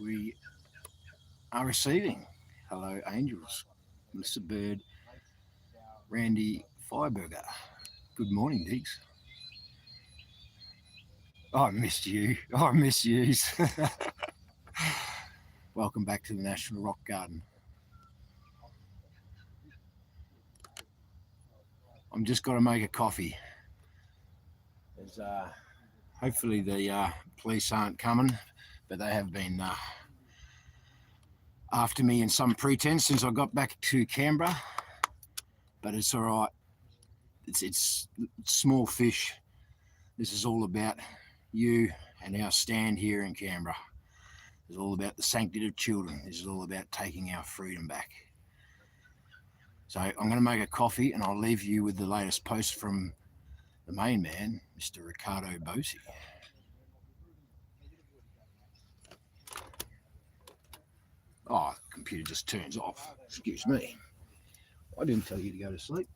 We are receiving. Hello, angels. Mr. Bird, Randy Fireburger. Good morning, Diggs. Oh, I missed you. Oh, I miss yous. Welcome back to the National Rock Garden. I'm just got to make a coffee. There's, hopefully the police aren't coming, but they have been after me in some pretense since I got back to Canberra. But it's all right. It's small fish. This is all about you and our stand here in Canberra. It's all about the sanctity of children. This is all about taking our freedom back. So I'm going to make a coffee and I'll leave you with the latest post from the main man, Mr. Ricardo Bosi. Oh, the computer just turns off. Excuse me. I didn't tell you to go to sleep.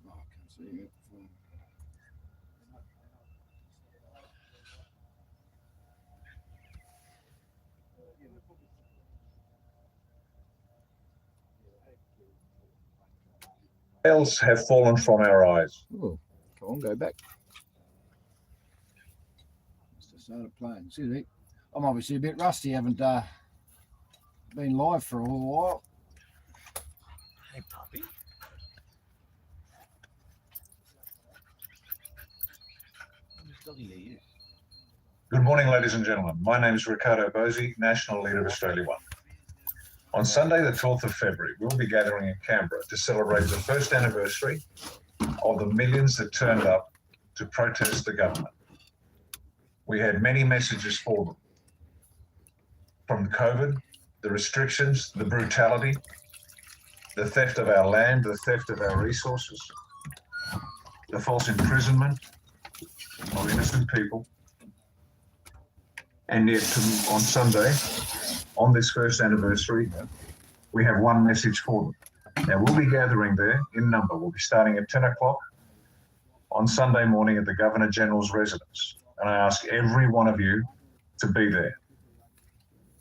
Oh, I can't see you. Veils have fallen from our eyes. Oh, come on, go back. Must have started playing. See me? I'm obviously a bit rusty. Haven't been live for a little while. Hey, puppy. Good morning, ladies and gentlemen. My name is Ricardo Bosi, National Leader of Australia One. On Sunday, the 12th of February, we'll be gathering in Canberra to celebrate the first anniversary of the millions that turned up to protest the government. We had many messages for them. From COVID, the restrictions, the brutality, the theft of our land, the theft of our resources, the false imprisonment of innocent people. And yet on Sunday, on this first anniversary, we have one message for them. Now, we'll be gathering there in number. We'll be starting at 10 o'clock on Sunday morning at the Governor-General's residence. And I ask every one of you to be there.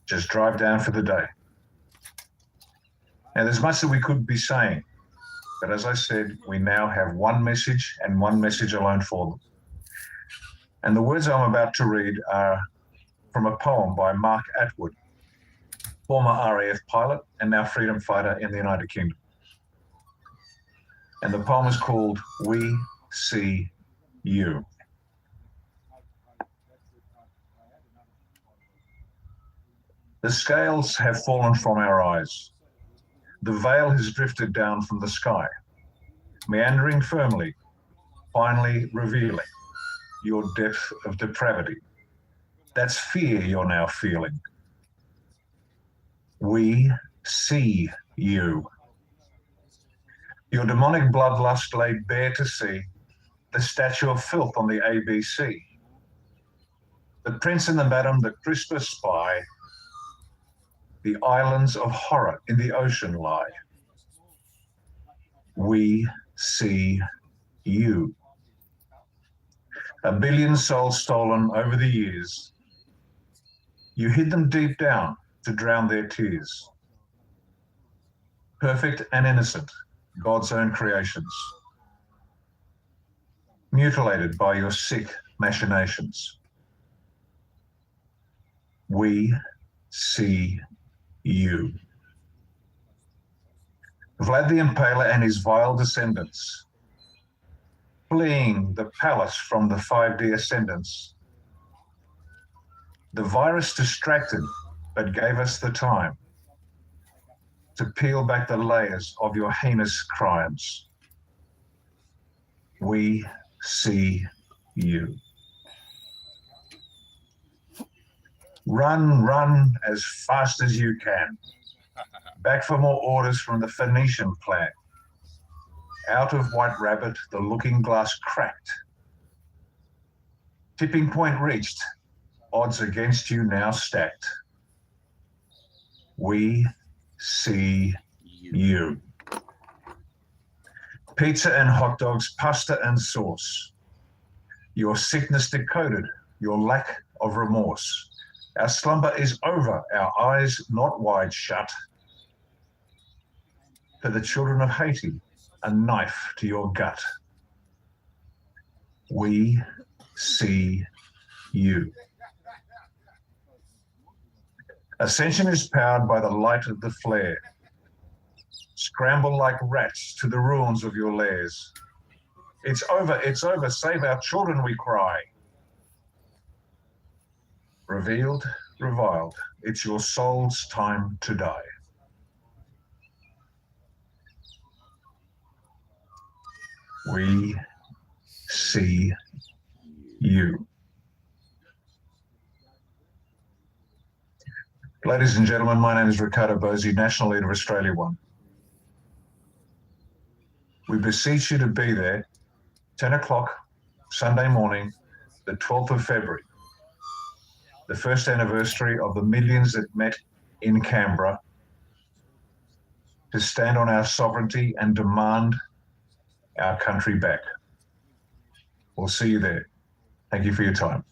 Just drive down for the day. Now, there's much that we could be saying, but as I said, we now have one message and one message alone for them. And the words I'm about to read are from a poem by Mark Atwood, former RAF pilot and now freedom fighter in the United Kingdom. And the poem is called We See You. The scales have fallen from our eyes. The veil has drifted down from the sky, meandering firmly, finally revealing your depth of depravity. That's fear you're now feeling. We see you. Your demonic bloodlust laid bare to see, the statue of filth on the ABC. The prince and the madam, the crisper spy, the islands of horror in the ocean lie. We see you. A billion souls stolen over the years. You hid them deep down to drown their tears. Perfect and innocent, God's own creations. Mutilated by your sick machinations. We see you. Vlad the Impaler and his vile descendants, fleeing the palace from the 5D ascendants. The virus distracted, but gave us the time to peel back the layers of your heinous crimes. We see you. Run, run as fast as you can. Back for more orders from the Phoenician plan. Out of White Rabbit, the looking glass cracked. Tipping point reached. Odds against you now stacked. We see you. Pizza and hot dogs, pasta and sauce. Your sickness decoded, your lack of remorse. Our slumber is over, our eyes not wide shut. For the children of Haiti, a knife to your gut. We see you. Ascension is powered by the light of the flare. Scramble like rats to the ruins of your lairs. It's over, save our children, we cry. Revealed, reviled, it's your soul's time to die. We see you. Ladies and gentlemen, my name is Ricardo Bosi, National Leader of Australia One. We beseech you to be there 10 o'clock Sunday morning, the 12th of February, the first anniversary of the millions that met in Canberra to stand on our sovereignty and demand our country back. We'll see you there. Thank you for your time.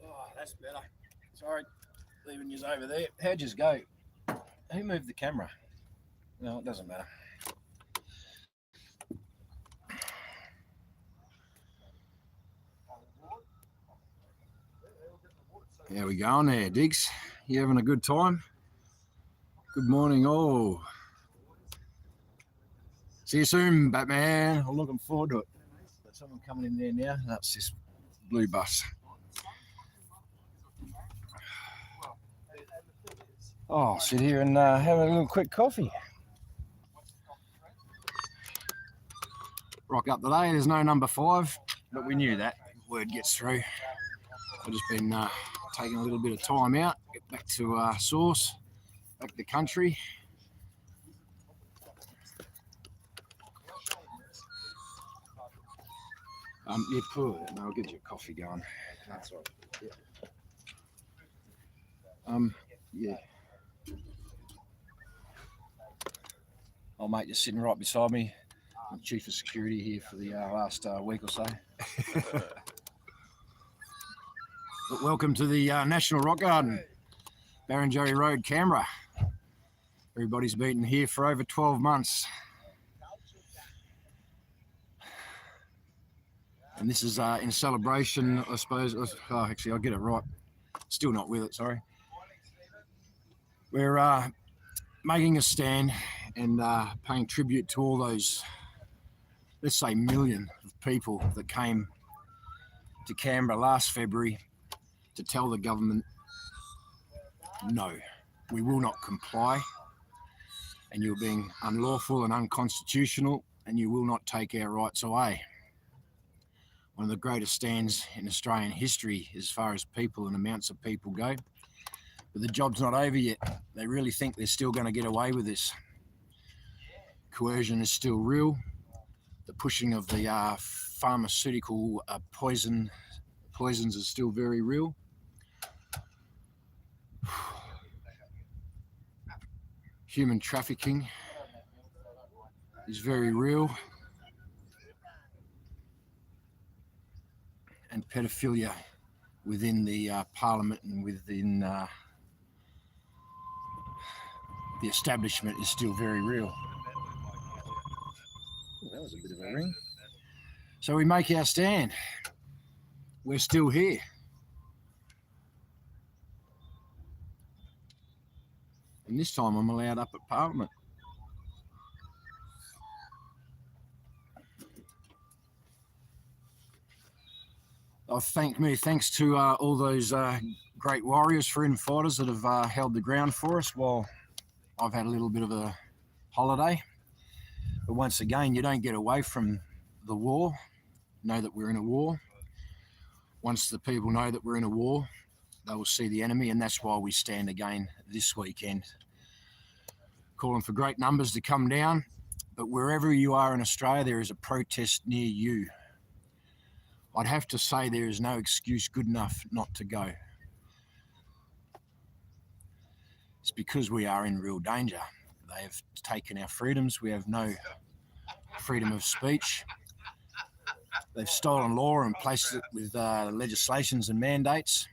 Oh, that's better. Sorry, leaving you over there. How'd you go? Who moved the camera? No, it doesn't matter. How we going there, Diggs? You having a good time? Good morning, all. See you soon, Batman. I'm looking forward to it. There's someone coming in there now. That's this blue bus. Oh, I'll sit here and have a little quick coffee. Rock up today. There's no number 5, but we knew that. Word gets through. I've just been taking a little bit of time out, get back to source, back to country. Yeah, put it. No, I'll get you a coffee going. That's all right. Yeah. Oh, mate, just sitting right beside me. I'm chief of security here for the last week or so. But welcome to the National Rock Garden, Barrenjoey Road, Canberra. Everybody's been here for over 12 months. And this is in celebration, I suppose. Oh, actually, I'll get it right. Still not with it, sorry. We're making a stand and paying tribute to all those, let's say, million of people that came to Canberra last February to tell the government, no, we will not comply, and you're being unlawful and unconstitutional, and you will not take our rights away. One of the greatest stands in Australian history as far as people and amounts of people go. But the job's not over yet. They really think they're still going to get away with this. Coercion is still real. The pushing of the pharmaceutical poisons is still very real. Human trafficking is very real. And pedophilia within the parliament and within the establishment is still very real. Oh, that was a bit of a ring. So we make our stand. We're still here. And this time I'm allowed up at Parliament. Thanks to all those great warriors, freedom fighters that have held the ground for us while I've had a little bit of a holiday. But once again, you don't get away from the war. Know that we're in a war. Once the people know that we're in a war, they will see the enemy, and that's why we stand again this weekend. Calling for great numbers to come down, but wherever you are in Australia, there is a protest near you. I'd have to say there is no excuse good enough not to go. It's because we are in real danger. They have taken our freedoms. We have no freedom of speech. They've stolen law and placed it with legislations and mandates,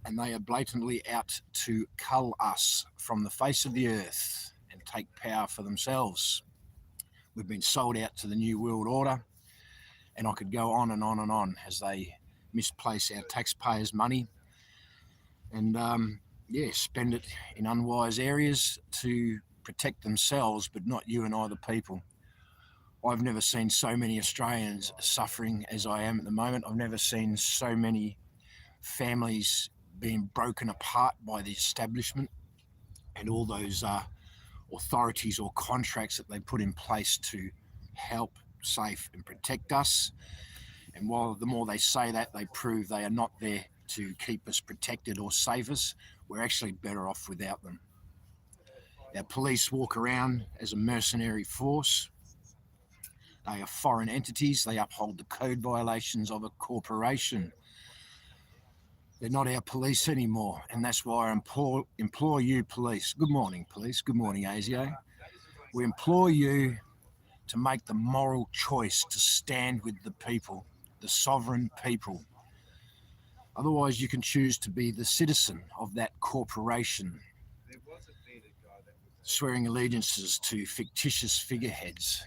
and they are blatantly out to cull us from the face of the earth and take power for themselves. We've been sold out to the New World Order, and I could go on and on and on as they misplace our taxpayers' money and spend it in unwise areas to protect themselves, but not you and I, the people. I've never seen so many Australians suffering as I am at the moment. I've never seen so many families being broken apart by the establishment and all those authorities or contracts that they put in place to help, save and protect us. And while the more they say that, they prove they are not there to keep us protected or save us. We're actually better off without them. Our police walk around as a mercenary force. They are foreign entities. They uphold the code violations of a corporation. They're not our police anymore, and that's why I implore you, police. Good morning, police. Good morning, ASIO. We implore you to make the moral choice to stand with the people, the sovereign people. Otherwise, you can choose to be the citizen of that corporation, swearing allegiances to fictitious figureheads,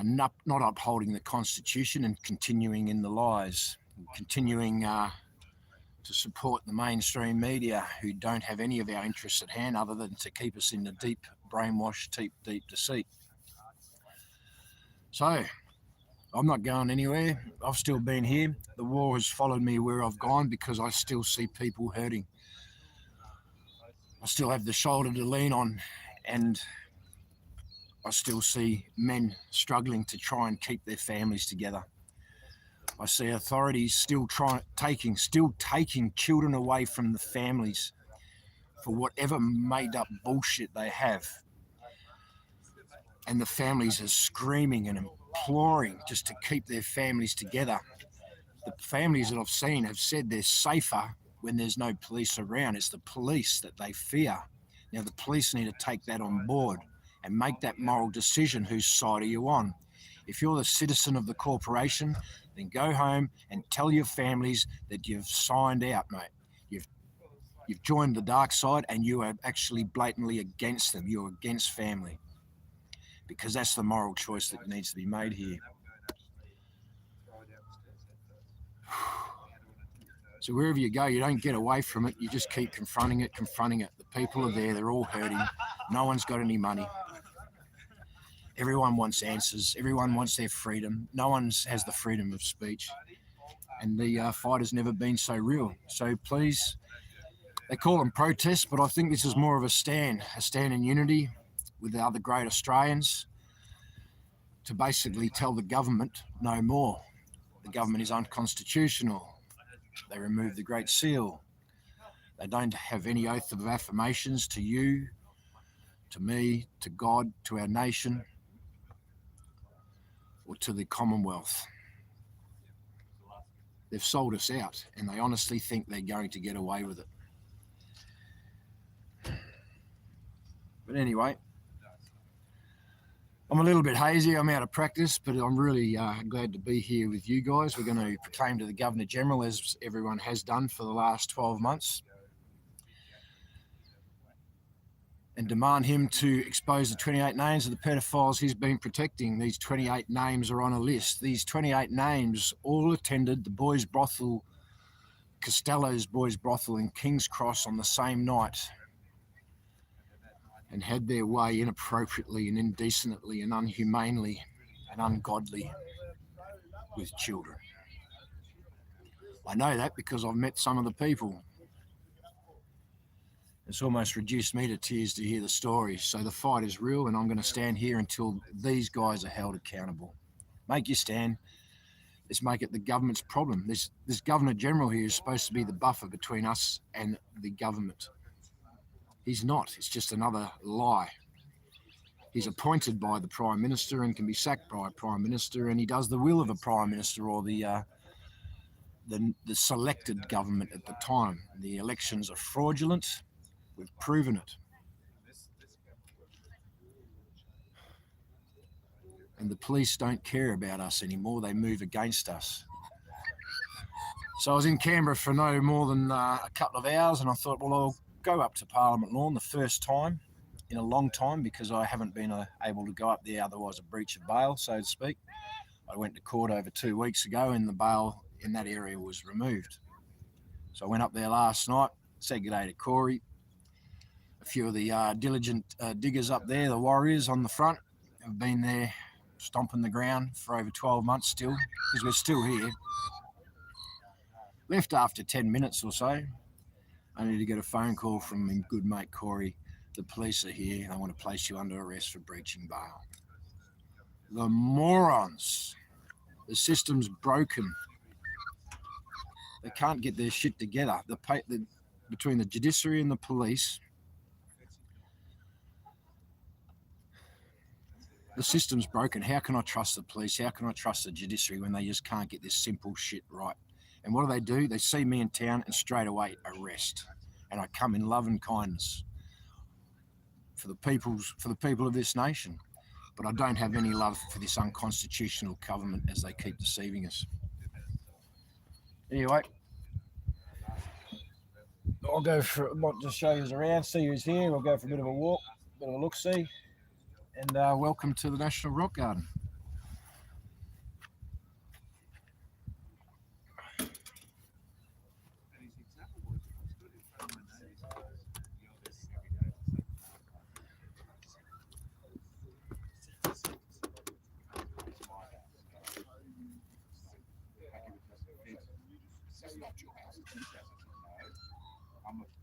not upholding the Constitution and continuing in the lies, continuing to support the mainstream media who don't have any of our interests at hand other than to keep us in the deep brainwash, deep deceit. So, I'm not going anywhere. I've still been here. The war has followed me where I've gone because I still see people hurting. I still have the shoulder to lean on, and I still see men struggling to try and keep their families together. I see authorities still taking children away from the families for whatever made up bullshit they have. And the families are screaming and imploring just to keep their families together. The families that I've seen have said they're safer when there's no police around. It's the police that they fear. Now the police need to take that on board and make that moral decision. Whose side are you on? If you're the citizen of the corporation, then go home and tell your families that you've signed out, mate. You've joined the dark side and you are actually blatantly against them. You're against family. Because that's the moral choice that needs to be made here. So wherever you go, you don't get away from it. You just keep confronting it. The people are there. They're all hurting. No one's got any money. Everyone wants answers. Everyone wants their freedom. No one has the freedom of speech. And the fight has never been so real. So please, they call them protests, but I think this is more of a stand in unity with the other great Australians to basically tell the government no more. The government is unconstitutional. They removed the Great Seal. They don't have any oath of affirmations to you, to me, to God, to our nation, or to the Commonwealth. They've sold us out, and they honestly think they're going to get away with it. But anyway, I'm a little bit hazy. I'm out of practice, but I'm really glad to be here with you guys. We're going to proclaim to the Governor-General, as everyone has done for the last 12 months, and demand him to expose the 28 names of the pedophiles he's been protecting. These 28 names are on a list. These 28 names all attended the boys' brothel, Costello's boys' brothel in King's Cross on the same night, and had their way inappropriately and indecently and unhumanely and ungodly with children. I know that because I've met some of the people. It's almost reduced me to tears to hear the stories. So the fight is real, and I'm going to stand here until these guys are held accountable. Make your stand. Let's make it the government's problem. This Governor-General here is supposed to be the buffer between us and the government. He's not. It's just another lie. He's appointed by the Prime Minister and can be sacked by a Prime Minister, and he does the will of a Prime Minister or the selected government at the time. The elections are fraudulent. We've proven it. And the police don't care about us anymore. They move against us. So I was in Canberra for no more than a couple of hours, and I thought, well, I'll go up to Parliament Lawn, the first time in a long time, because I haven't been able to go up there, otherwise a breach of bail, so to speak. I went to court over 2 weeks ago, and the bail in that area was removed. So I went up there last night, said good day to Corey. A few of the diligent diggers up there, the warriors on the front, have been there stomping the ground for over 12 months still, because we're still here. Left after 10 minutes or so, only to get a phone call from my good mate Corey. The police are here and they want to place you under arrest for breaching bail. The morons. The system's broken. They can't get their shit together. Between the judiciary and the police, the system's broken. How can I trust the police? How can I trust the judiciary when they just can't get this simple shit right? And what do? They see me in town and straight away arrest. And I come in love and kindness for the people of this nation. But I don't have any love for this unconstitutional government as they keep deceiving us. Anyway, I might just show you around, see who's here. We'll go for a bit of a walk, a bit of a look-see. And welcome to the National Rock Garden.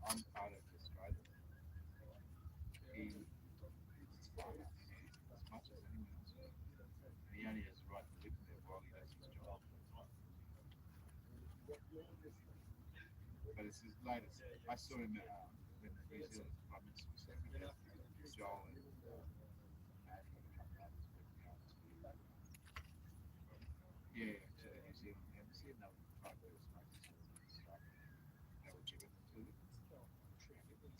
I'm part of Australia. He as much as anyone else. And he only has the right to live there while he does his job. But it's his latest. I saw him when New Zealand's Prime Minister was talking about Joel and yeah, to the New Zealand embassy, and they were trying to smoke stuff. They were giving it to them.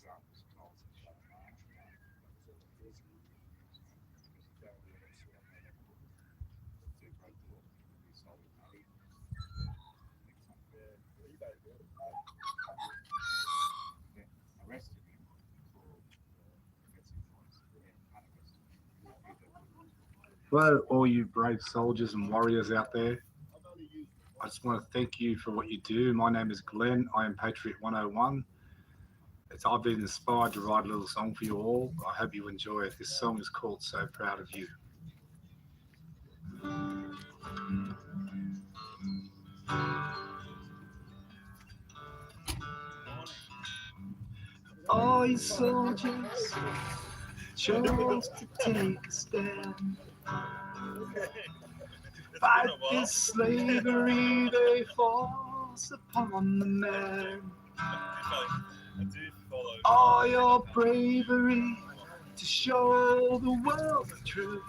Grant was told to shut them down. Arrested him for offensive noise and unarrested him. Hello, all you brave soldiers and warriors out there. I just want to thank you for what you do. My name is Glenn. I am Patriot 101. I've been inspired to write a little song for you all. I hope you enjoy it. This song is called So Proud of You. All you soldiers chose to take a stand. Fight this slavery they force upon the man. all your bravery to show the world the truth.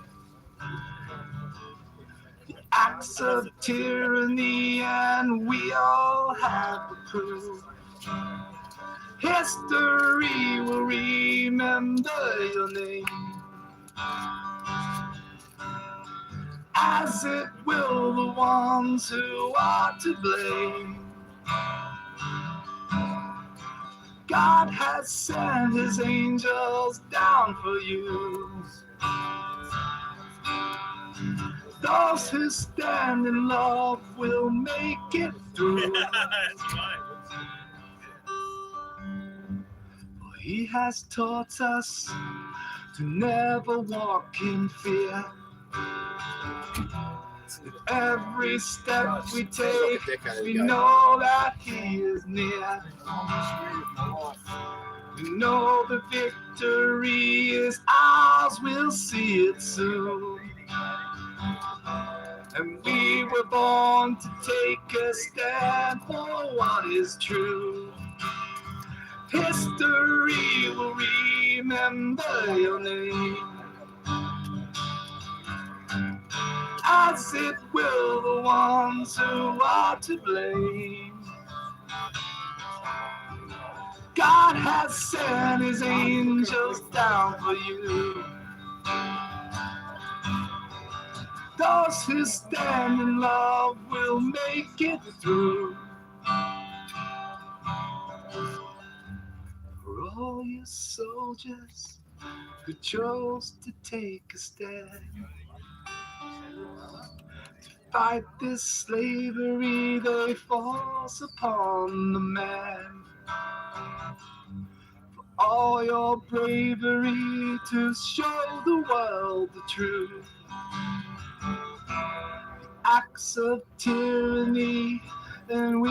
The acts of tyranny, and we all have the proof. History will remember your name, as it will the ones who are to blame. God has sent his angels down for you. Those who stand in love will make it through. For he has taught us to never walk in fear. With every step we take, we know that he is near. We know the victory is ours, we'll see it soon. And we were born to take a stand for what is true. History will remember your name, as it will the ones who are to blame. God has sent his angels down for you. Those who stand in love will make it through. For all you soldiers who chose to take a stand, to fight this slavery they force upon the man. For all your bravery to show the world the truth. Acts of tyranny, and we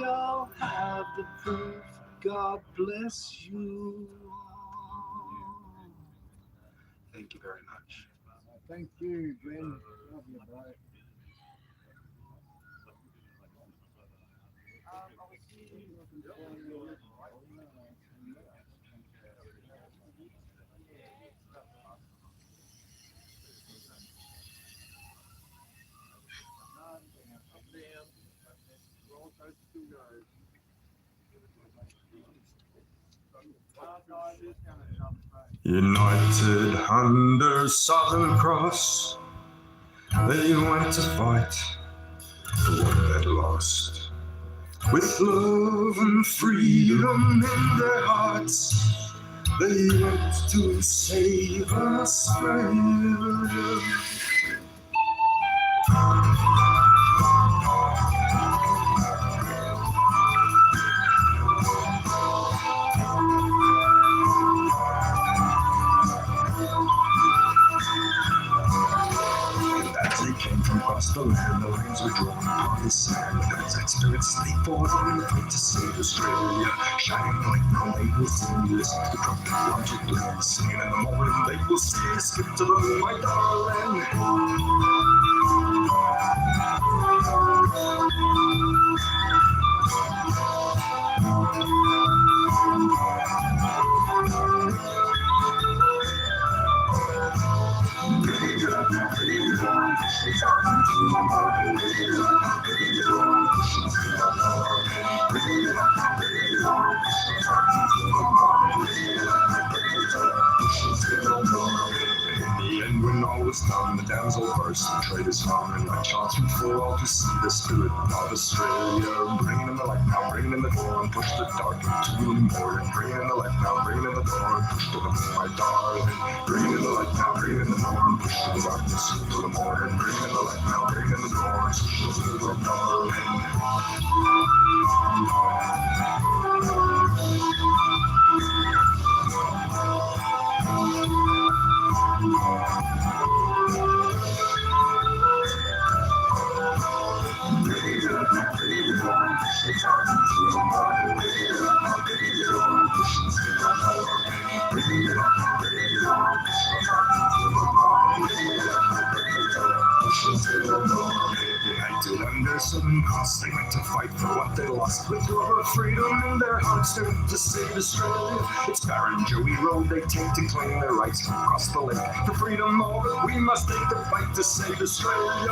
all have the proof. God bless you all. Thank you very much. Thank you, Glenn. Love you, bro. United under Southern Cross, they went to fight the one that lost. With love and freedom in their hearts, they went to save us from across the land, the lines were drawn upon the sand. The Anzac spirits leap forward on the plate to save Australia. Shining like now they will sing. Listen to the trumpet, watch it play. Singing in the morning, they will see. Skip to the moon, my darling. When all was done, the damsel burst and traders found, and like chance would fall to see the spirit of Australia. Bringing in the light now, bringing in the door, and push the dark into the morning. Bringing in the light now, bringing in the door, and push to the moon, my darling. Bringing in the light now, bringing in the door, and push to the darkness into the morning. Bringing in the light now, bringing in the door, and push to the moon, my darling. United under sudden cost. They went to fight for what they lost. With love of freedom in their hearts, they went to save Australia. It's Baron Joey Road they take to claim their rights across the lake. For freedom, all that we must take the fight to save Australia.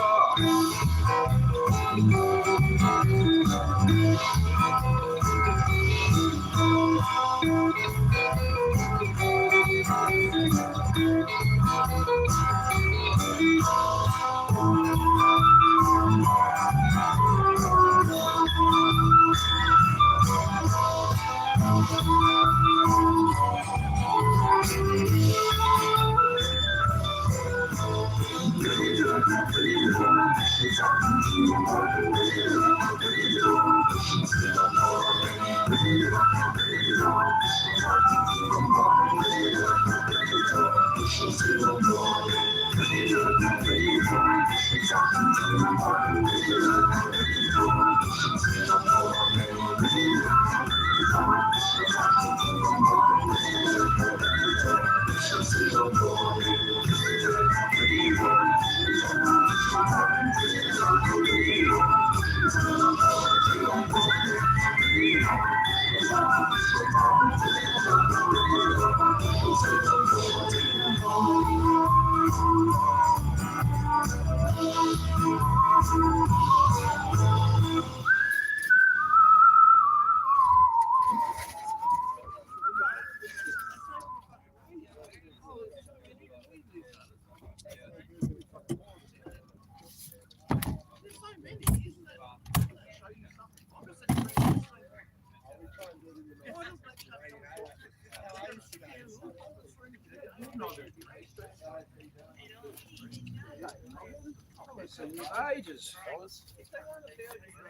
I've seen you for ages.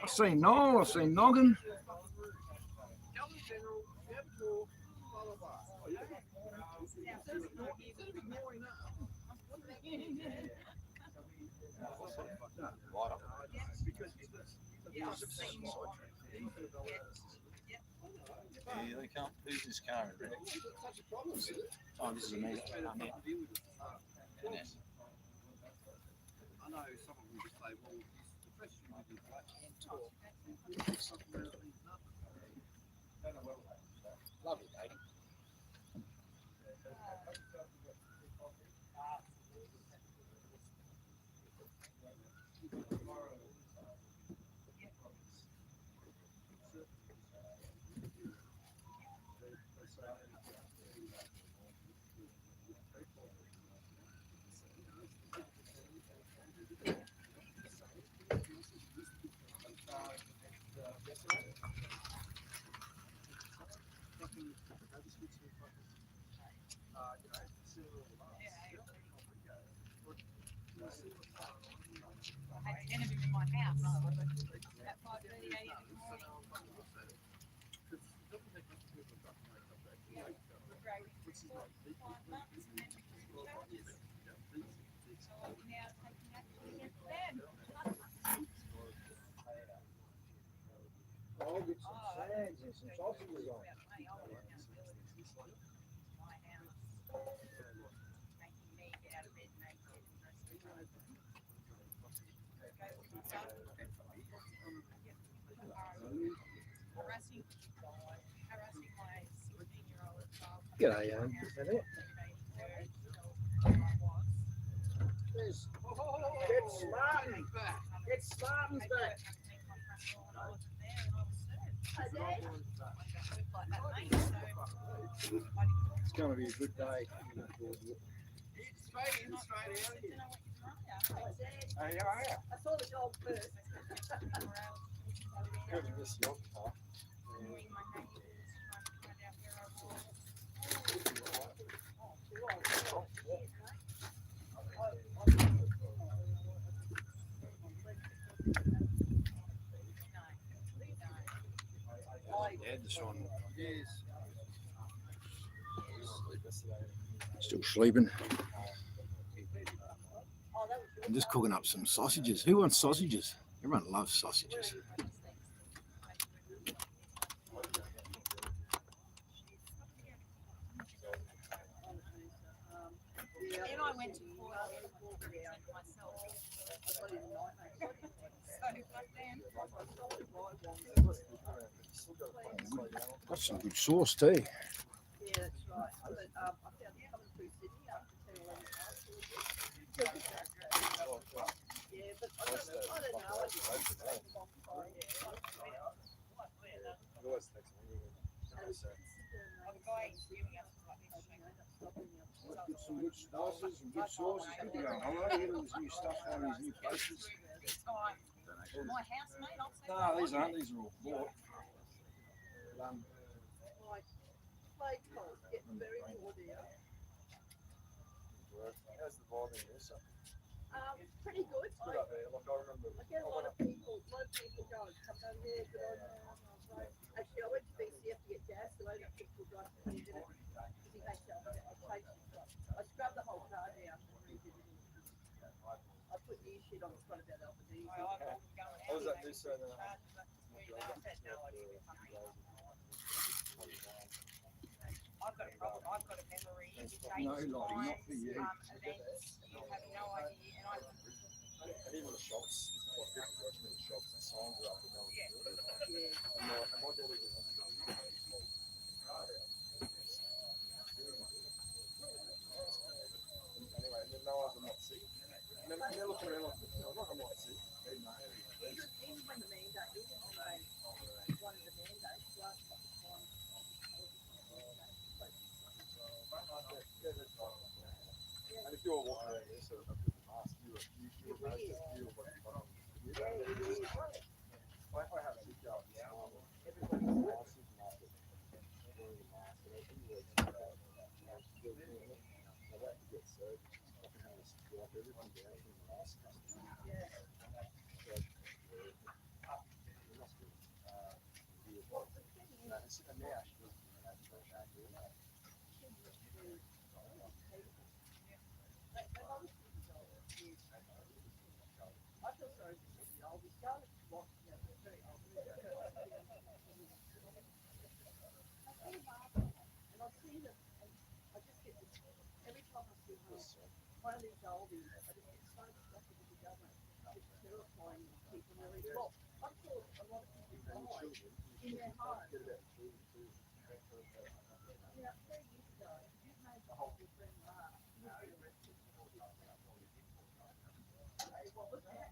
I've seen Noel, I've seen Noggin. Yeah, they can't. Who's this car in? Oh, this is amazing. I know someone will just say, well, the question might be like, talk. Lovely lady. I had 10 of them in my house at 5:30 a.m. in the morning. Great. 5 months and then became charges. So I'm now taking action against them. I'll get some salads and some sausages on. My house. Making me get out of bed naked and dressed in harassing my 16-year-old child. G'day, Ian. Is that it? There's Get Smartin back. Get Smartin's back. It's going to be a good day. Straight in, straight out. Hey, how are you? I saw the dog first. Good to miss your car. Yeah, this one. Yes. Still sleeping. I'm just cooking up some sausages. Who wants sausages? Everyone loves sausages. Then I went to court to represent myself. So fuck them. Got some good sauce too. Yeah, that's right. But I found it coming through Sydney after 10 11 hours. Yeah, but I don't know. I just take them on fire. The guy interviewing us was like this shape. Get some good spices and good sauces. Good going. I like hearing this new stuff on these new places. This guy, my housemate, I'll say. No, these aren't. These are all bought. Like, play cold, get very bored here. How's the vibe in this? Pretty good. Good up there. Like I remember. I get a lot of people going, come down there, but actually I went to BCF to get gas, so I only took to drive 20 minutes. Because he makes it, I scrubbed the whole car down. I put new shit on the front about Alpha D. How was that this? I've got a problem. I've got a memory. You change No, like, times, not for you. events. You have no idea. And I, And even the shops, like people working in the shops, the signs are up and no one's doing it. Yeah. And my dad was anyway, and then no one's not sick. And then they're looking around like, I'm not sick. Even when the mandate, even when they wanted the mandate, last couple of times, And if you're walking around there, so I could ask you, you were most of you what you I have a sick out now. Everybody's in the supermarket wearing a mask and everything. Still doing it. So that could get served. I can have this like everyone down in the mask. I feel sorry for the old. We started to walk, you know, very old. And I've seen it, and I just get this, every time I see one of these oldies, I just get so frustrated with the government. It's terrifying people really. Well, I thought a lot of people died in their homes. You know, 3 years ago, you made the whole different laugh. You were arrested. What was that?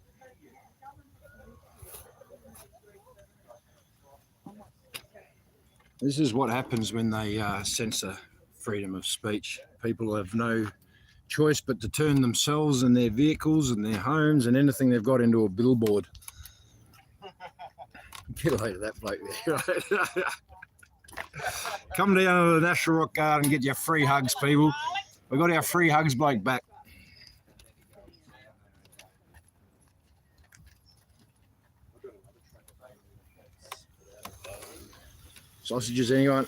This is what happens when they censor freedom of speech. People have no choice but to turn themselves and their vehicles and their homes and anything they've got into a billboard. Get a load of that bloke there. Come down to the National Rock Garden and get your free hugs, people. We got our free hugs bloke back. Sausages, anyone?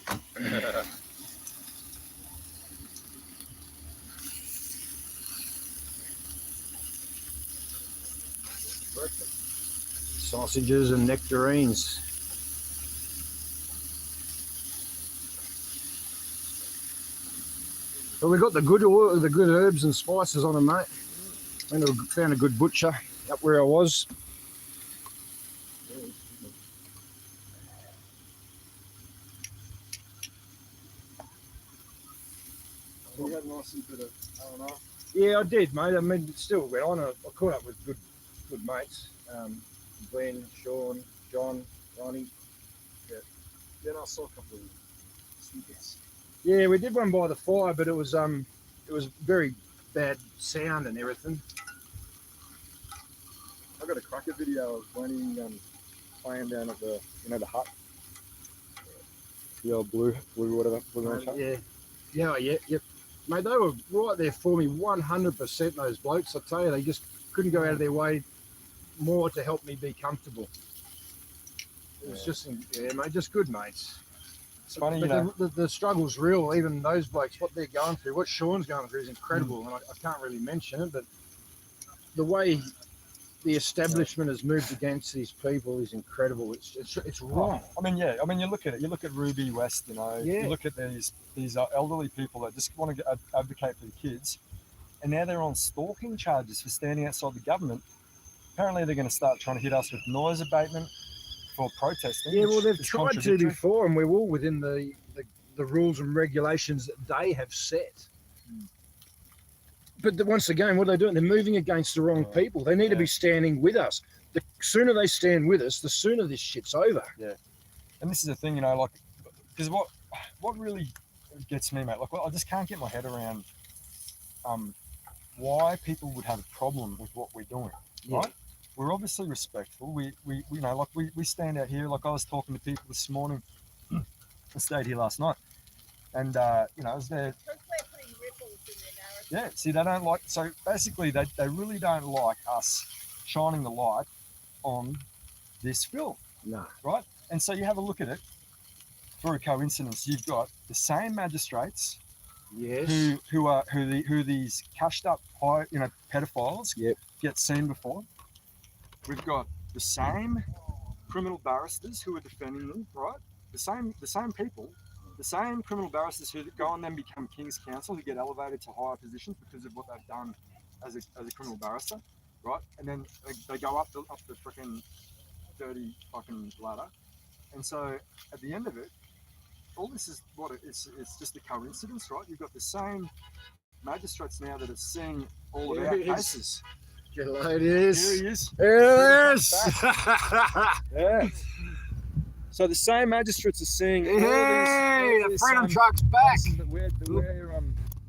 Sausages and nectarines. Well, we got the good oil, the good herbs and spices on them, mate. I found a good butcher up where I was. You had a nice bit of R&R. Yeah, I did, mate. I mean, it still went on. I caught up with good mates. Glenn, Sean, John, Ronnie. Then I saw a couple of snippets. Yeah, we did one by the fire, but it was very bad sound and everything. I got a cracker video of Glennie playing down at the the hut. The old blue whatever. Yep. Mate, they were right there for me, 100%. Those blokes, I tell you, they just couldn't go out of their way more to help me be comfortable. It was just good mates. It's funny, But the struggle's real. Even those blokes, what they're going through, what Sean's going through is incredible, and I can't really mention it, but the way the establishment has moved against these people is incredible. It's wrong. I mean, yeah. I mean, you look at it. You look at Ruby West. Yeah. You look at these elderly people that just want to advocate for the kids, and now they're on stalking charges for standing outside the government. Apparently, they're going to start trying to hit us with noise abatement for protesting. Yeah, well, which they've is tried to contradictory. before, and we're all within the rules and regulations that they have set. But once again, what are they doing? They're moving against the wrong people. They need to be standing with us. The sooner they stand with us, the sooner this shit's over. And this is the thing, you know, like, because what really gets me, mate, like, I just can't get my head around why people would have a problem with what we're doing, right? We're obviously respectful. We you know, like, we stand out here. Like, I was talking to people this morning. I stayed here last night, and you know, I was there. Because we're putting ripples in their narrative. Yeah, see, they don't like. So basically, they really don't like us shining the light on this film, No. right? And so you have a look at it. For a coincidence, you've got the same magistrates Yes. who these cashed up high, you know, pedophiles get seen before. We've got the same criminal barristers who are defending them, right? The same people, the same criminal barristers who go and then become King's Counsel, who get elevated to higher positions because of what they've done as a criminal barrister, right? And then they go up the freaking dirty fucking ladder. And so at the end of it, all this is what it's just a coincidence, right? You've got the same magistrates now that are seeing all of There our it is. cases. Hello, it is. Here he is. There it is. Yeah. So the same magistrates are seeing all Hey, the these Freedom Truck's back. cases that we're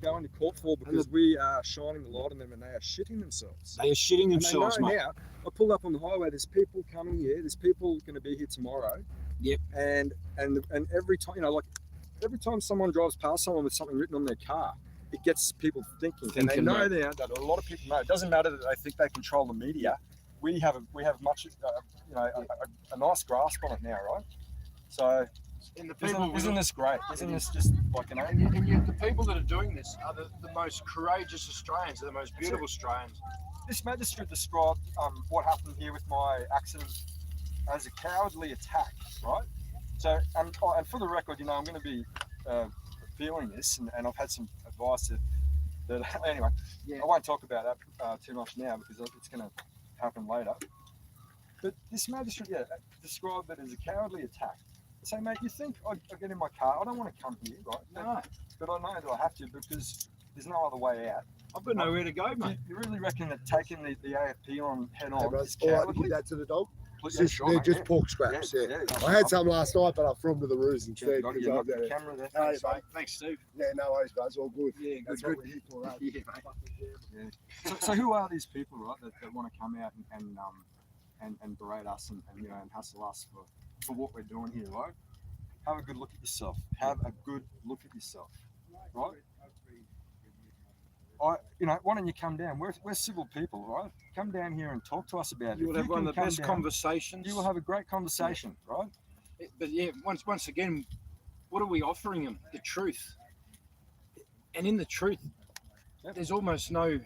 going to court for because we are shining the light on them and they are shitting themselves. They are shitting And themselves, they know mate. now. I pulled up on the highway. There's people coming here. There's people going to be here tomorrow. Yep. And every time, you know, like every time someone drives past someone with something written on their car, it gets people thinking. And they Thinking, know mate. that a lot of people know. It doesn't matter that they think they control the media. We have much, you know, a nice grasp on it now, right? So And the people isn't this great? Isn't this just like an alien? and yet the people that are doing this are the most courageous Australians, they're the most beautiful Australians. This magistrate described what happened here with my accident as a cowardly attack, right? So, and for the record, you know, I'm going to be appealing this, and I've had some advice that anyway, I won't talk about that too much now because it's going to happen later. But this magistrate, described it as a cowardly attack. So, mate, you think I'd get in my car? I don't want to come here, right? No, But I know that I have to because there's no other way out. I've got nowhere to go, mate. You really reckon that taking the AFP on head Hey, on bro, is all right to cowardly? give that to the dog? Please, Just, sure, they're mate, just yeah. pork scraps, yeah. Yeah, I had some last night, but I threw them to the roos Yeah, instead. got 'cause you, I- knocked the yeah, camera there. No, Thanks, mate. mate. Thanks, Steve. yeah, no worries, guys. All good. Yeah, That's good, what we're here for, eh? Yeah, mate. So who are these people, right, that want to come out and berate us and you know and hassle us for what we're doing here, right? Have a good look at yourself. Have a good look at yourself, right? You know, why don't you come down? We're civil people, right? Come down here and talk to us about it. You will If have one of the can come best down, conversations. You will have a great conversation, right? But yeah, once again, what are we offering them? The truth. And in the truth, Yep. there's almost no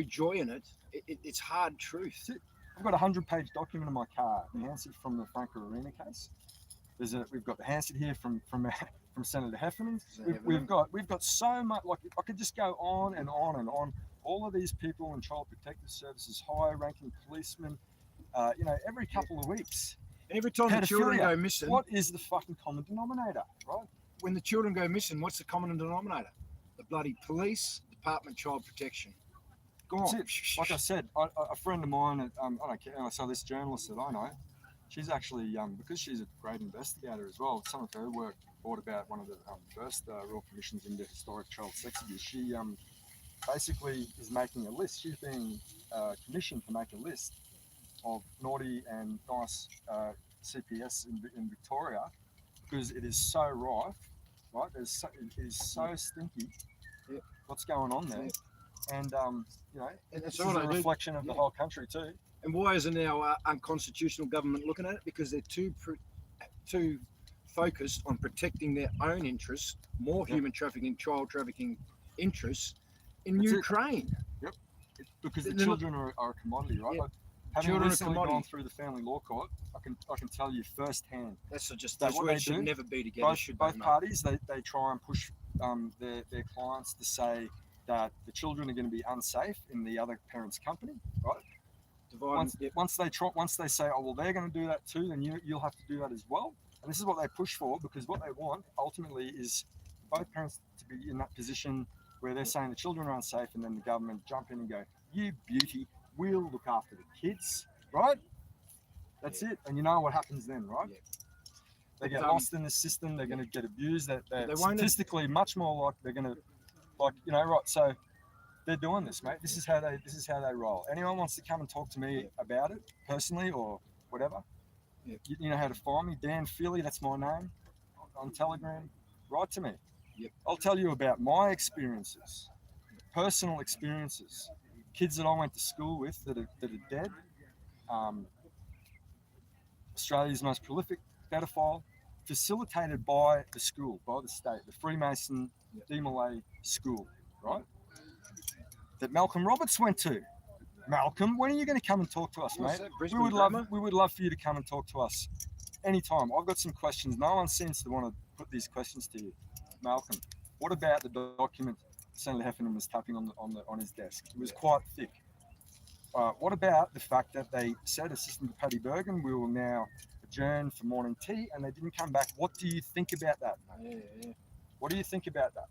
joy in it. It's hard truth. I've got a 100-page document in my car, the Hansard from the Franco Arena case. We've got the Hansard here from Senator Heffernan. We've got so much. Like I could just go on and on and on. All of these people in Child Protective Services, higher-ranking policemen, you know, every couple of weeks. And every time the children Pedophilia. go missing, What is the fucking common denominator, right? when the children go missing, what's the common denominator? The bloody police, Department of Child Protection. Go That's on. it. Like I said, a friend of mine, I don't care. So this journalist that I know, she's actually because she's a great investigator as well. Some of her work brought about one of the first Royal Commissions into historic child sex abuse. She basically is making a list. She's being commissioned to make a list of naughty and nice CPS in Victoria because it is so rife, right? It is so stinky. Yeah. What's going on there? And you know, And it's that's all a I do. reflection of the whole country too. And why isn't our unconstitutional government looking at it? Because they're too focused on protecting their own interests, more Yep. human trafficking, child trafficking interests in That's it. Ukraine. Because the They're not- children are a commodity, right? Yeah. Like, having Children are recently gone commodity. through the family law court, I can tell you firsthand. That's just So those what they words should do, never be together. Both, Should both they, mate? parties they try and push their clients to say that the children are going to be unsafe in the other parent's company, right? Divide, Once they say, oh well, they're going to do that too, then you'll have to do that as well. And this is what they push for, because what they want ultimately is both parents to be in that position where they're saying the children are unsafe, and then the government jump in and go, you beauty, we'll look after the kids, right? That's it. And you know what happens then, right? Yeah. They get But, lost in the system. They're going to get abused. They're they won't- statistically much more like they're going to, like, you know, right? So they're doing this, mate. This is how they roll. Anyone wants to come and talk to me about it personally or whatever, Yeah. you know how to find me. Dan Philly, that's my name on Telegram. Write to me. Yep. I'll tell you about my experiences, personal experiences, kids that I went to school with that are dead. Australia's most prolific pedophile, facilitated by the school, by the state, the Freemason de Malay school, right? That Malcolm Roberts went to. Malcolm, when are you going to come and talk to us, What's mate? that, Brisbane Grammar? We would love for you to come and talk to us anytime. I've got some questions. No one seems to want to put these questions to you. Malcolm, what about the document Senator Heffernan was tapping on his desk? It was quite thick. What about the fact that they said, Assistant to Paddy Bergen, we will now adjourn for morning tea, and they didn't come back? What do you think about that? Yeah. What do you think about that?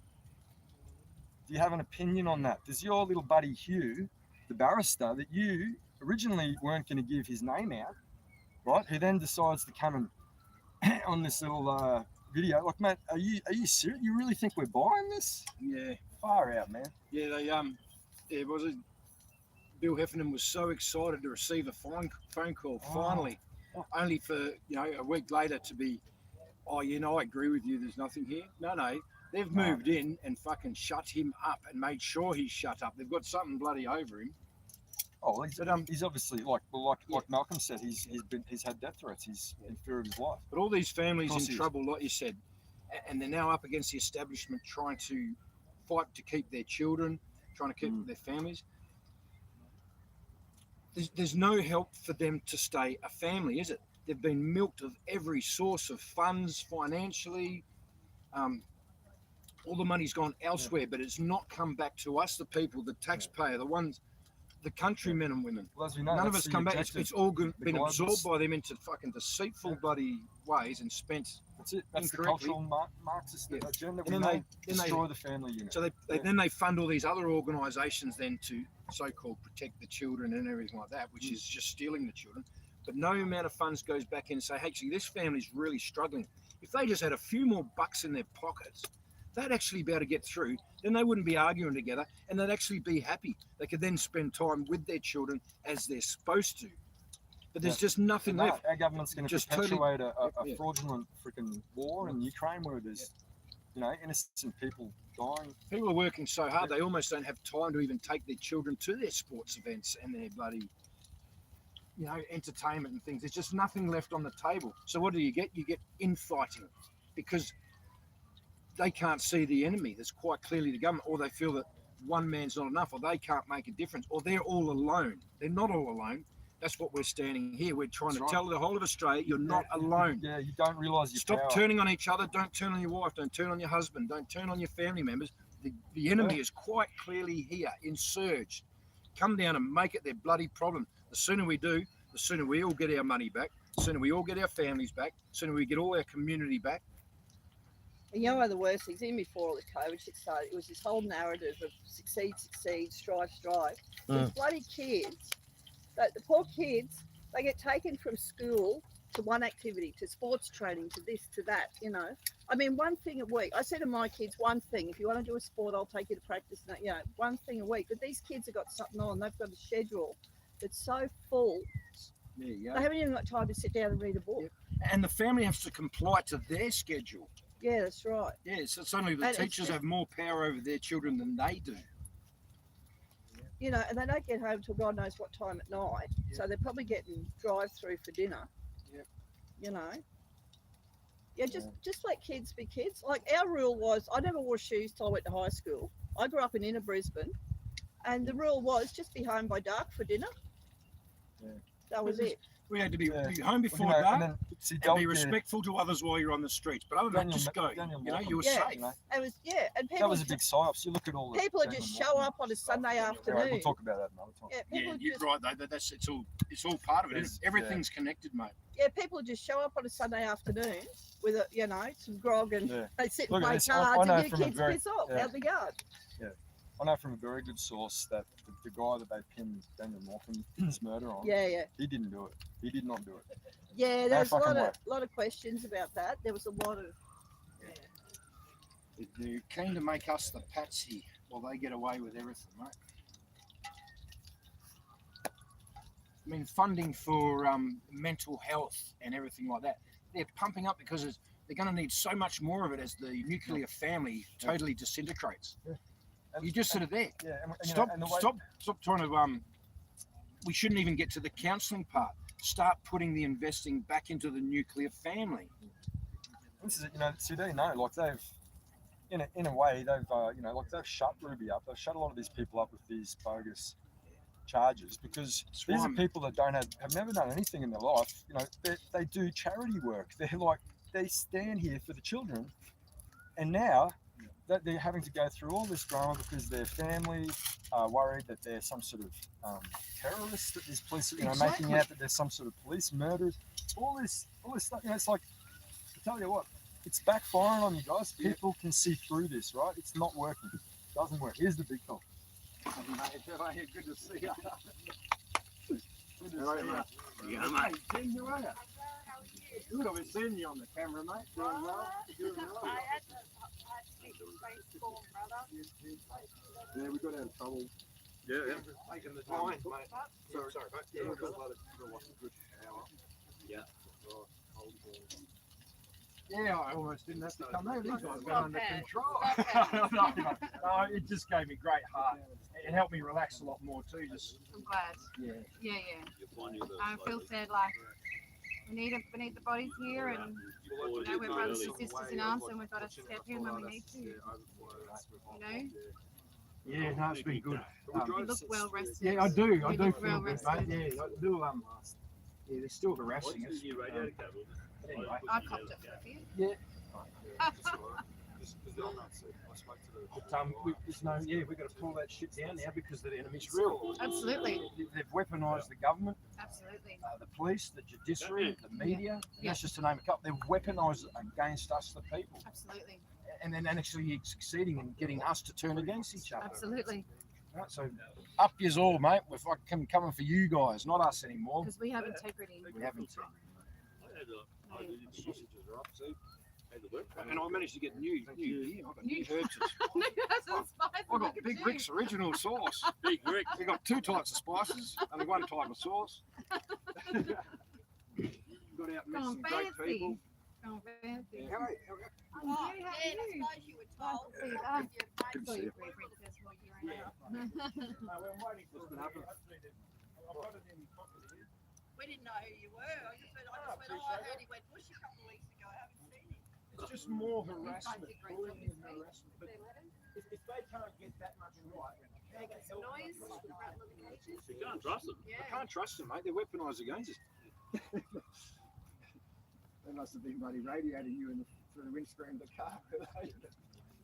Do you have an opinion on that? Does your little buddy Hugh, the barrister that you originally weren't going to give his name out, right? Who then decides to come and on this little video, like, mate, are you serious? You really think we're buying this? Yeah. Far out, man. Yeah, they was it. Bill Heffernan was so excited to receive a phone call finally, only for a week later to be, oh, I agree with you. There's nothing here. No, they've moved in and fucking shut him up and made sure he's shut up. They've got something bloody over him. Oh, he's obviously like Malcolm said, he's had death threats. He's in fear of his life. But all these families Of course in he is. trouble, like you said, and they're now up against the establishment trying to fight to keep their children, trying to keep their families. There's no help for them to stay a family, is it? They've been milked of every source of funds financially. All the money's gone elsewhere, but it's not come back to us, the people, the taxpayer, the countrymen and women. Well, as we know, None of that's us the come back. objective. It's all been globalists. absorbed by them into fucking deceitful bloody ways and spent. That's it. That's the incorrectly. cultural Marxist agenda. And We then know they destroy the family unit. So then they fund all these other organisations then to so-called protect the children and everything like that, which is just stealing the children. But no amount of funds goes back in and say, hey, see, this family's really struggling. If they just had a few more bucks in their pockets, they'd actually be able to get through. Then they wouldn't be arguing together, and they'd actually be happy. They could then spend time with their children as they're supposed to. But there's just nothing No, left. our government's going to Just perpetuate a yeah. fraudulent freaking war in Ukraine where there's, innocent people dying. People are working so hard, they almost don't have time to even take their children to their sports events and their bloody, entertainment and things. There's just nothing left on the table. So what do? You get infighting because they can't see the enemy. That's quite clearly the government, or they feel that one man's not enough, or they can't make a difference, or they're all alone. They're not all alone. That's what we're standing here. We're trying to tell the whole of Australia, you're not alone. Yeah, you don't realise your Stop power. turning on each other. Don't turn on your wife. Don't turn on your husband. Don't turn on your family members. The enemy is quite clearly here, in surge. Come down and make it their bloody problem. The sooner we do, the sooner we all get our money back. The sooner we all get our families back. The sooner we get all our community back. And one of the worst things, even before all the COVID shit started, it was this whole narrative of succeed, strive. These bloody kids, the poor kids, they get taken from school to one activity, to sports training, to this, to that, I mean, one thing a week. I said to my kids, one thing, if you want to do a sport, I'll take you to practice, one thing a week. But these kids have got something on. They've got a schedule that's so full. There you go. They haven't even got time to sit down and read a book. And the family has to comply to their schedule. Yeah, that's right. Yeah, so suddenly the And it's teachers just- have more power over their children than they do. And they don't get home till God knows what time at night. So they're probably getting drive-through for dinner. Yep. Yeah, just let kids be kids. Like our rule was, I never wore shoes till I went to high school. I grew up in inner Brisbane, and the rule was just be home by dark for dinner. Yeah. That was it. We had to be Yeah. home before You know, dark and then see, and Dal- be yeah, respectful to others while you're on the streets. But other than that, Daniel just Ma- go. Daniel You know, Malcolm, you were Yeah. safe. you know, It was, yeah, and that people was a big just, psyops. You look at all the people Daniel just show Malcolm up on a stuff. Sunday Anyway, afternoon. we'll talk about that another time. Yeah, Yeah, people you're just, right though. That's it's all part of it. It's- Everything's connected, mate. yeah, people just show up on a Sunday afternoon with a, you know, some grog and Yeah. they sit and Look, play it's- cards I know and get from a kids very- piss off yeah. out the yard. I know from a very good source that the guy that they pinned Daniel Malcolm's murder on, Yeah, yeah. he didn't do it. He did not do it. Yeah, No there's a fucking lot of questions about that. There was a lot of They're keen to make us the patsy while they get away with everything, mate. I mean, funding for mental health and everything like that, they're pumping up because they're going to need so much more of it as the nuclear family totally disintegrates. And- You just sort of there. Yeah, and, you know, Stop, and the way, stop trying to. We shouldn't even get to the counselling part. Start putting the investing back into the nuclear family. this is, you know, see, they know, like they've, in a way, they've, you know, like they've shut Ruby up. They've shut a lot of these people up with these bogus charges because these are Swine. people that have never done anything in their life. You know, they do charity work. They're like, they stand here for the children, and now that they're having to go through all this drama because their family are worried that they're some sort of terrorist, that these police, you know, making Exactly. out that there's some sort of police murders. All this stuff. You know, it's like, I tell you what, it's backfiring on you guys. People can see through this, right? It's not working. It doesn't work. Here's the big dog. Good to see you. Good to Hello, see mate. you. Yeah, mate. Jen, you are you? Good, I've been seeing you on the camera, mate. Doing well. Doing well. Yeah, we got out of trouble. Yeah, yeah. Taking the time, mate. Sorry, mate. Yeah, we got like a good shower. Yeah. Cold water. Yeah, I almost didn't have to come over. These guys got Stop under it. control. Stop No, it just gave me great heart. It helped me relax a lot more too. Just I'm glad. yeah. Yeah, yeah. I feel sad. Like we need the bodies here, and you know we're brothers and sisters in arms, and we've got to step in when we need to. You know, Yeah, no, it's been good. you look well rested. Yeah, I do. You I do look feel well good, mate. rested. Yeah, I do. Yeah, they're still harassing us. Anyway. I copped it for a bit. Yeah. There's no, yeah, we've got to pull that shit down now because the enemy's real. Absolutely, They've weaponised the government, absolutely. the police, the judiciary, the media. And Yeah. that's just to name a couple. They've weaponised it against us, the people, Absolutely, and then actually succeeding in getting us to turn against each other. absolutely. Right, so up yours all, mate. We're fucking coming for you guys, not us anymore. Because we have integrity. We haven't. And I managed to get new gear. I've got new herbs. I've got Big Rick's original sauce. Big Rick. We've got two types of spices, only one type of sauce. Got out and met some great people. Oh, fancy. Yeah, how are you? I'm good, how are you? you were told. I Good to saw see your you. free princess walk you Yeah. around. No, we're waiting for We didn't know who you were. I just went, oh, I heard he went bush a couple of weeks ago. I haven't seen him. It's just more harassment, Basic rates, bullying and obviously. harassment. But Their letters, if they can't get that much right, they get some noise, the rattle of the cages. You can't trust them. I Yeah. can't trust them, mate. They're weaponised against us. They must have been bloody radiating you through the windscreen of the car.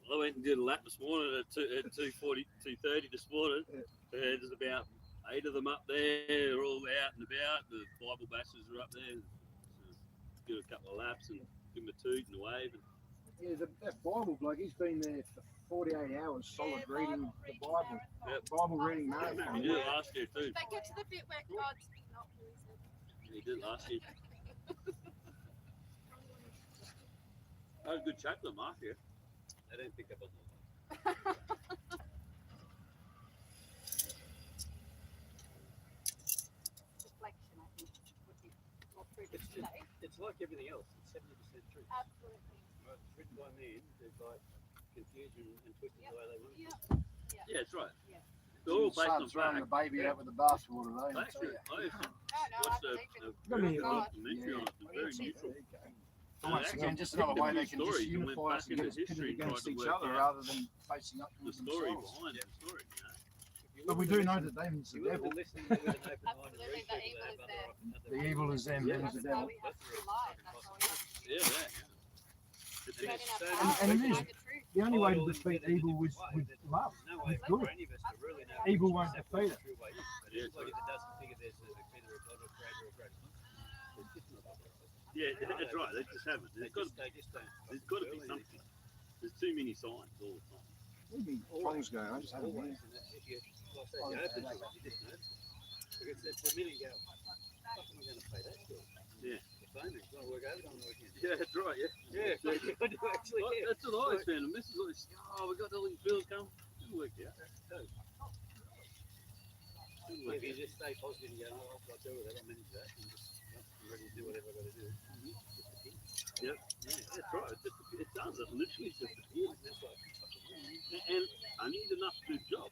I went and did a lap this morning at 2:30 this morning. There's about 8 of them up there. They're all out and about. The Bible bashers are up there. So do a couple of laps and give them a toot and a wave. And Yeah, that Bible bloke, he's been there for 48 hours solid reading the Bible. Yep. Bible reading marathon. he did it last year too. They get to the bit where God's not pleased. He did it last year. I had a good chat to them last year. They didn't pick up on that. Reflection, I think, would be more prudent to say. It's like everything else. It's 70% truth. Absolutely. Right, it's written by men. There's like confusion and twisting Yep. the way they want. Yeah. Yeah, that's right. Yeah. They're all based on Son's throwing fact. the baby out with the bathwater, though. Facts, yeah. I used to No, no, I watch believe a it. very Yeah. good documentary on it. It's very Yeah. neutral. But once again, just another way they can just Stories and went unify us back and get into us pitted history and against tried to each work other out rather than facing up The with story themselves. behind the story, you know. But we do know that them's the You would have devil. been listening with an open mind and Absolutely, the research evil is that there. The evil is them, them's the That's why devil. we have to be light. That's why we have to Yeah, that. The thing spread is, in our so power many And it to is. find the truth. The only way to All defeat together in a evil was different way, with there's love, no way with for good. any of us to really know Evil which won't is defeat the it. true way is. But Yeah, anybody that doesn't figure there's either a God or creator or greater, it's just not that. Yeah, that's right. They just haven't. They just don't. There's got to be something. There's too many signs all the time. Maybe tongues going. I just haven't Always. been. And that's if you, like I say, you open it, you just notice it. Because it's the minute you go, fuck, am I going to pay that bill? Yeah. The phone is going to work over on the weekend. Yeah, that's right. Yeah. Yeah, I do actually. Well, Yeah. that's what I always found. And Mrs. always, oh, we got all these bills coming. Didn't work out. If you just stay positive and go, oh, I'll deal with it, I'll manage that, and just I'm ready to do whatever I've got to do. Yeah, that's right. It does. It literally just appears. And I need enough to do the job.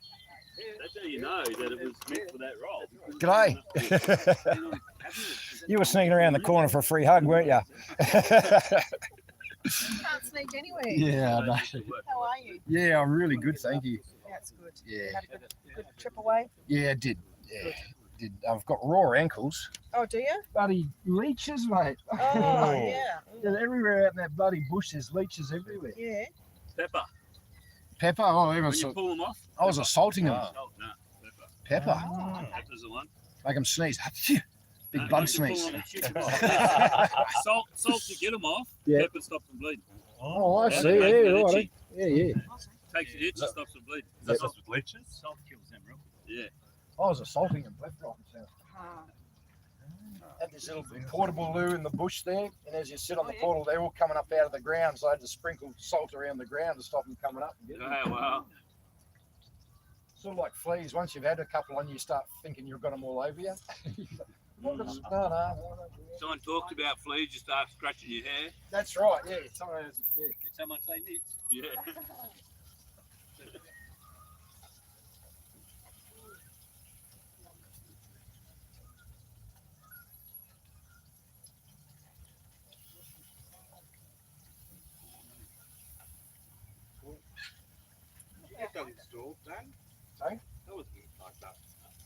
That's how you know that it was meant for that role. G'day. You were sneaking around the corner for a free hug, weren't you? You can't sneak anywhere. Yeah, I know. How are you? Yeah, I'm really good, thank you. That's good. Yeah. Had a good trip away. Yeah, I did. Yeah, did. I've got raw ankles. Oh, do you? Bloody leeches, mate. Oh, yeah. They're everywhere out in that bloody bush. There's leeches everywhere. Yeah. Pepper. Pepper. Oh, even When you so, pull them off. I was assaulting them. Oh, no. Pepper. Pepper. Pepper's the one. Make them sneeze. Big No, bud you can pull sneeze. them and shoot them off. Salt to get them off. Yeah. Pepper stops them bleeding. Oh, I Yeah, see. they make Yeah, it right. itchy. Yeah, yeah. Takes the itch and stops them bleeding. That's with leeches. Salt kills them, real. Yeah. I was assaulting them left, right, and centre. Had this little portable loo in the bush there, and as you sit on the portal, they're all coming up out of the ground, so I had to sprinkle salt around the ground to stop them coming up and getting them. Oh, wow. Sort of like fleas. Once you've had a couple on you, start thinking you've got them all over you. No. Someone talked about fleas, you start scratching your hair. That's right. Yeah. Someone has, yeah. Did someone say nits? Yeah. That doesn't stall, Dan. Sorry? That was like that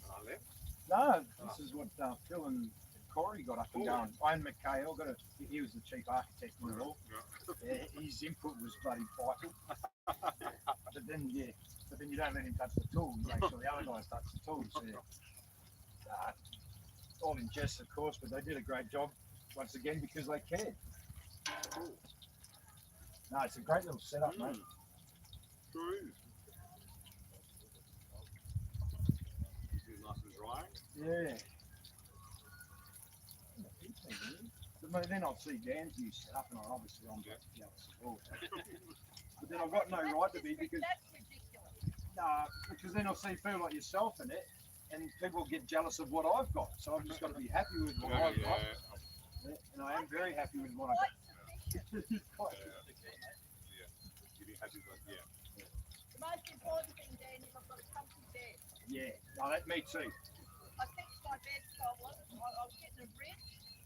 when I left. No, this is what Phil and Corey got up and going. Ian McHale he was the chief architect in it all. Yeah, his input was bloody vital. But then you don't let him touch the tools. You make sure the other guys touch the tools. Yeah. All in jest, of course, but they did a great job once again because they cared. No, it's a great little setup, mate. True. Nice and dry. Yeah. But then I'll see Dan's new setup, and obviously I'm jealous as well. But then I've got no right to be because because then I'll see people like yourself in it, and people get jealous of what I've got. So I've just got to be happy with what I've got. Yeah, and I am very happy with what I've got. The most important thing, Dan, is I've got a comfy bed. Yeah, no, that me too. I fixed my bed problem. I was getting a rip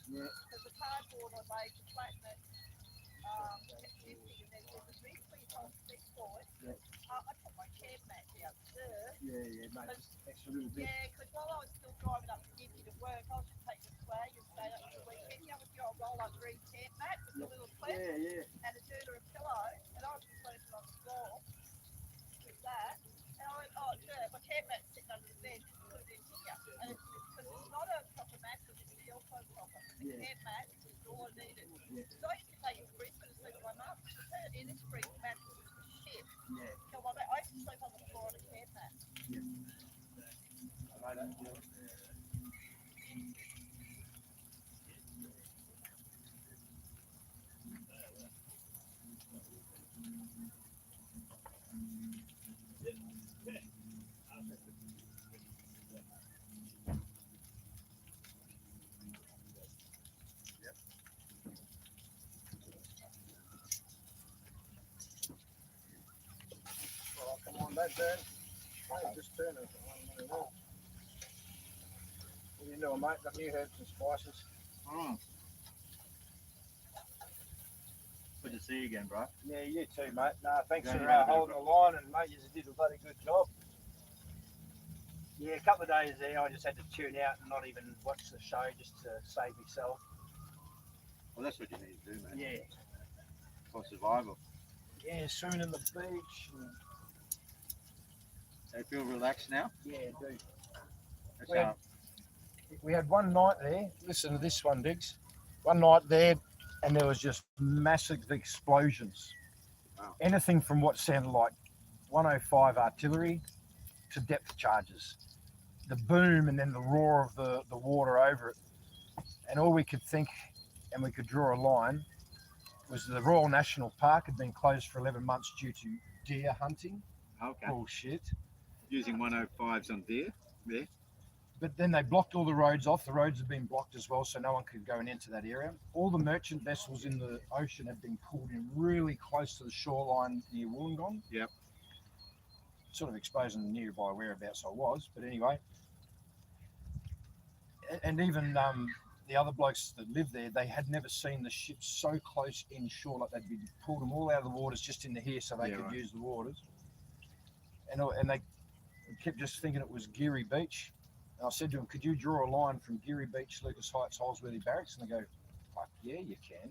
Yeah, because the cardboard I made to flatten it kept shifting, and then there's a rip where you can't fix for it. Yeah. I put my camp mat down there. yeah, mate, just extra little bit. Yeah, because while I was still driving up to Gibby to work, I was just taking a swag and staying up for the weekend. You know, with your old roll-up green tent mat with the little clip Yeah. and a dirt or a pillow, and I was just sleeping on the floor with that. And I went, oh, dirt, my camp mat's sitting under the bed, just put it in here. And it's because it's not a proper mattress, it's a Delco proper. The Yeah. camp mat is all I needed. Yeah. So I used to take it to Brisbane to sleep with my mum. In this spring mattress was shit. Yeah. So I used to sleep on the floor on a camp mat. I know that. Oh, come on, that turn. Hey, just turn it. What are you doing, mate? Got new herbs and spices. Good to see you again, bro. Yeah, you too, mate. No, thanks Yeah, for yeah, holding the line, and mate, you did a bloody good job. Yeah, a couple of days there, I just had to tune out and not even watch the show just to save myself. Well, that's what you need to do, man. Yeah, For survival. yeah, swimming in the beach. And, They feel relaxed now. yeah, dude. That's We had, how. we had one night there. Listen to this one, Diggs. One night there, and there was just massive explosions. Wow. Anything from what sounded like 105 artillery to depth charges. The boom and then the roar of the water over it. And all we could think, and we could draw a line, was the Royal National Park had been closed for 11 months due to deer hunting. Okay. Bullshit. Using 105s on deer. Yeah. But then they blocked all the roads off. The roads had been blocked as well, so no one could go into that area. All the merchant vessels in the ocean had been pulled in really close to the shoreline near Wollongong. Yep. Sort of exposing the nearby whereabouts I was, but anyway. And even the other blokes that lived there, they had never seen the ships so close inshore. Like they'd pulled them all out of the waters just into here so they Yeah, could right. use the waters. And they kept just thinking it was Geary Beach. And I said to them, could you draw a line from Geary Beach, Lucas Heights, Holsworthy Barracks? And they go, fuck yeah, you can.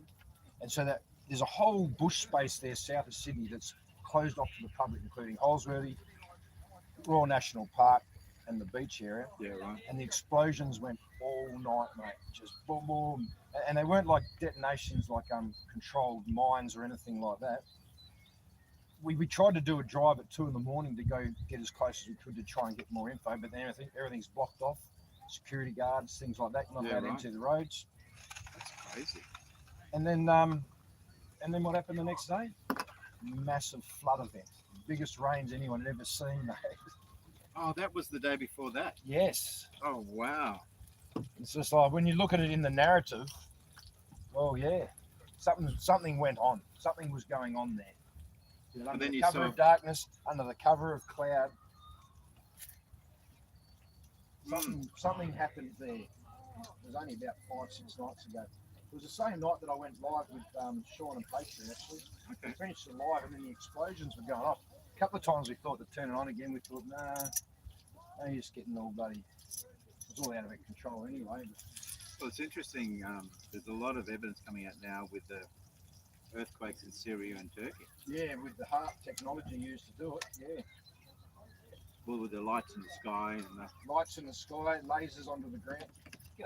And so that there's a whole bush space there south of Sydney that's closed off to the public, including Holsworthy, Royal National Park, and the beach area. Yeah, right. And the explosions went all night, mate. Just boom, boom. And they weren't like detonations like controlled mines or anything like that. We tried to do a drive at 2 a.m. to go get as close as we could to try and get more info, but then everything's blocked off. Security guards, things like that, you're not Yeah, allowed right. into the roads. That's crazy. And then what happened the next day? Massive flood event. Biggest rains anyone had ever seen, mate. Oh, that was the day before that. Yes. Oh, wow. It's just like when you look at it in the narrative, well, yeah, something went on. Something was going on there. And Under then the you cover saw. of darkness, under the cover of cloud, something happened there. It was only about 5-6 nights ago. It was the same night that I went live with Sean and Patriot, actually. Okay. We finished the live and then the explosions were going off. A couple of times we thought to turn it on again. We thought, nah, you're just getting all bloody. It was all out of control anyway. Well, it's interesting. There's a lot of evidence coming out now with the earthquakes in Syria and Turkey. Yeah, with the HARP technology used to do it, yeah. Well, with the lights in the sky and the, Lights in the sky, lasers onto the ground. G'day,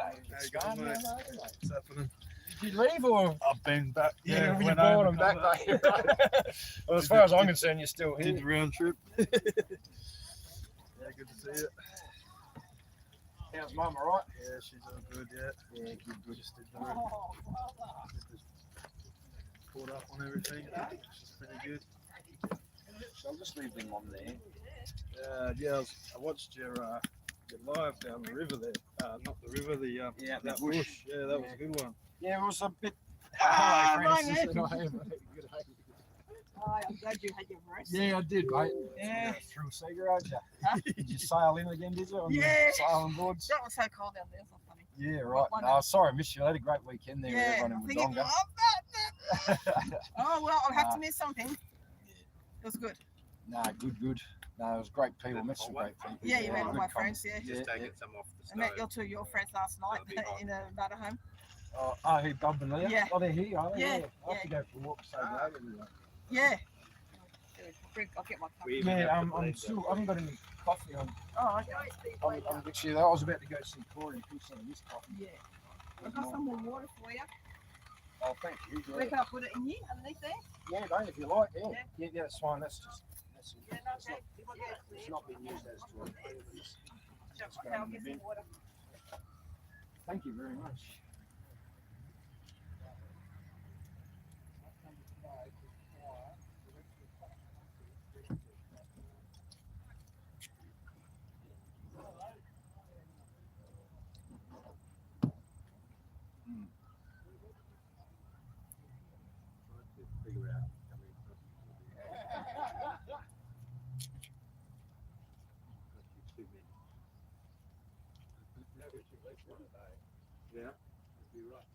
How you going, mate? What's happening? Did you leave or? I've been back. Yeah, you went bought home them a back, couple of- mate. Well, as far as I'm concerned, you're still Did here. the round trip. Yeah, good to see you. How's mum, all right? Yeah, she's all good. Yeah. Yeah, good. Just did the just caught up on everything. She's pretty good. So I'll just leave them on there. Yeah, I watched your live down the river there. Not the river, the Yeah, that the bush. bush. Yeah, that was a good one. Yeah, it was a bit. Ah, Hello, Francis. right, Good day, mate. Good day. Oh, I'm glad you had your rest. Yeah, I did, mate. Yeah. Through Seagull, did you sail in again, did you? On the Yeah. sailing boards? That was so cold down there, so funny. Yeah, right. One- Oh, sorry, I missed you. I had a great weekend there with Yeah, everyone I in think it Wodonga. Oh, well, I'll have Nah. to miss something. It was good. No, good. No, it was great people. Met some great people. Yeah, you met all good my company. friends, yeah. just Yeah, taking some off the I met stove. your friends last night That'll be hot. in a motorhome. Oh, who, Bob and Leah? Yeah. Oh, they're here, are they? Yeah, I have to go for a walk, say hello to everyone. Yeah. I'll get my We coffee. even Yeah, have to I'm believe still, I haven't got any coffee on. Oh, okay. I'm actually, I was about to go see Corey and do some of this coffee. Yeah. I've got some more water for you. Oh, thank you. Where Yeah, can I put it in here, underneath there? yeah don't, if you like. Yeah, Yeah. yeah, that's fine. That's just, that's it. Yeah, no, It's not, it's not being used as toilet paper. It's Okay, going I'll in the get bin. some water. Thank you very much. figure out. Yeah, you're right.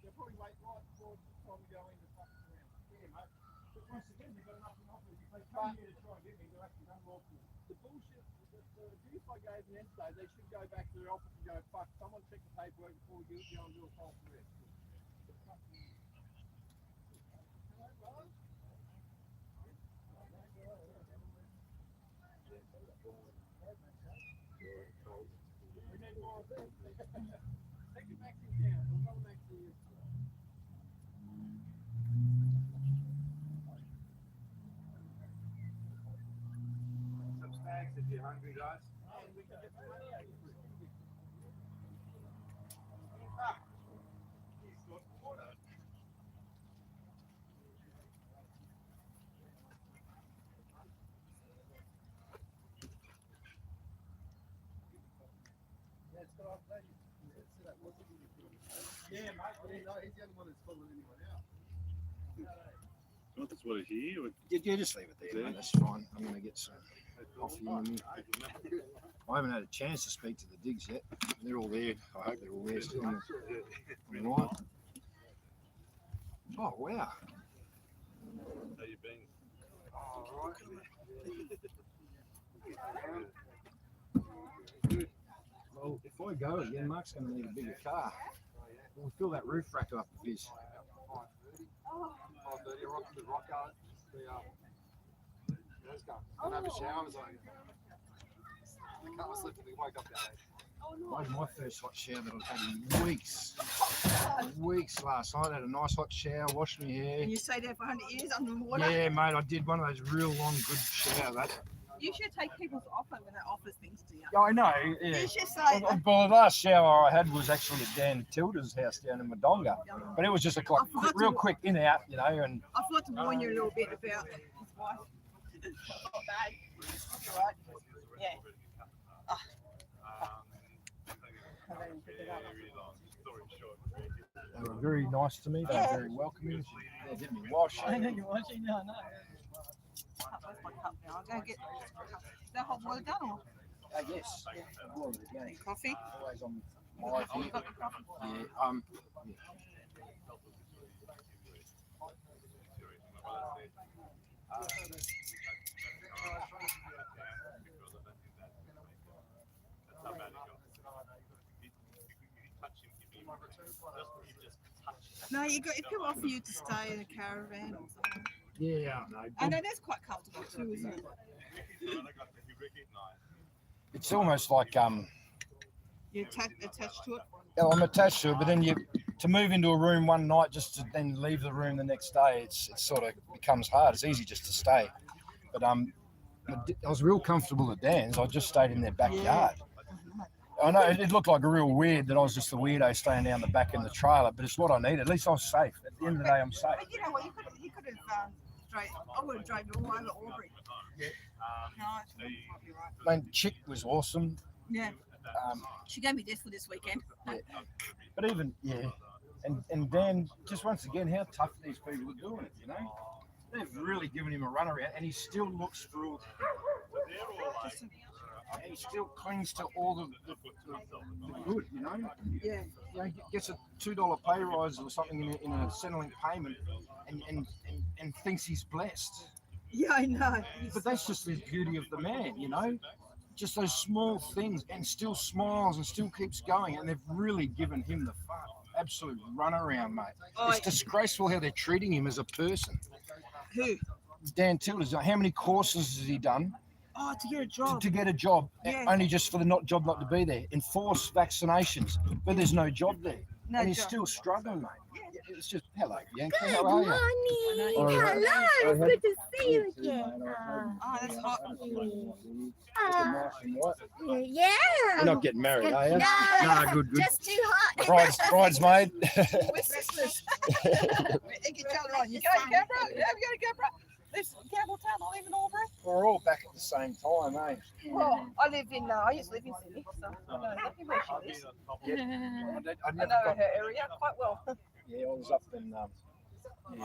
They'll probably wait right before the time we go in to fuck around. Yeah, mate. But once again, you've got enough in offer. If they But the bullshit, the juice I gave them yesterday, they should go back to their office and go, fuck, someone check the paperwork before we go and do a false arrest. We need more of this. Take it back to town. We'll go back to you. Some snacks if you're hungry, guys. We can get the money out of you. He's got water. Yeah, mate, but he's the only one that's calling anyone out. Not this water here. Or... Yeah, just leave it there, mate. That's fine. I'm going to get some coffee in me. I haven't had a chance to speak to the digs yet. They're all there. I hope they're all there still on the line. Oh, wow. How you been? Well, if I go again, Mark's going to need a bigger car. We'll fill that roof rack up with his. 5:30, rock to the rock yard. Let's go. Don't have a shower. So the car was lifted. We woke up that I had my first hot shower that I've had in weeks. Weeks last night. I had a nice hot shower, washed my hair. And you stayed there for 100 years under the water? Yeah, mate, I did one of those real long, good showers. That. You should take people's offer when they offer things to you. Yeah, I know. Yeah. You should say, Well, the last shower I had was actually at Dan Tilda's house down in Wodonga. But it was just a real quick in out, you know. And I forgot to warn you a little bit about his wife. Not bad. That's all right. Yeah. Oh. they were very nice to me. They were very welcoming. They did me wash. I know you're watching. No, no. Where's my cup now? I'll go get. Is that hot water done or? Yes. Coffee? Always on my view. Yeah. No, you got. If you offer you to stay in a caravan or something. Yeah, no. I know that's quite comfortable too, isn't it? It's almost like You're attached to it. I'm attached to it, but then to move into a room one night just to then leave the room the next day, it sort of becomes hard. It's easy just to stay, but I was real comfortable at Dan's. I just stayed in their backyard. I know it looked like a real weird that I was just the weirdo staying down the back in the trailer, but it's what I need. At least I was safe. At the end of the day, I'm safe. But you know what? You could have straight. I would have drove you all over Albury. Yeah. No, it's might be right. I mean, Chick was awesome. Yeah. She gave me this for this weekend. Yeah. But even and Dan, just once again, how tough these people are doing it. You know, they've really given him a run around, and he still looks for all. And he still clings to all the good, you know. Yeah. You know, gets a $2 pay rise or something in a Centrelink payment, and thinks he's blessed. Yeah, I know. But that's just the beauty of the man, you know. Just those small things, and still smiles and still keeps going, and they've really given him the absolute runaround, mate. Oh, it's disgraceful how they're treating him as a person. Who? Dan Tilder's. How many courses has he done? Oh, to get a job. To get a job, Yeah. only just for the job not to be there. Enforce vaccinations, but there's no job there, No and he's job. still struggling, mate. Yeah. It's just hello, Bianca. Good How are you? morning. All right. Hello. It's good to see you again. Oh, that's hot. Yeah. You're not getting married, are you? No. Nah, good. Just too hot. Bridesmaid. We're sisters. You can tell her on. You go to Canberra? Yeah, we go to Canberra. This Campbelltown, I live in Albury. We're all back at the same time, eh? Well, I live in. I used to live in Sydney, so I know exactly where she is. I I never know got. her area quite well. Yeah, I was up in.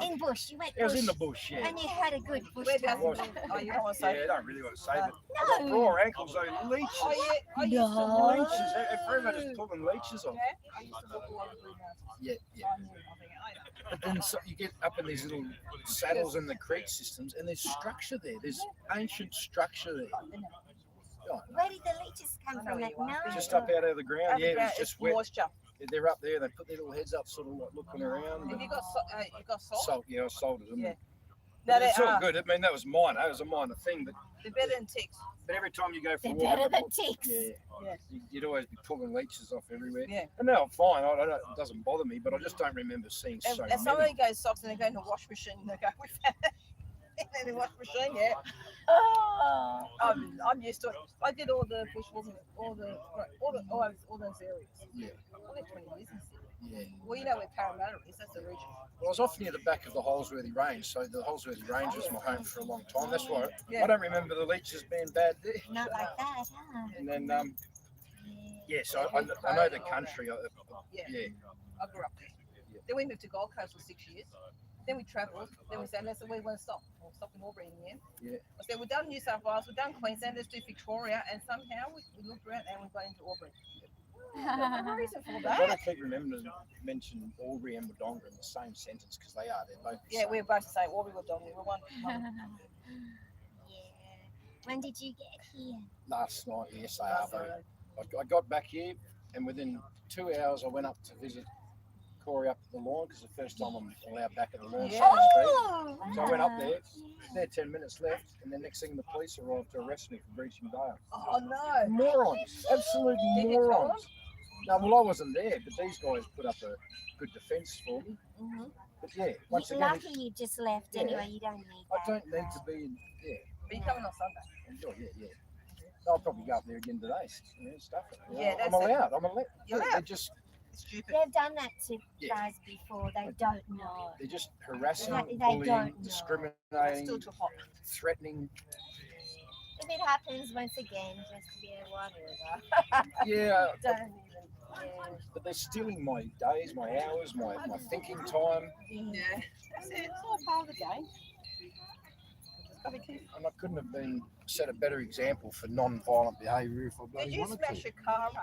In bush. You went It was bush. in the bush, yeah. And you had a good bush Where time. does Oh, you don't want to say? Yeah, I don't really want to say, but No. I got raw ankles, though. Leeches. Oh yeah, I used to No. walk. Leeches. Forever just pulling leeches on. Yeah, I used to walk all over the greenhouse. Yeah, So I knew nothing. I know. But then you get up in these little saddles and the creek systems, and there's structure there. There's ancient structure there. Oh, Where did the leeches come from at night? just up out of the ground. Yeah, it was It's just wet. moisture. They're up there. They put their little heads up, sort of like looking around. Have and you got salt? salt? Yeah, I salted them. Yeah. But No, it's they all are. good. I mean, that was minor. It was a minor thing, but They're better than ticks. every time you go for a They're walk, better than ticks. yeah, Yeah. you'd always be pulling leeches off everywhere. Yeah. And now I'm fine. I don't, it doesn't bother me, but I just don't remember seeing And, so and many. somebody goes socks and they go in the wash machine and they go, we found it in the wash machine, yeah. Oh, I'm used to it. I did all the bush walking, all those areas. Yeah. I lived 20 years in Sydney. Yeah. Well, you know where Parramatta is, that's the region. Well, I was off near the back of the Holsworthy Range, so the Holsworthy Range was my home for a long time. That's why Yeah. I don't remember the leeches being bad there. Not like that, huh? And then, yes, I know the country. Yeah. Yeah. I grew up there. Then we moved to Gold Coast for 6 years. Then we travelled. Then we said, let's we want to stop. We'll stop in Albury in the end. Yeah. I said, we've done New South Wales, we've done Queensland, let's do Victoria. And somehow we looked around and we got into Albury. There's no reason for I've got that. to keep remembering to mention Albury and Wodonga in the same sentence because they are. They're both the Yeah, same. we're both the same. Albury, we're done. We're one. Yeah. When did you get here? Last night, yes, they are. Though. I got back here, and within 2 hours, I went up to visit Corey up at the lawn because the first time I'm allowed back at the lawn. Yeah. So to speak. Oh, So I went up there. There 10 minutes left, and then next thing the police arrived to arrest me for breaching bail. Oh, no. Morons, absolute Did you tell morons. No, well, I wasn't there, but these guys put up a good defence for me. Mm-hmm. But yeah, once You're again, lucky you just left Yeah. anyway. You don't need I that. don't need to be in. Yeah, But you're coming on Sunday. oh, yeah. I'll probably go up there again today. Stuff it. Yeah, I'm that's it. allowed. I'm allowed. You're They're allowed. just, It's stupid. They've done that to Yeah. guys before. They don't know. they're just harassing, They bullying, don't know. It's discriminating, still too hot. threatening. If it happens once again, just yeah, whatever. Yeah, Don't even. Yeah. but they're stealing my days, my hours, my thinking time. Yeah. That's it. It's all part of the game. Gotta be careful. And I couldn't have been set a better example for non-violent behaviour if I Did bloody you wanted smash to. your car up?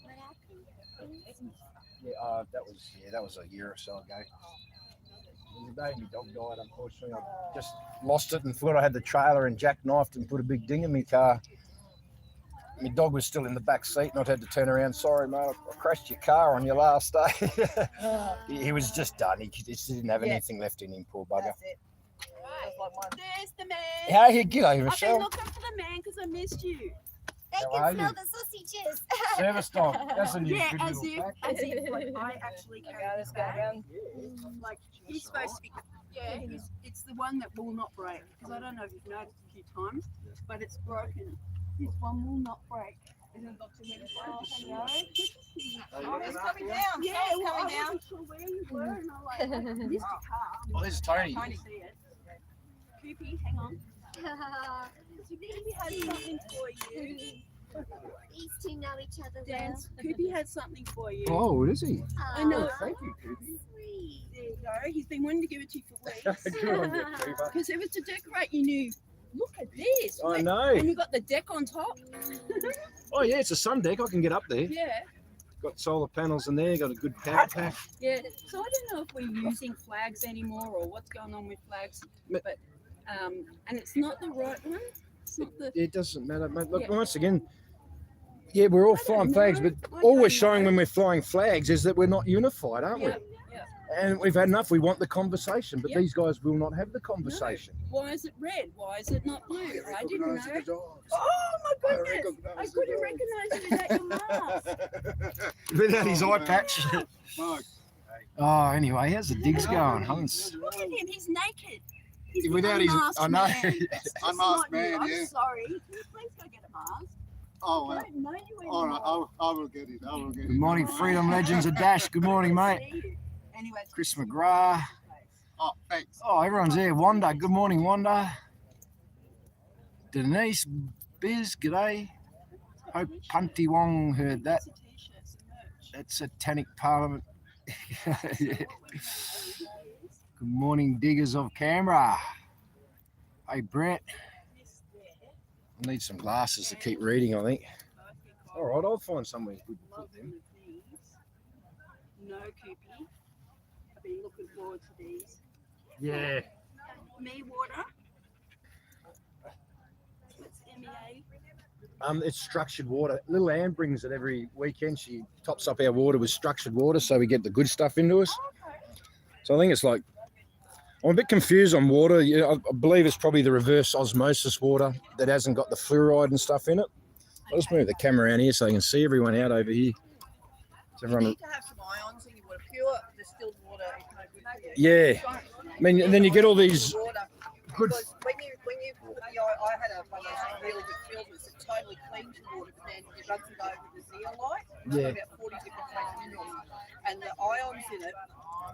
What happened? Yeah, that was a year or so ago. The day my dog died, unfortunately, I just lost it and thought I had the trailer and jackknifed and put a big ding in my car. My dog was still in the back seat and I'd had to turn around. Sorry, mate, I crashed your car on your last day. He was just done. He just didn't have Yeah. anything left in him, poor bugger. That's it. That's like mine. There's the man. Hey, g'day, I've been Michelle. looking for the man because I missed you. They How can are smell you? the sausages. Service dog. That's a new Yeah, good as little if, fact. as if like, I actually Okay, carry let's this go bag. around. Like he's supposed to be. Yeah, it's the one that will not break. Because I don't know if you've noticed a few times, but it's broken. This one will not break. Isn't it Dr. Minnie? Oh, hello. Good to see you. Oh, it's coming down. Yeah, It's well, coming I down. wasn't sure where you were, and I missed your car. Oh, there's Tony. Tony. See it. Koopy, hang on. Koopy had something for you. These two know each other well. Dance. Koopy had something for you. Oh, what is he? I know. Aw, Thank you, Koopy. sweet. There you go. He's been wanting to give it to you for weeks. Good on you, Cooper. Because it was to decorate your new. Look at this. I Wait, know. And you got the deck on top. Oh, yeah, it's a sun deck. I can get up there. Yeah. Got solar panels in there, got a good power pack. Yeah. So I don't know if we're using flags anymore or what's going on with flags. But and it's not the right one. It's not the. It doesn't matter, mate. Look, Yeah. once again, yeah, we're all I don't flying flags, know. but I all we're don't showing know. when we're flying flags is that we're not unified, aren't Yeah. we? And we've had enough. We want the conversation, but Yeah. these guys will not have the conversation. Why is it red? Why is it not blue? I didn't know. Recognise the dogs. Oh my I goodness! recognise I the couldn't dogs. recognise you without your mask. Without his eye patch. Mark. Oh, anyway, how's the digs going? Look at him. He's naked. He's the Without his, unmasked I know. man. Unmasked Not you. man, I'm yeah. sorry. Can you please go get a mask? Oh, I well. don't know you anymore. All right, I will get it. I will get it. Good morning, Freedom Legends of Dash. Good morning, mate. See you. Anyway, it's Chris McGrath. Oh, thanks. Oh, everyone's there. Wanda. Good morning, Wanda. Denise, Biz, g'day. Hope Punty Wong heard that. it's a t-shirt, it's a merch. That's Satanic Parliament. Yeah. Good morning, diggers of Canberra. Hey, Brett. I need some glasses to keep reading, I think. All right, I'll find somewhere good to put them. No, Koopy. been looking forward to these. Yeah. Me water. It's MEA. It's structured water. Little Anne brings it every weekend. She tops up our water with structured water so we get the good stuff into us. So I think it's like, I'm a bit confused on water. I believe it's probably the reverse osmosis water that hasn't got the fluoride and stuff in it. I'll just move the camera around here so you can see everyone out over here. So You everyone, need to have some ions in your water. Pure distilled water is no good for you. yeah. I mean, and then you get all these Water. good. Because when you put the I had one of those really good filters that totally cleans your water, but then it runs it over the zeolite. It's Yeah. got about 40 different trace minerals, and the ions in it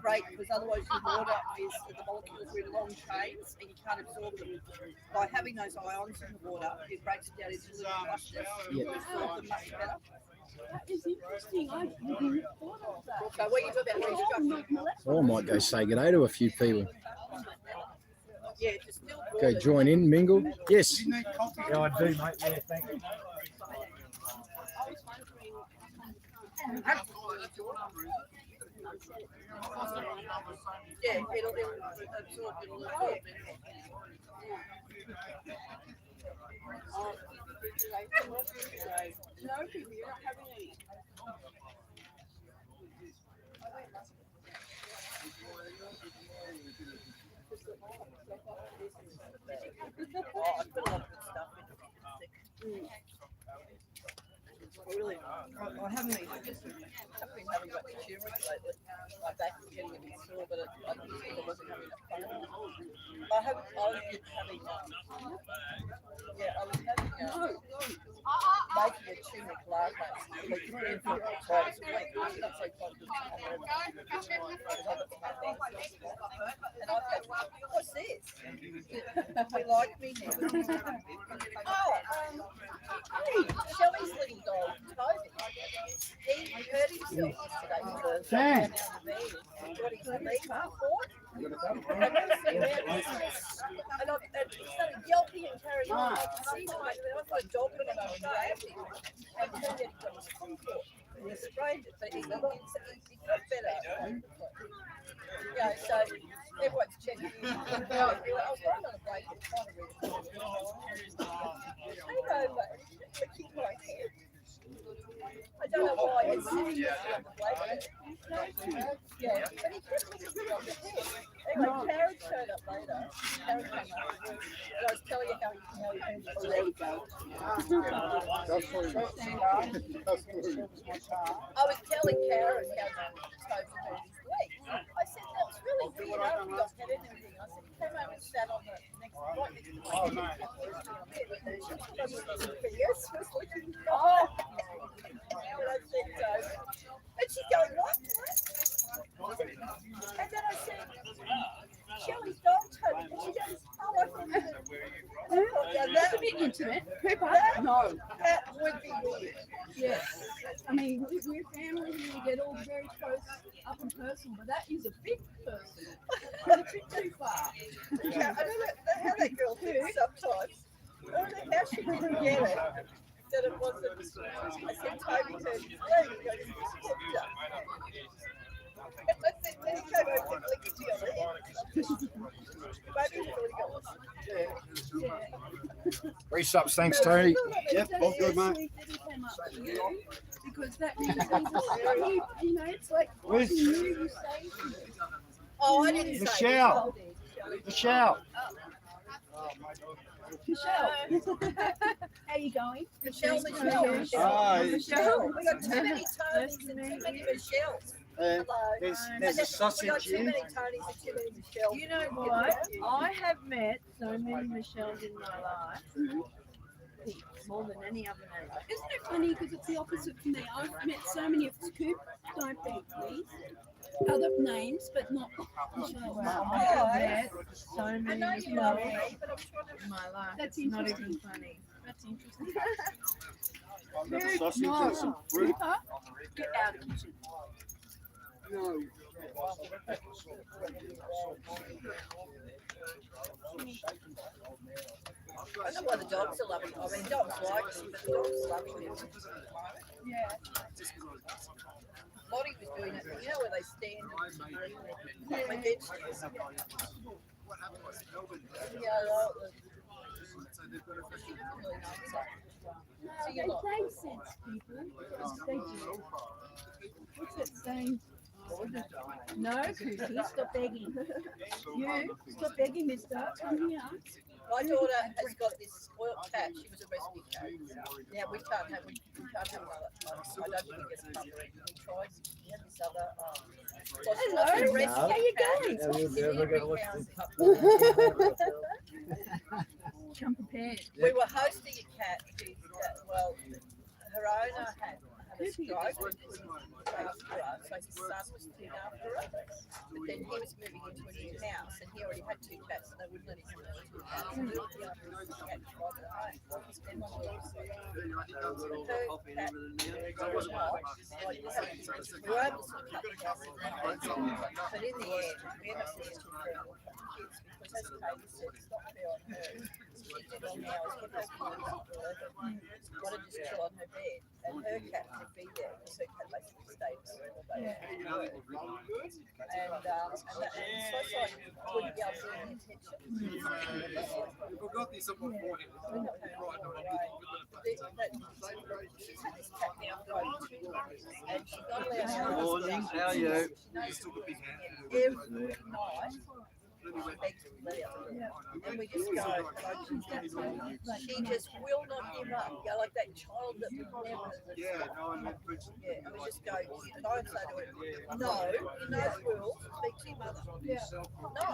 great because otherwise your water is the molecules are in long chains and you can't absorb them. By having those ions in the water, it breaks it down into little clusters. You can absorb them much better. That is interesting. I didn't thought of that. So when you talk about restructuring, Oh, I might go say good day to a few people. yeah, distilled Go water. join in, mingle. Yes. Yeah, I do, mate. Yeah, thank you. Yeah, it'll absorb it. No, people, you're not having any. Oh, I put a lot of good stuff in it. Really, I haven't been having much turmeric lately. My back is getting a bit sore, but I just think I wasn't having enough fun. I was having making a turmeric latte. Like 3 or 4 times a week. It's not so fun. And I thought, what's this? They like me now. Oh, hey, Shelley's little dog, Toby. He hurt himself yesterday with the Dang. got his knee caught. And he started yelping and carrying on. I could see him, and I've got a dog with him on the day. And he turned out he got his foot caught. And he sprained it, but he got better. Yeah, so everyone's checking. I was going on a break and trying to read it. Hey, no, kick my head. I don't know why it's sitting on the plate. Yeah, but he kept looking on the head. Anyway, Karen showed up later. Karen came up. And I was telling you how he came to believe. I was telling Karen how Toby hurt his leg. I said, that was really weird. I don't think I've had anything. I said, he came over and sat on the next right next to me. Oh, no. Yes, was looking. Oh. And I said, and she's going, what? And then I said, Shelley's dog Toby. And she goes, oh, I thought That's a bit intimate. Cooper? No. That would be weird. Yes. I mean, we're family here, we get all very close, up and personal, but that is a big person. It's a bit too far. Yeah, I don't know how that girl thinks sometimes. I don't know how she didn't get it. That it wasn't. I said, Toby turned his leg. He goes, I said, then he came over and licked your leg. Maybe he's already got it. Resubs, thanks, Tony. Yep, all good, mate. Because that means you know, it's like Where's- you say. Oh, I didn't say Michelle. Michelle. Michelle, how you going? Michelle. Hi. Michelle. We got too many Tonys and too many Michelles. Hello. There's a We got sausage too here. many Tonys and too many Michelles. You know what? I have met so many Michelles in my life, more than any other name. Isn't it funny because it's the opposite for me? I've met so many of Scoop, don't be please. Other names, but not Michelle. Well, I have met so I many know you love me, Michelles but I'm trying to. in my life. That's It's not interesting. even funny. That's interesting. Got sausage No. and some fruit. Cooper, get out of the kitchen. No. I know why the dogs are loving it. I mean, dogs like it, but the dogs love it. Yeah. Lottie was doing it. You know where they stand and my vegetables. Yeah, well, They sense people. They do. What's that saying? No, Cookie, stop begging. You, stop begging, mister. Come here. my daughter has got this spoiled cat. She was a rescue cat. Now we can't have another. I don't think it's covered. We tried. We had this other. Hello, rescue how you cat. Come prepared. We were hosting a cat who, well, her owner had a stroke, so his son was looking after her. But then he was moving into a new house, and he already had 2 cats, and they wouldn't let him have 2 cats. So we were cat private home. And my daughter said, her cat was not like this. We were able to sort of cut the house, but in the end, we ended up seeing 2 kids because, as Kate said, it's not fair on her. She did all the hours with her kids, wanted to chill on her bed, and her cat would be there because her cat basically stayed there all day. And so sorry, wouldn't be able to do intention. We forgot this up on morning. She's had this cat now for over 2 months, and she's not allowed to. Morning, how are you? Every night. And we just go, she just will not give up. Go like that child that would never. Yeah, and we just go, and I would say to her, no, in those rules, speak to your mother. No.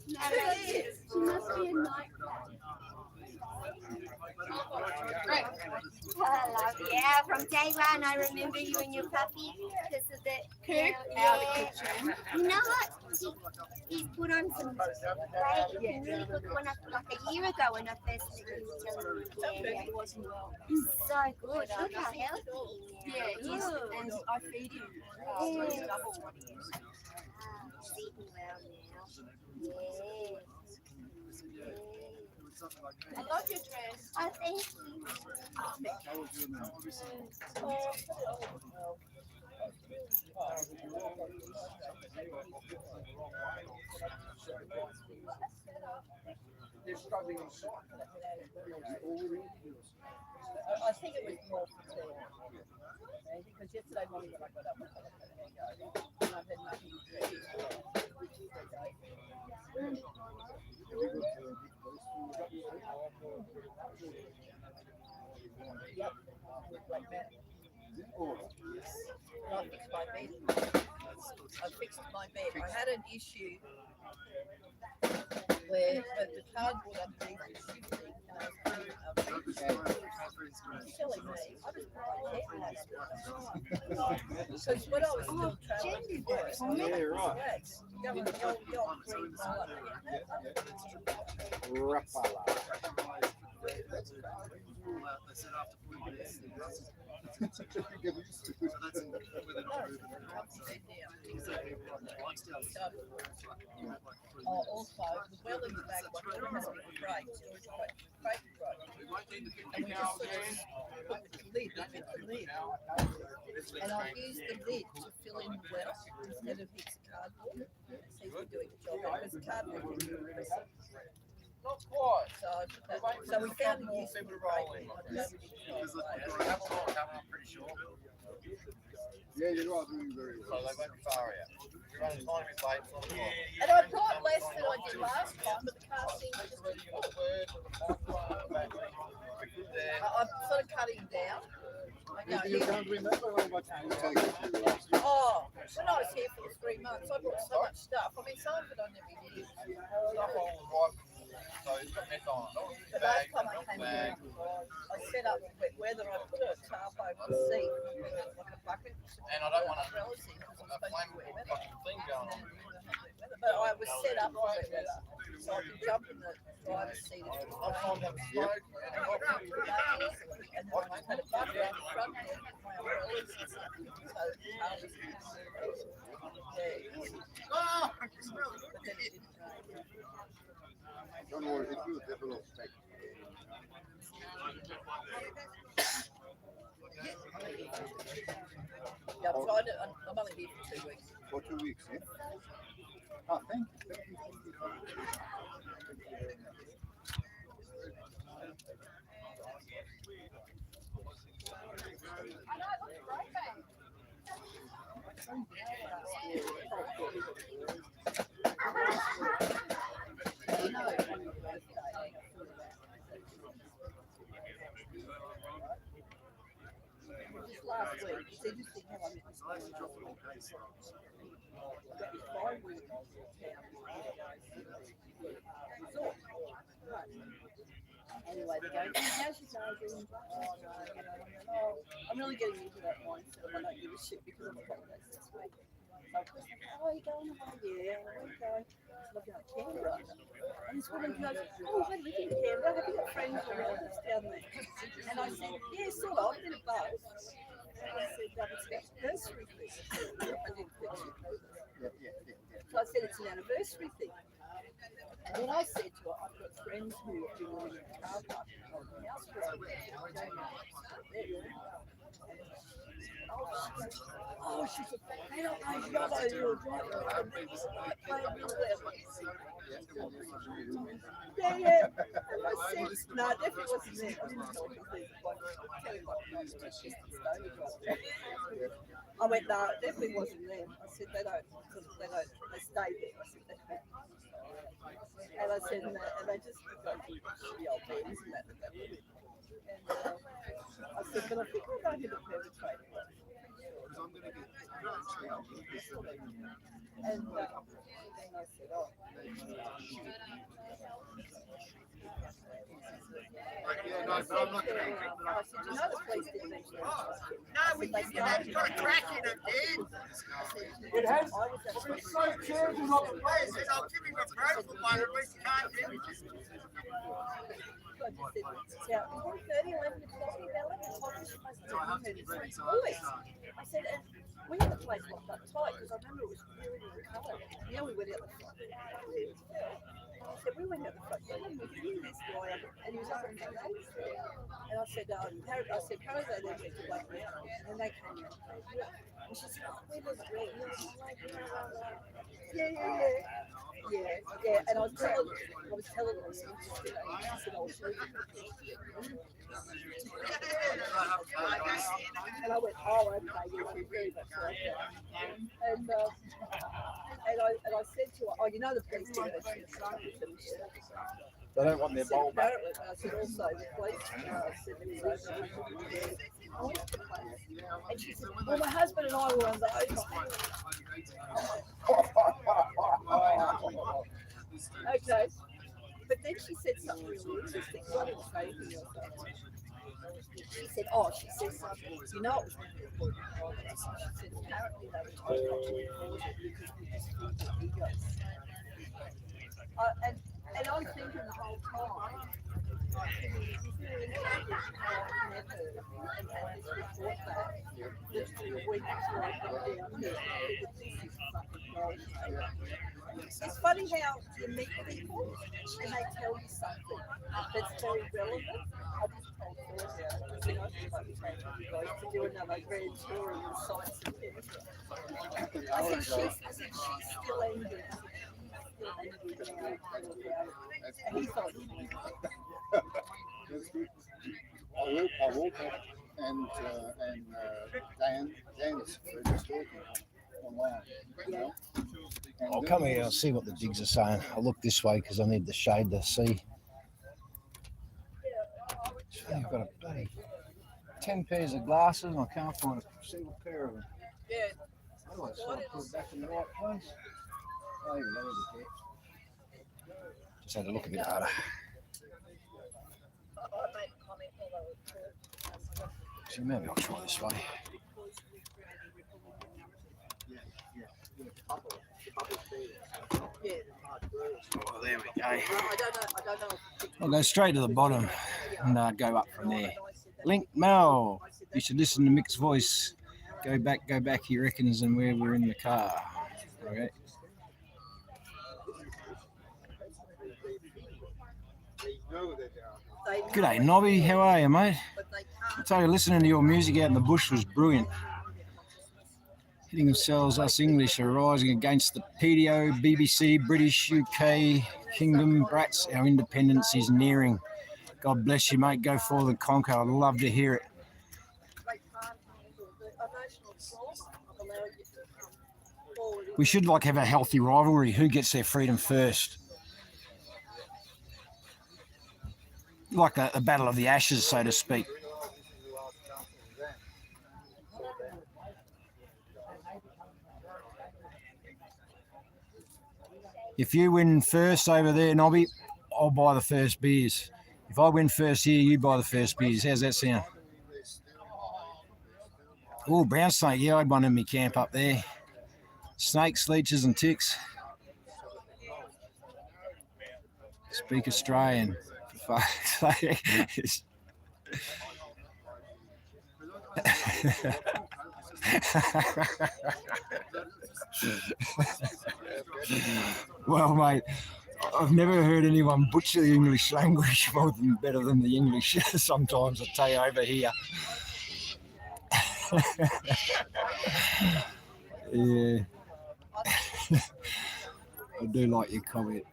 She must be a night. Hello, yeah, from day one I remember you and your puppy because of the Coop out of the kitchen. You know what? He's put on some weight, looking really good when like a year ago when I first met him. Yeah, It wasn't well. he's so good. Look how healthy he is. Yeah, it is. And I feed him double what he is. He's eating well now. Yeah. I love your dress. Oh, thank you. They're struggling on site. I think it was more fatigue. Because yesterday morning when I got up, I had a hangover and I've had nothing to drink. Yep. Like that. I fixed my bed. I fixed my bed. I had an issue where the cardboard underneath was shifting and I was putting a silly me. I was because when I was still traveling, Yeah, right. Also, the well in the back one has been great. Storage crate broke. And we just sort of put the lid, and I've used the lid to fill in the well instead of bits of cardboard. Seems to be doing the job because the cardboard is compressing. Not quite. So we found a use for the crate. I'm pretty sure. Yeah, you're right, doing very well. So they won't be far out. You're running 5 minutes late. And I brought less than I did last time, but the car seems to just I'm sort of cutting down. Oh, when I was here for 3 months, I brought so much stuff. I mean, some of it I never used. So it's got meth on it. The last time I came here, I set up wet weather. I put a tarp over the seat, like a bucket. And I don't want a thing going on. But I was set up for wet weather, so I could jump in the driver's seat. And then I had a bucket on the front end, my umbrellas and stuff. So but then it didn't rain. Don't worry, it will develop. Yeah, so I'm only here for 2 weeks. For 2 weeks, yeah? Oh, thank you. Just last week, it's interesting how I met this guy. Anyway, they go, how's your day doing? Oh, I'm really getting into that mindset. I don't give a shit because of the holidays this week. So of course, I'm like, oh, you going away? Yeah, where are you going? So I'm going to Canberra. And this woman goes, oh, I live in Canberra. Have you got friends or relatives down there? And I said, yeah, sort of. I've been at both. And I said, it's about anniversary thing. I didn't think it. So I said, it's an anniversary thing. And then I said to her, I've got friends who are doing a car park on the house for oh, she said, they don't know Robbo, you're driving. Yeah. And I said, no, it definitely wasn't there. I didn't tell her. I went, no, it definitely wasn't them. I said, they stay there. I said, and I said, and they just go to the old bands and that. And I said, but I think we're going to the perpetrator. And I said, oh. Yeah, no, but I'm not going to. I said, you know the police didn't mention it. No, we didn't. It's got a crack in it, dude. It has. It's so terrible not to play. It says, I'll give him a broken one, at least he can't do it. I just said, yeah, 10:30, 11 o'clock, I said, and we had the place locked up tight because I remember it was really, really cold. Yeah, we went out the front. I said, we went out the front door and we knew this guy and he was up in the ladies there. And I said, apparently they went to wake me up and they came out. And she said, oh, where was Greg? Yeah. And I was telling her, I said, oh, sure. And I went, oh, okay, yeah, very much like that. And I said to her, oh, you know the police didn't mention it. They don't want their bowl back. Apparently, I said also the police said there was and she said, well, my husband and I were on the okay. But then she said something really interesting. So I didn't say anything else. She said, you know, it was she said, apparently they were told not to report it because we just feed their egos. And I'm thinking the whole time, it's funny how you meet people and they tell you something that's very relevant. I just told her, to do another grand tour in the sites and things. I said, she's still angry. And he thought, That's good. I woke up and Dan's just talking online. You know? I'll come here. I'll see what the digs are saying. I'll look this way because I need the shade to see. I've got a bloody 10 pairs of glasses and I can't find a single pair of them. yeah. Otherwise, I'll put it back in the right place. Oh, even lower the deck. Just had to look a bit harder. So maybe I'll try this way. Oh, there we go. I'll go straight to the bottom and go up from there. Link Mel, you should listen to Mick's voice. Go back, he reckons, and where we're in the car. Okay. G'day, Nobby. How are you, mate? I tell you, listening to your music out in the bush was brilliant. Hitting themselves, us English are rising against the PDO, BBC, British, UK, Kingdom, brats. Our independence is nearing. God bless you, mate. Go forward and conquer. I'd love to hear it. We should have a healthy rivalry. Who gets their freedom first? Like a battle of the ashes, so to speak. If you win first over there, Nobby, I'll buy the first beers. If I win first here, you buy the first beers. How's that sound? Oh, brown snake. Yeah, I had one in my camp up there. Snakes, leeches and ticks. Speak Australian. For fuck's sake. Well, mate, I've never heard anyone butcher the English language better than the English. Sometimes I tell you over here. Yeah. I do like your comment.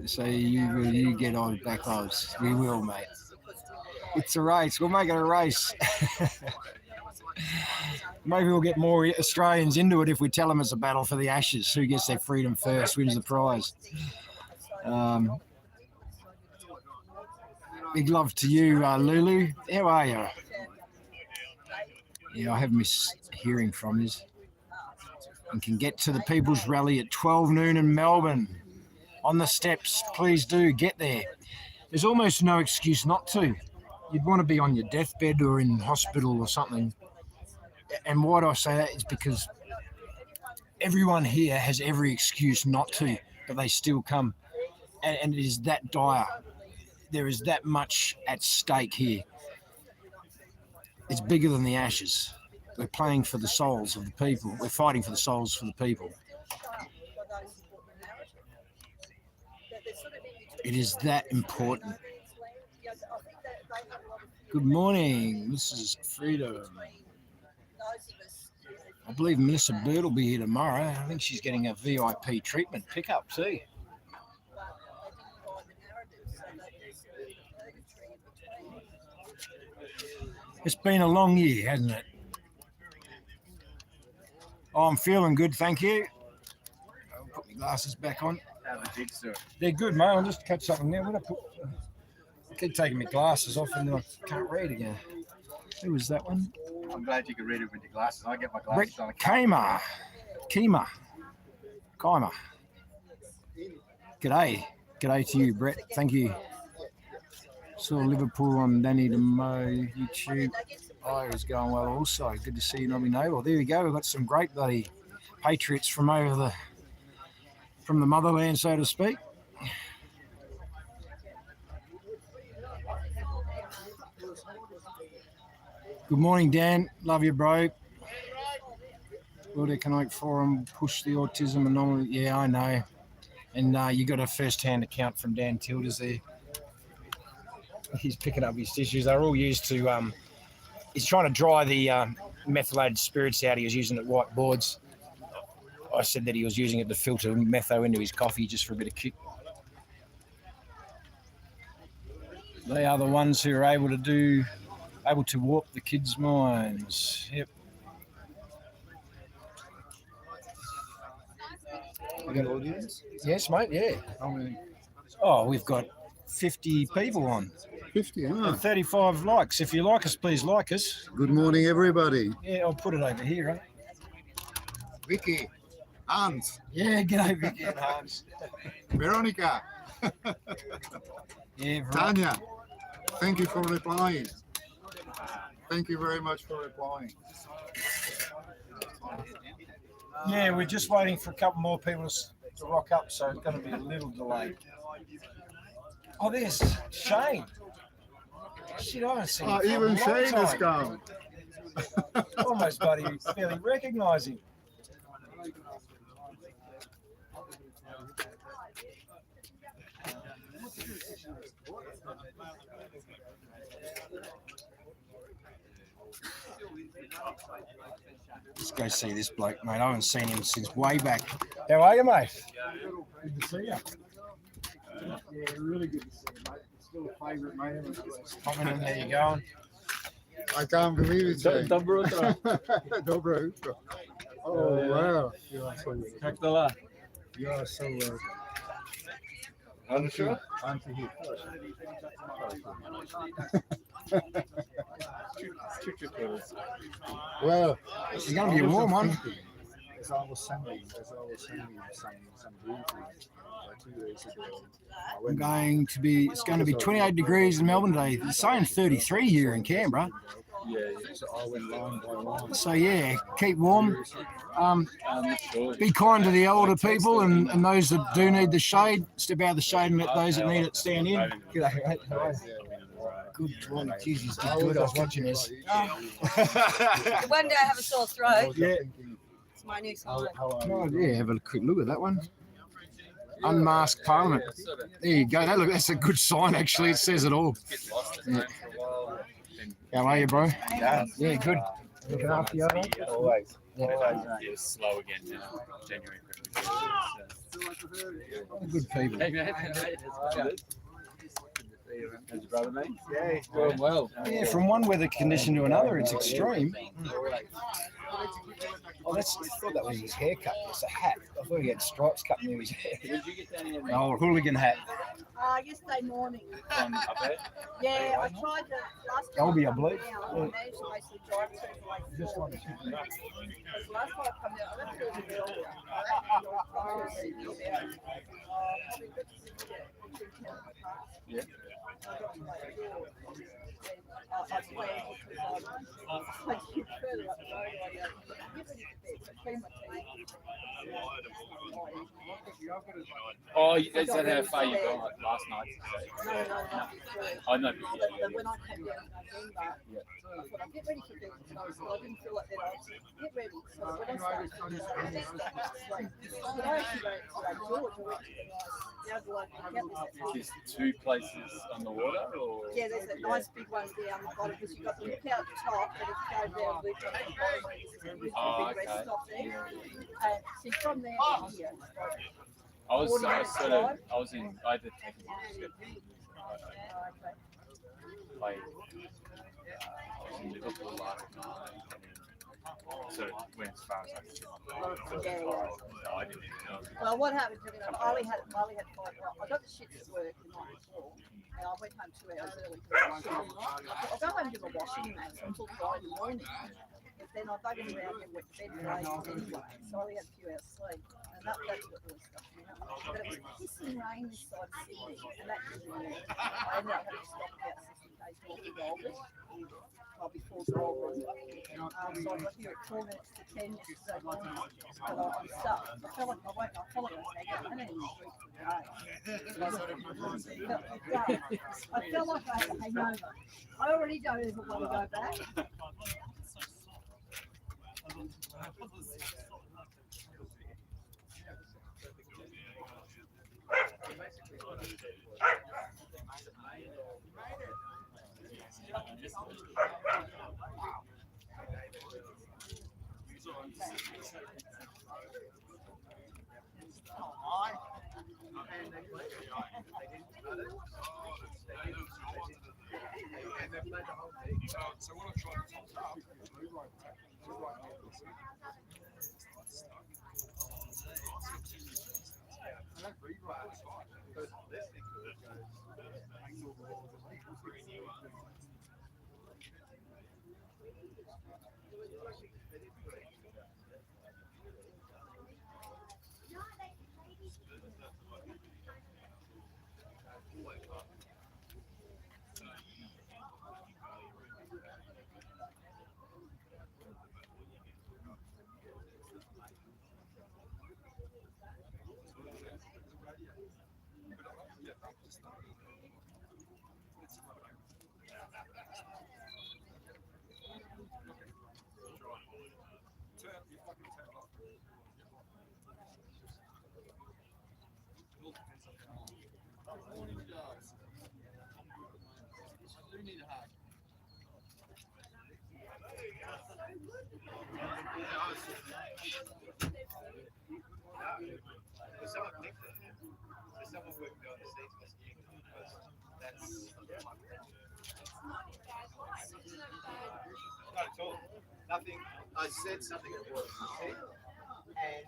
So you get on back odds. We will, mate. It's a race. We'll make it a race. Maybe we'll get more Australians into it if we tell them it's a battle for the ashes. Who gets their freedom first wins the prize. Big love to you, Lulu. How are you? Yeah, I have missed hearing from you. And can get to the People's Rally at 12 noon in Melbourne. On the steps, please do get there. There's almost no excuse not to. You'd want to be on your deathbed or in hospital or something. And why do I say that is because everyone here has every excuse not to, but they still come. And it is that dire. There is that much at stake here. It's bigger than the ashes. We're playing for the souls of the people. We're fighting for the souls for the people. It is that important. Good morning, Mrs. Freedom. I believe Melissa Bird will be here tomorrow. I think she's getting a VIP treatment pickup too. It's been a long year, hasn't it? Oh, I'm feeling good, thank you. I'll put my glasses back on. How the jigs, sir? They're good, mate. I'll just catch something there. I keep taking my glasses off and then I can't read again. Who was that one? I'm glad you can read it with your glasses. I get my Brett glasses on. Kima. G'day. G'day to you, Brett. Thank you. Saw Liverpool on Danny DeMo YouTube. Oh, it was going well also. Good to see you, Nobby Noble. There you go. We've got some great bloody patriots from the motherland, so to speak. Good morning, Dan. Love you, bro. World Economic Forum, push the autism anomaly. Yeah, I know. And you got a first-hand account from Dan Tilders there. He's picking up his tissues. They're all used to, he's trying to dry the methylated spirits out. He was using it white boards. I said that he was using it to filter metho into his coffee just for a bit of kick. They are the ones who are able to warp the kids' minds. Yep. You got audience? Yes, mate, yeah. How many? Oh, we've got 50 people on. 50, And 35 likes. If you like us, please like us. Good morning, everybody. Yeah, I'll put it over here, eh? Vicky, Hans, Yeah, g'day, Vicky and Hans. Veronica, Yeah, right. Tanya, thank you for replying. Thank you very much for replying. Yeah, we're just waiting for a couple more people to rock up, so it's going to be a little delayed. Oh, there's Shane. Shit, I haven't seen him Oh, for a even long Shane has time. come. Almost, buddy, barely recognise him. Let's go see this bloke, mate. I haven't seen him since way back. How are you, mate? Good to see you. Yeah, really good to see you, mate. It's still a favourite, mate. Popping in, how you going? I can't believe it. Dobro jutro. Dobro jutro. Oh, wow. You are so good. Как дела? You are so well. I'm sure. I'm to here. Well, It's going to be a warm one. as I was sending some briefings 2 days ago. It's going to be 28 degrees in Melbourne today. It's saying 33 here in Canberra. Yeah, so I went line by line. So yeah, keep warm. Be kind to the older people and those that do need the shade. Step out of the shade and let those that need it stand in. G'day, mate. How are you? Good morning. Jeez, he's good. I was watching this. One day I have a sore throat. Yeah. It's my new sign. Oh, yeah, have a quick look at that one. Unmasked Parliament. There you go. That's a good sign, actually. It says it all. Yeah. How are you, bro? Yeah, good. Looking after you, mate? Always. Yeah. Slow again now. January. Good people. How's your brother, mate? Yeah, he's doing well. Yeah, from one weather condition to another, it's extreme. Oh, I thought that was his haircut. It's a hat. I thought he had stripes cut into his hair. Where did you get down here? Oh, hooligan hat. Yesterday morning. From up there? Yeah, I tried the last time. Albie, I believe. I managed to basically drive through like Just four. one. So last time I come down, I left a little bit earlier. Yeah. Oh, is that how far you got last night? I know. When I came down in November, I thought I'd get ready for bed, so I didn't feel like that. I was get ready. So when I started but I actually went to George, I went to the overload campus. There's two places on the water, or Yeah, there's a nice big one down the bottom because you've got the lookout at the top, but it's going down with the big rest stop there. And see, from there to here, I was in. I had to take a step. Like, I was in Liverpool last night. So it went as far as I could. I didn't know. well, what happened to me? Ollie had 5 I got the shit to work the night before, and I went home 2 hours early. I'll go home and do my washing, mate, until 5 in the morning. But then I buggered around and went to bed for ages anyway, so I only had a few hours sleep. And that's what really stuck me up. But it was pissing rain this side of Sydney, and that was really, I ended up having to stop about 60 days north of Goulburn. Before Goulburn. So I got here at 4 minutes to 10 yesterday morning, but I'm stuck. I felt like I was hanging. I didn't even drink today. I felt like I had to hang over. I already don't ever want to go back. So what I tried to top up is rewrite I don't rewrite it's fine. But Not at all. Nothing. I said something that was sick, and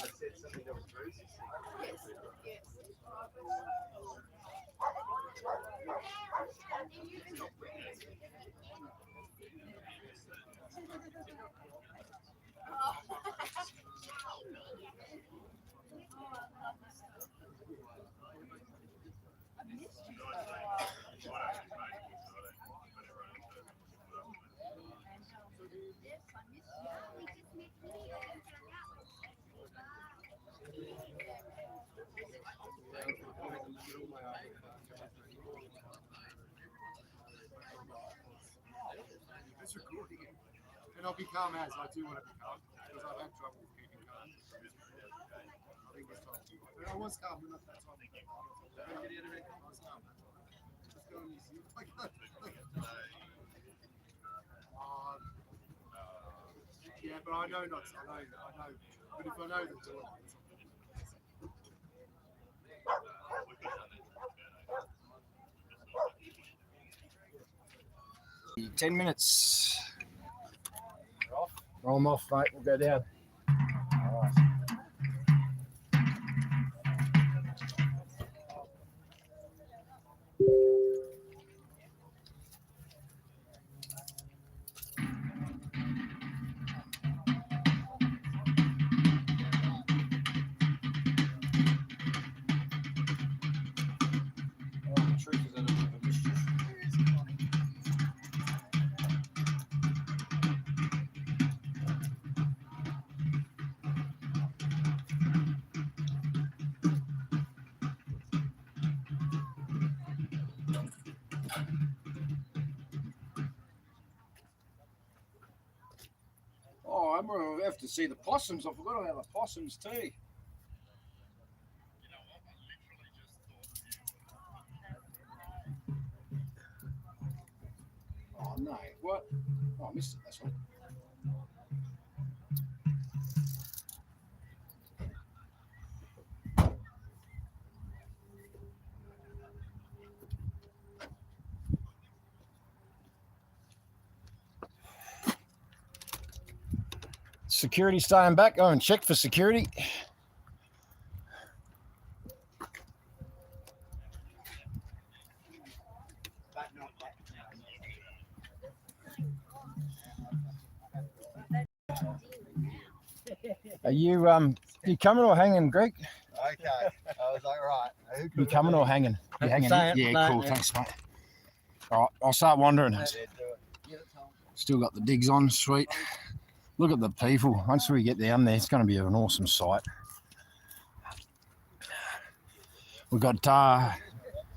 I said something that was very sick. Yes. That's recording it. And I'll be calm as I do want to be calm because I've had trouble keeping calm. I think this time. But I was calm enough that time. I was calm. Let's go and see. Yeah, but I know not. I know. But if I know the door, it's 10 minutes. Roll them off, mate. We'll go down. All right. Oh, I'm going to have to see the possums. I forgot about the possums too. Oh no, what? Oh, I missed it, that's one. Security staying back. Go and check for security. Are you coming or hanging, Greg? Okay. I was like, right. You coming or hanging? You hanging? Yeah, cool. Thanks, mate. All right, I'll start wandering. Still got the digs on. Sweet. Look at the people. Once we get down there, it's going to be an awesome sight. We've got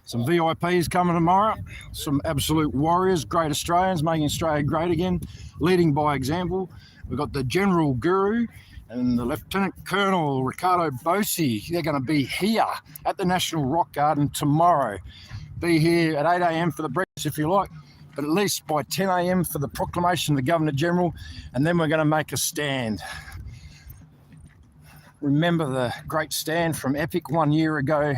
some VIPs coming tomorrow, some absolute warriors, great Australians, making Australia great again, leading by example. We've got the General Guru and the Lieutenant Colonel Ricardo Bosi. They're going to be here at the National Rock Garden tomorrow. Be here at 8 a.m. for the breakfast if you like, but at least by 10 a.m. for the proclamation of the Governor General, and then we're going to make a stand. Remember the great stand from Epic 1 year ago.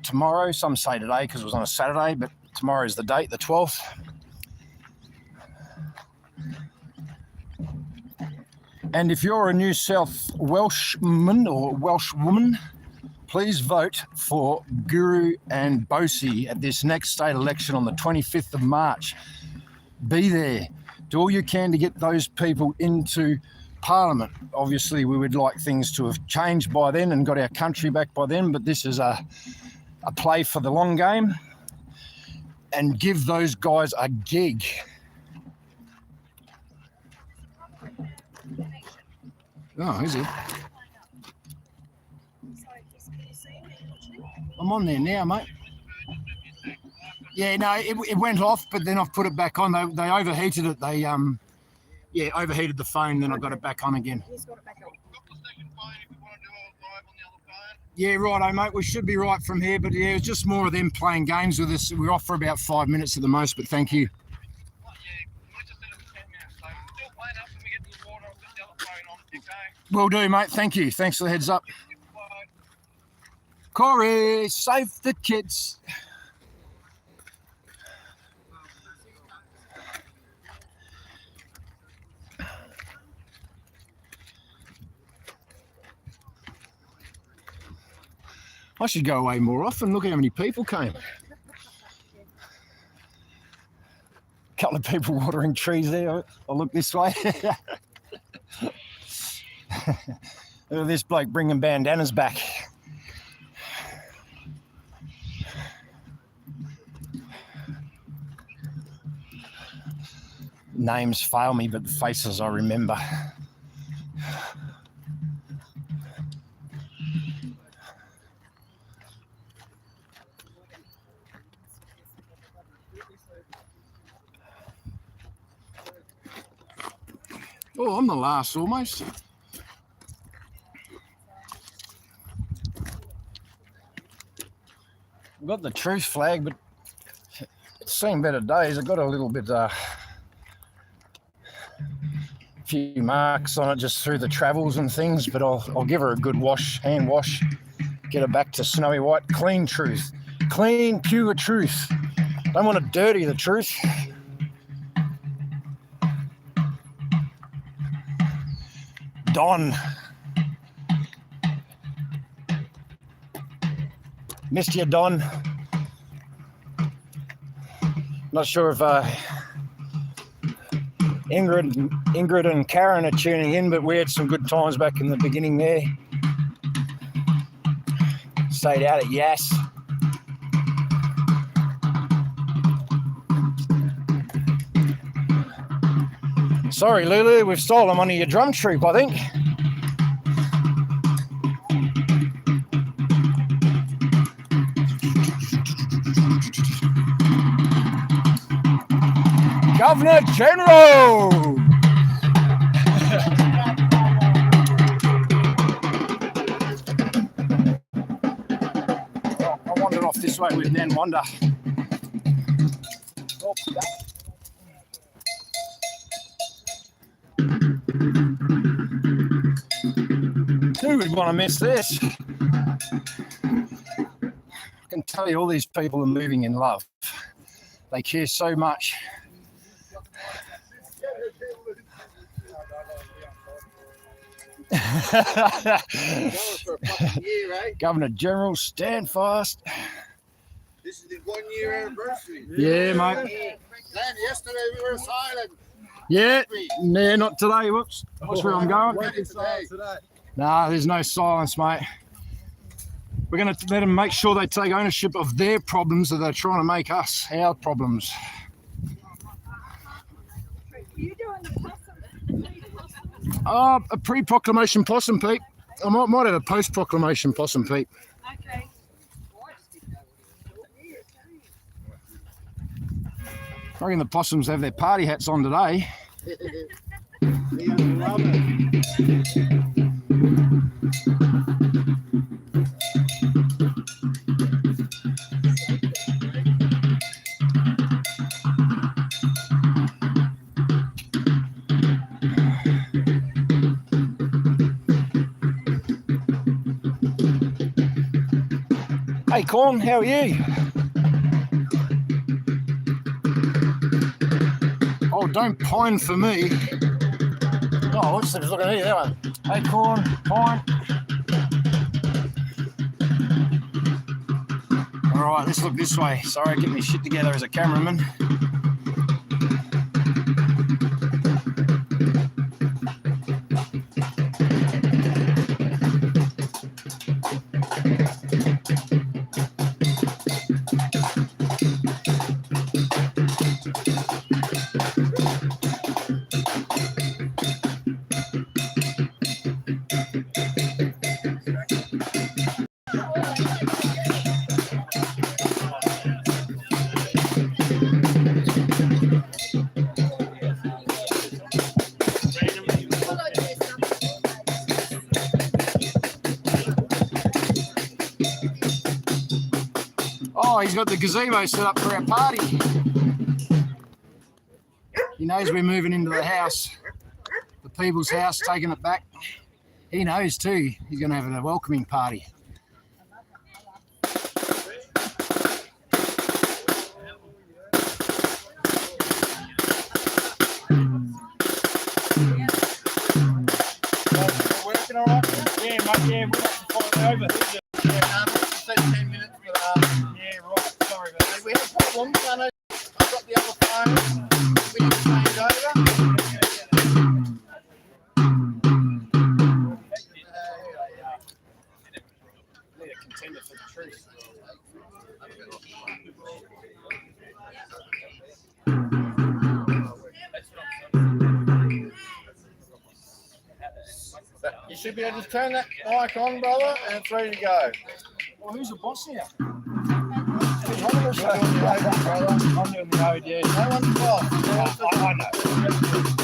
Tomorrow, some say today because it was on a Saturday, but tomorrow is the date, the 12th. And if you're a New South Welshman or Welshwoman, please vote for Guru and Bosi at this next state election on the 25th of March. Be there. Do all you can to get those people into Parliament. Obviously, we would like things to have changed by then and got our country back by then, but this is a play for the long game. And give those guys a gig. Oh, is it? I'm on there now, mate. Yeah, no, it went off, but then I've put it back on. They overheated it. They overheated the phone, then I got it back on again. Yeah, righto, mate. We should be right from here, but yeah, it's just more of them playing games with us. We're off for about 5 minutes at the most, but thank you. Will do, mate. Thank you. Thanks for the heads up. Corey, save the kids. I should go away more often. Look how many people came. Couple of people watering trees there. I'll look this way. Look at this bloke bringing bandanas back. Names fail me, but the faces I remember. Oh, I'm the last almost. I've got the truce flag, but it's seen better days. I've got a little bit, few marks on it just through the travels and things, but I'll give her a good wash, hand wash, get her back to snowy white, clean truth, clean, pure truth. Don't want to dirty the truth. Don. Missed you, Don. Not sure if Ingrid and Karen are tuning in, but we had some good times back in the beginning there. Stayed out at Yass. Sorry, Lulu, we've stolen one of your drum troop, I think. Governor General! I wandered off this way with Nan Wanda. Who would want to miss this? I can tell you all these people are moving in love. They care so much. Governor General, stand fast. This is the 1 year anniversary. Yeah, mate. Man, yesterday we were silent. Yeah, no, not today. Whoops. That's where I'm going. Nah, there's no silence, mate. We're going to let them make sure they take ownership of their problems that they're trying to make us our problems. You doing the possum? Oh, a pre-proclamation possum, Pete. I might have a post-proclamation possum, Pete. Okay. I reckon the possums have their party hats on today. Hey, Corn, how are you? Oh, don't pine for me. Oh, what's this? Look at here, that one. Hey, Corn, pine. All right, let's look this way. Sorry, get me shit together as a cameraman. Oh, he's got the gazebo set up for our party. He knows we're moving into the house. The people's house, taking it back. He knows too. He's going to have a welcoming party. Working all right? Yeah, mate, yeah, we're not quite over. Yeah, just take 10 minutes. Yeah, right. Sorry about that. We had problems. I know I've got the other phone. We need to change over. Need a contender for the truth. You should be able to just turn that mic on, brother, and it's ready to go. Well, who's the boss here? I'm doing the OD. No one's boss. I know.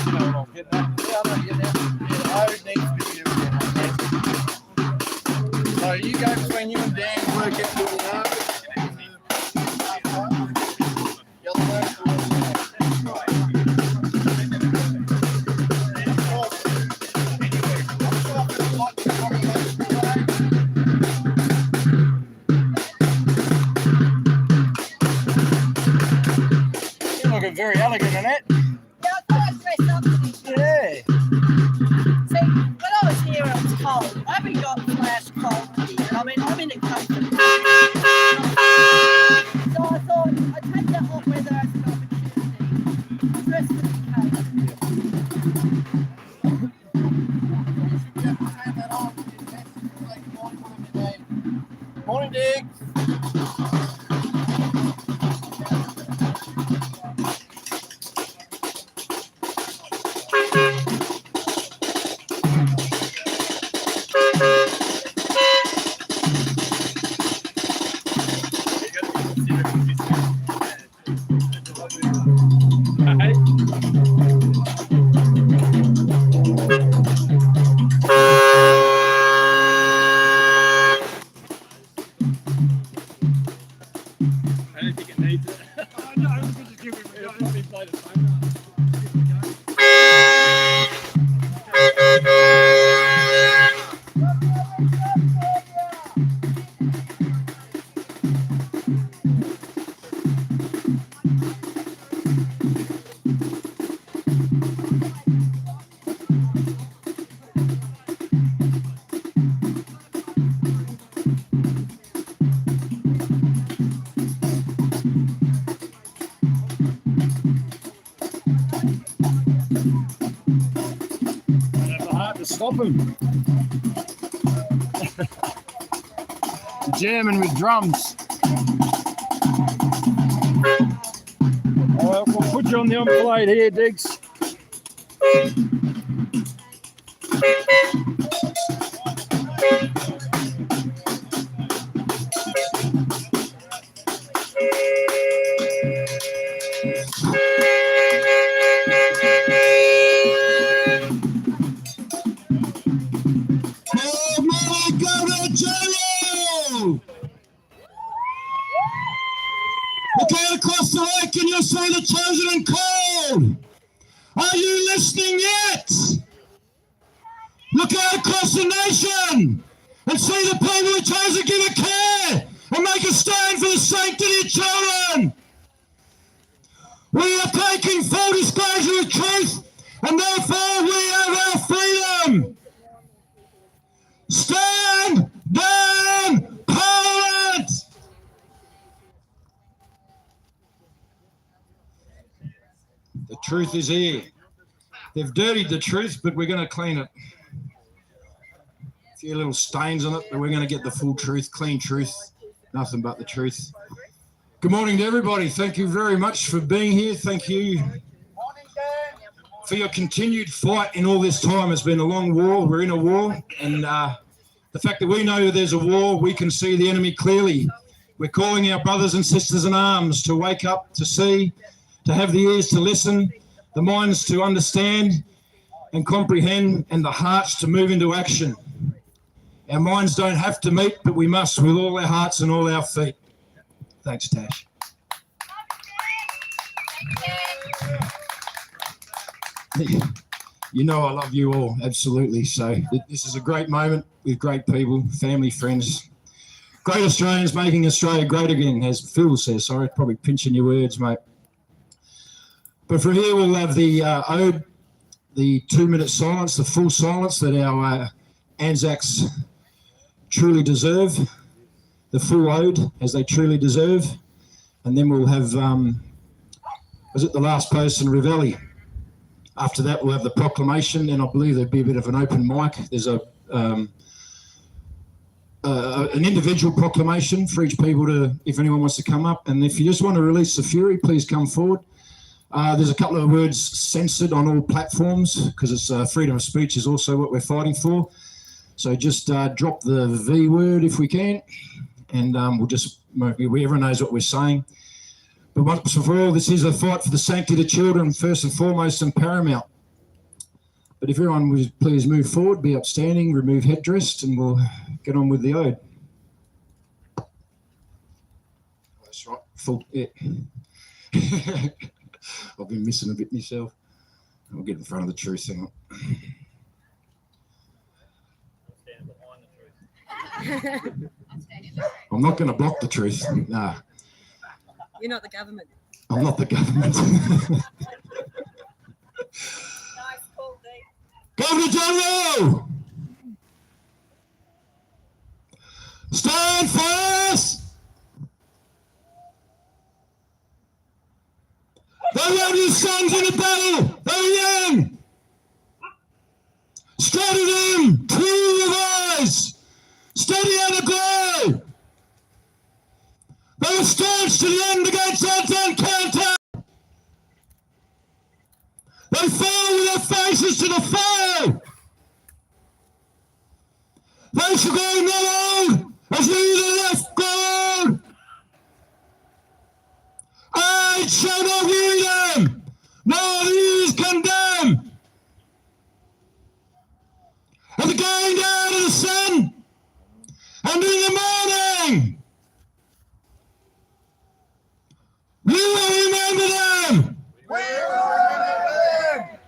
You know what I'm getting at. Yeah, I know you're getting at. Yeah, the OD needs to be doing. So you go between you and Dan, work out who we are. The other way. Looking very elegant in it. Yeah, I thought I'd dress up for this. Yeah. See, when I was here, it was cold. I haven't got flash cold here. I mean, I'm in a comfort. So I thought I'd take that hot weather as an opportunity. Dress for the occasion. Morning, Dick. I don't think it needs it. Oh, no, we could just give it a go. Let me play the phone. Hard to stop him. Jamming with drums. We'll put you on the on-plate here, Diggs. Look out across the lake and you'll see the chosen and called. Are you listening yet? Look out across the nation and see the people who chose to give a care and make a stand for the sanctity of children. We are taking full disclosure of truth and therefore we have our freedom. Stand down, Parliament! The truth is here. They've dirtied the truth, but we're going to clean it. A few little stains on it, but we're going to get the full truth, clean truth, nothing but the truth. Good morning to everybody. Thank you very much for being here. Thank you for your continued fight in all this time. It's been a long war. We're in a war, and the fact that we know there's a war, we can see the enemy clearly. We're calling our brothers and sisters in arms to wake up, to see, to have the ears to listen, the minds to understand and comprehend, and the hearts to move into action. Our minds don't have to meet, but we must with all our hearts and all our feet. Thanks, Tash. You know I love you all, absolutely. So this is a great moment with great people, family, friends. Great Australians making Australia great again, as Phil says. Sorry, probably pinching your words, mate. But from here we'll have the ode, the 2-minute silence, the full silence that our Anzacs truly deserve, the full ode as they truly deserve. And then we'll have, was it the last post in Ravelli? After that, we'll have the proclamation, and I believe there'll be a bit of an open mic. There's an individual proclamation for each people to, if anyone wants to come up. And if you just want to release the fury, please come forward. There's a couple of words censored on all platforms because it's freedom of speech is also what we're fighting for. So just drop the V word if we can, and we'll just, everyone knows what we're saying. But once and for all, this is a fight for the sanctity of children, first and foremost and paramount. But if everyone would please move forward, be upstanding, remove headdress, and we'll get on with the ode. That's right, full, yeah. I've been missing a bit myself. I'll get in front of the truth, hang on. I'm not going to block the truth. Nah. You're not the government. I'm not the government. Nice call, Dave. Governor General! Stand fast! They love your sons in the battle! They're young! Steady them! Clear your eyes! Steady out the glow! They were staunch to the end against Anton Counter! They fell with their faces to the foe! They shall go no old as we the left grow old! I shall not hear them, nor these condemn! At the going down of the sun, and in the morning, we will remember them! We will remember them!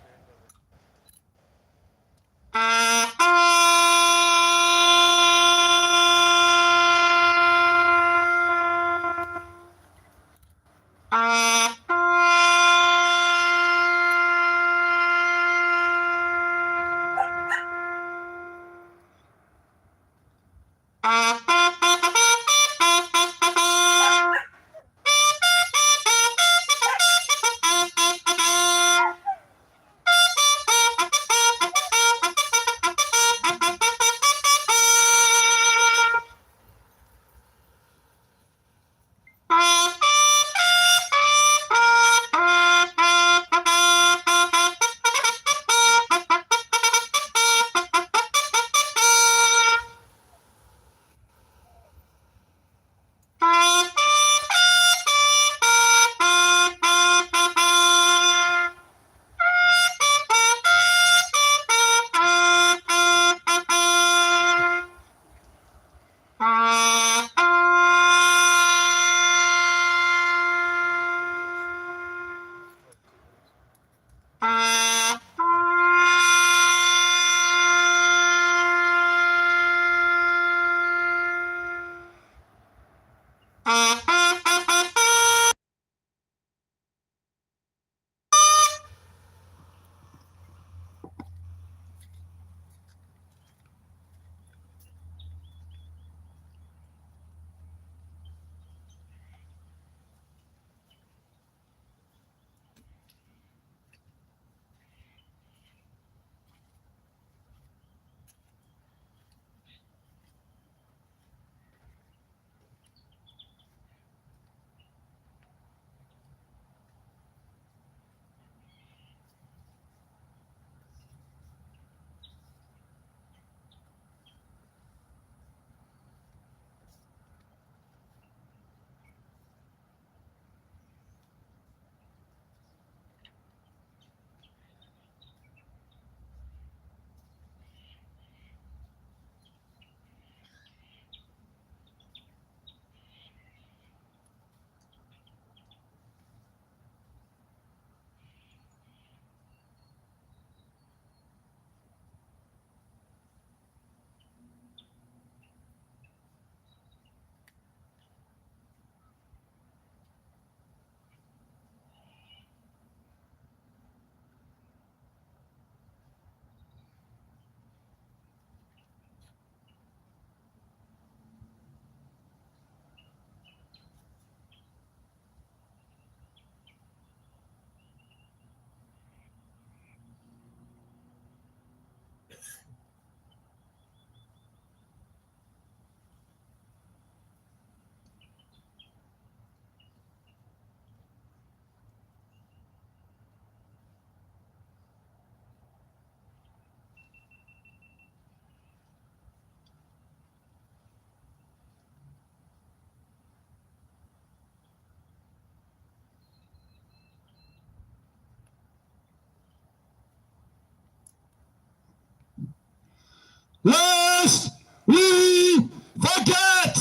Lest we forget.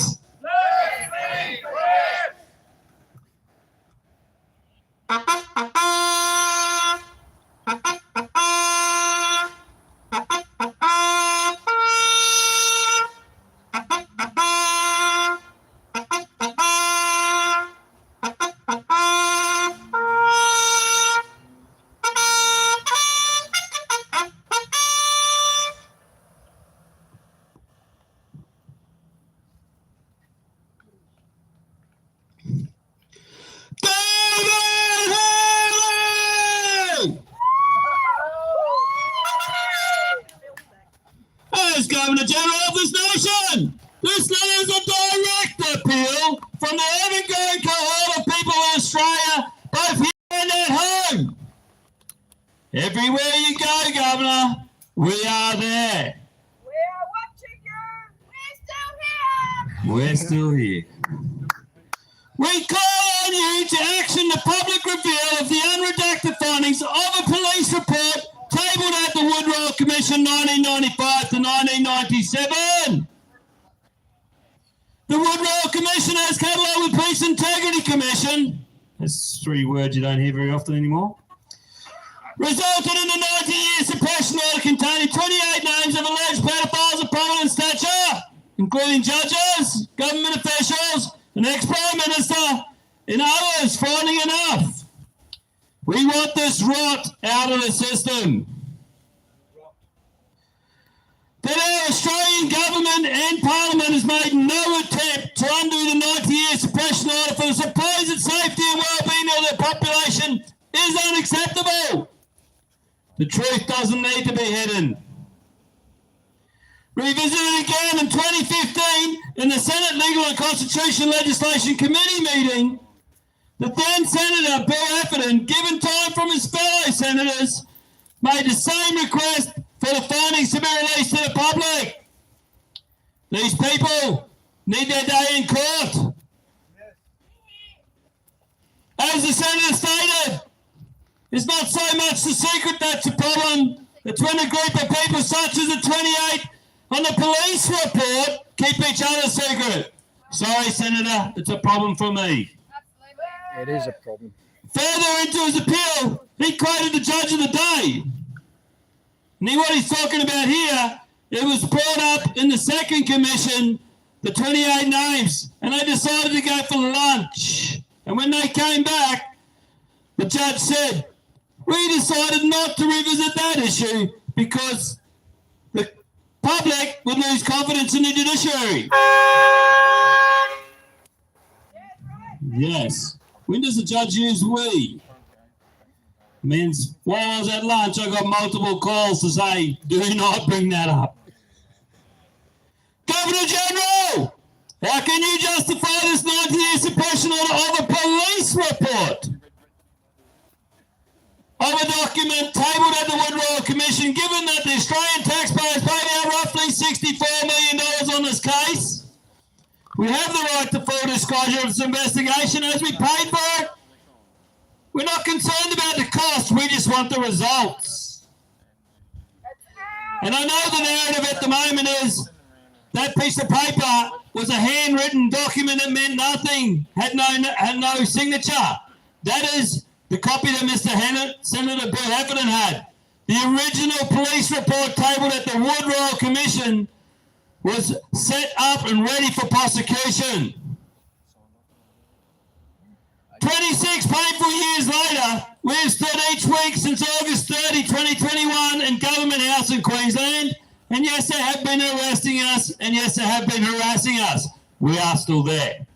As Governor General of this nation, this letter is a direct appeal from the ever-growing cohort of people in Australia, both here and at home. Everywhere you go, Governor, we are there. We are watching you. We're still here. We call on you to action the public reveal of the unredacted findings of a police report tabled at the Woodrow Commission 1995 to 1997. The Woodrow Commission, as catalogued with Police Integrity Commission, that's 3 words you don't hear very often anymore, resulted in a 90-year suppression order containing 28 names of alleged pedophiles of prominent stature, including judges, government officials, an ex-Prime Minister, and others finding enough. We want this rot out of the system. That our Australian government and Parliament has made no attempt to undo the 90-year suppression order for the supposed safety and well-being of the population is unacceptable. The truth doesn't need to be hidden. Revisited again in 2015 in the Senate Legal and Constitution Legislation Committee meeting, the then Senator Bill Heffernan, given time from his fellow senators, made the same request for the findings to be released to the public. These people need their day in court. As the Senator stated, it's not so much the secret that's a problem. It's when a group of people such as the 28 on the police report keep each other secret. Sorry, Senator, it's a problem for me. It is a problem. Further into his appeal, he quoted the judge of the day. And what he's talking about here, it was brought up in the second commission, the 28 names, and they decided to go for lunch. And when they came back, the judge said, we decided not to revisit that issue because the public would lose confidence in the judiciary. Yes. When does the judge use we? Means while I was at lunch, I got multiple calls to say, do not bring that up. Governor General, how can you justify this 90-year suppression order of a police report of a document tabled at the Woodrow Commission, given that the Australian taxpayers paid out roughly $64 million on this case? We have the right to full disclosure of this investigation as we paid for it. We're not concerned about the cost, we just want the results. And I know the narrative at the moment is that piece of paper was a handwritten document that meant nothing, had no signature. That is the copy that Senator Bill Heffernan had. The original police report tabled at the Woodrow Commission was set up and ready for prosecution. 26 painful years later, we have stood each week since August 30, 2021 in Government House in Queensland. And yes, they have been arresting us, and yes, they have been harassing us. We are still there.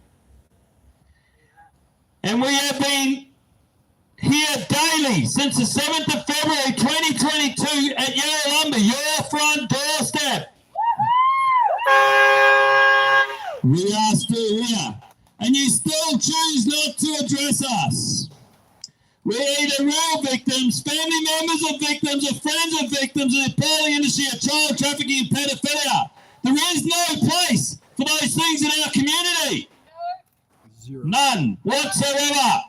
And we have been here daily since the 7th of February 2022 at Yarralumba, your front doorstep. We are still here, and you still choose not to address us. We're either real victims, family members of victims, or friends of victims in the appalling industry of child trafficking and pedophilia. There is no place for those things in our community. None whatsoever.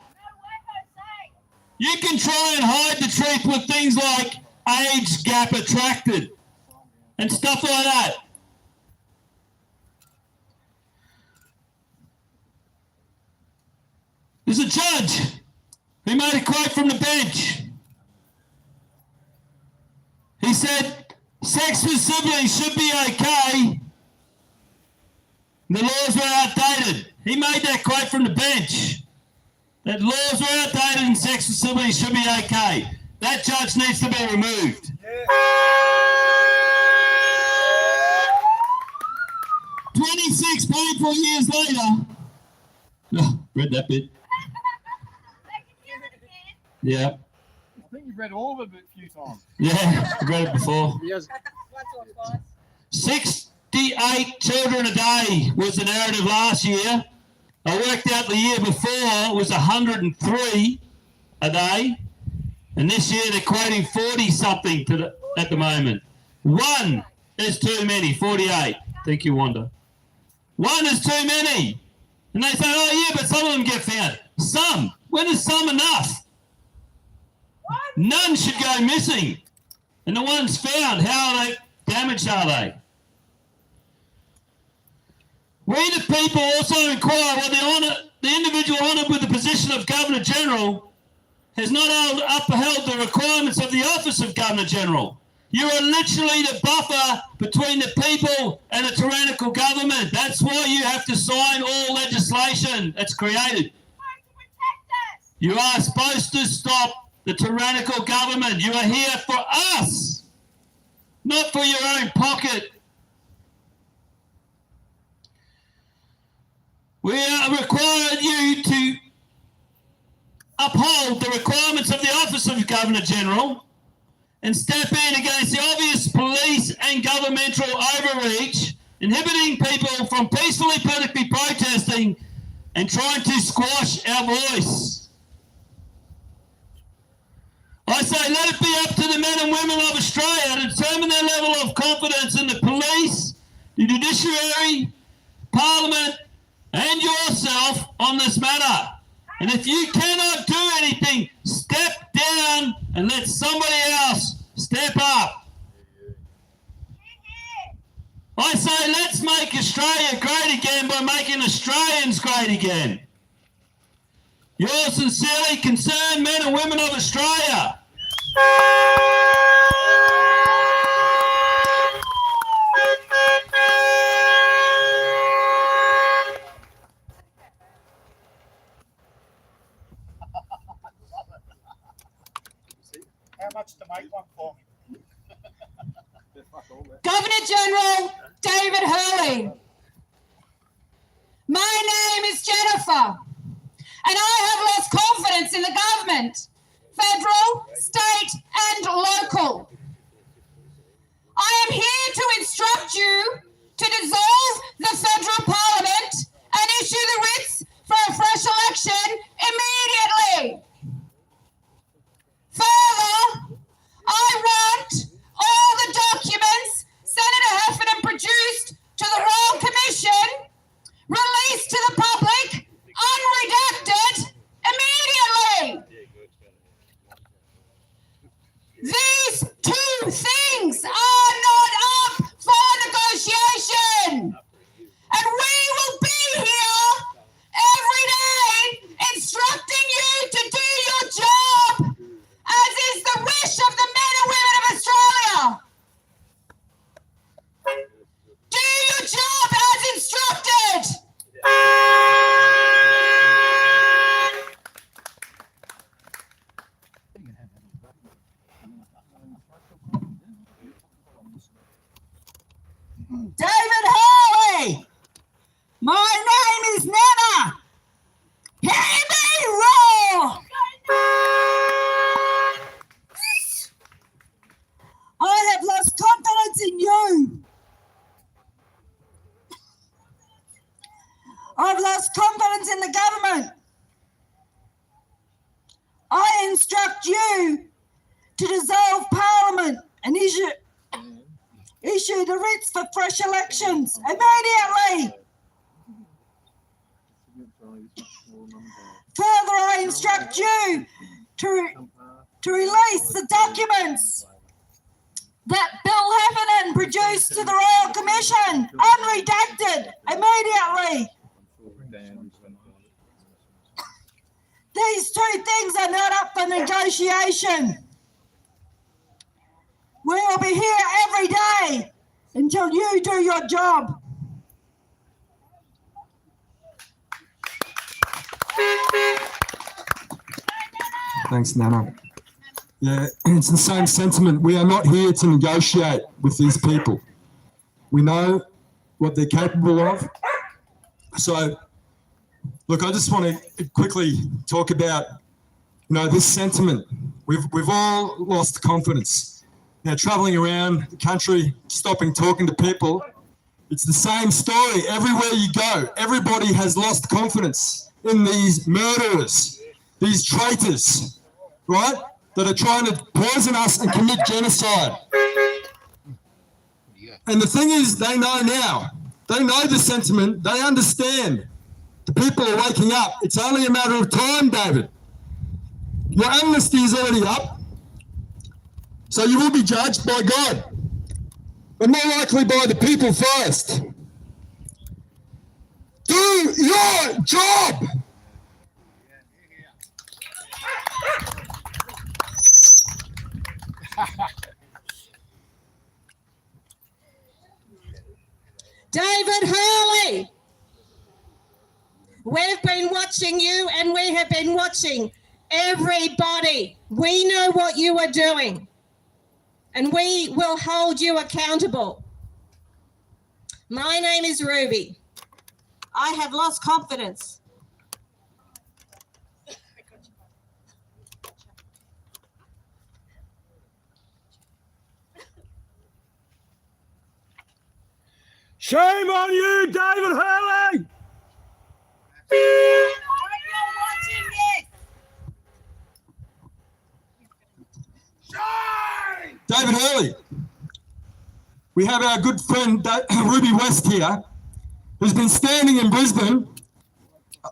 You can try and hide the truth with things like age gap attracted and stuff like that. There's a judge who made a quote from the bench. He said, sex with siblings should be okay. The laws were outdated. He made that quote from the bench. That laws were outdated and sex with siblings should be okay. That judge needs to be removed. Yeah. 26 painful years later. Oh, read that bit. Yeah. I think you've read all of it a few times. Yeah, I've read it before. Yes. 68 children a day was the narrative last year. I worked out the year before it was 103 a day. And this year they're quoting 40 something at the moment. One is too many, 48. Think you wonder. One is too many. And they say, oh yeah, but some of them get found. Some. When is some enough? None should go missing. And the ones found, how are they damaged are they? We the people also inquire whether the individual honoured with the position of Governor General has not upheld the requirements of the office of Governor General. You are literally the buffer between the people and a tyrannical government. That's why you have to sign all legislation that's created. You are supposed to stop the tyrannical government. You are here for us, not for your own pocket. We require you to uphold the requirements of the Office of Governor General and step in against the obvious police and governmental overreach, inhibiting people from peacefully politically protesting and trying to squash our voice. I say let it be up to the men and women of Australia to determine their level of confidence in the police, the judiciary, Parliament, and yourself on this matter. And if you cannot do anything, step down and let somebody else step up. I say let's make Australia great again by making Australians great again. Yours sincerely, concerned men and women of Australia. How much to make one for me? Governor General David Hurley. My name is Jennifer, and I have lost confidence in the government, federal, state, and local. I am here to instruct you to dissolve the federal parliament and issue the writs for a fresh election immediately. Further, I want all the documents Senator Heffernan produced to the Royal Commission released to the public, unredacted, immediately. These two things are not up for negotiation. And we will be here every day instructing you to do your job, as is the wish of the men and women of Australia. Do your job as instructed. David Hurley, my name is Nana. Hear me roar. I have lost confidence in you. I've lost confidence in the government. I instruct you to dissolve Parliament and issue the writs for fresh elections immediately. Further, I instruct you to release the documents that Bill Heffernan produced to the Royal Commission, unredacted, immediately. These two things are not up for negotiation. We will be here every day until you do your job. Thanks, Nana. Yeah, it's the same sentiment. We are not here to negotiate with these people. We know what they're capable of. So, look, I just want to quickly talk about, this sentiment. We've all lost confidence. Now, traveling around the country, stopping, talking to people, it's the same story everywhere you go. Everybody has lost confidence in these murderers, these traitors, right, that are trying to poison us and commit genocide. And the thing is, they know now. They know the sentiment. They understand. The people are waking up. It's only a matter of time, David. Your amnesty is already up. So you will be judged by God, but more likely by the people first. Do your job. David Hurley, we've been watching you and we have been watching everybody. We know what you are doing and we will hold you accountable. My name is Ruby. I have lost confidence. Shame on you, David Hurley! David Hurley, we have our good friend Ruby West here, who's been standing in Brisbane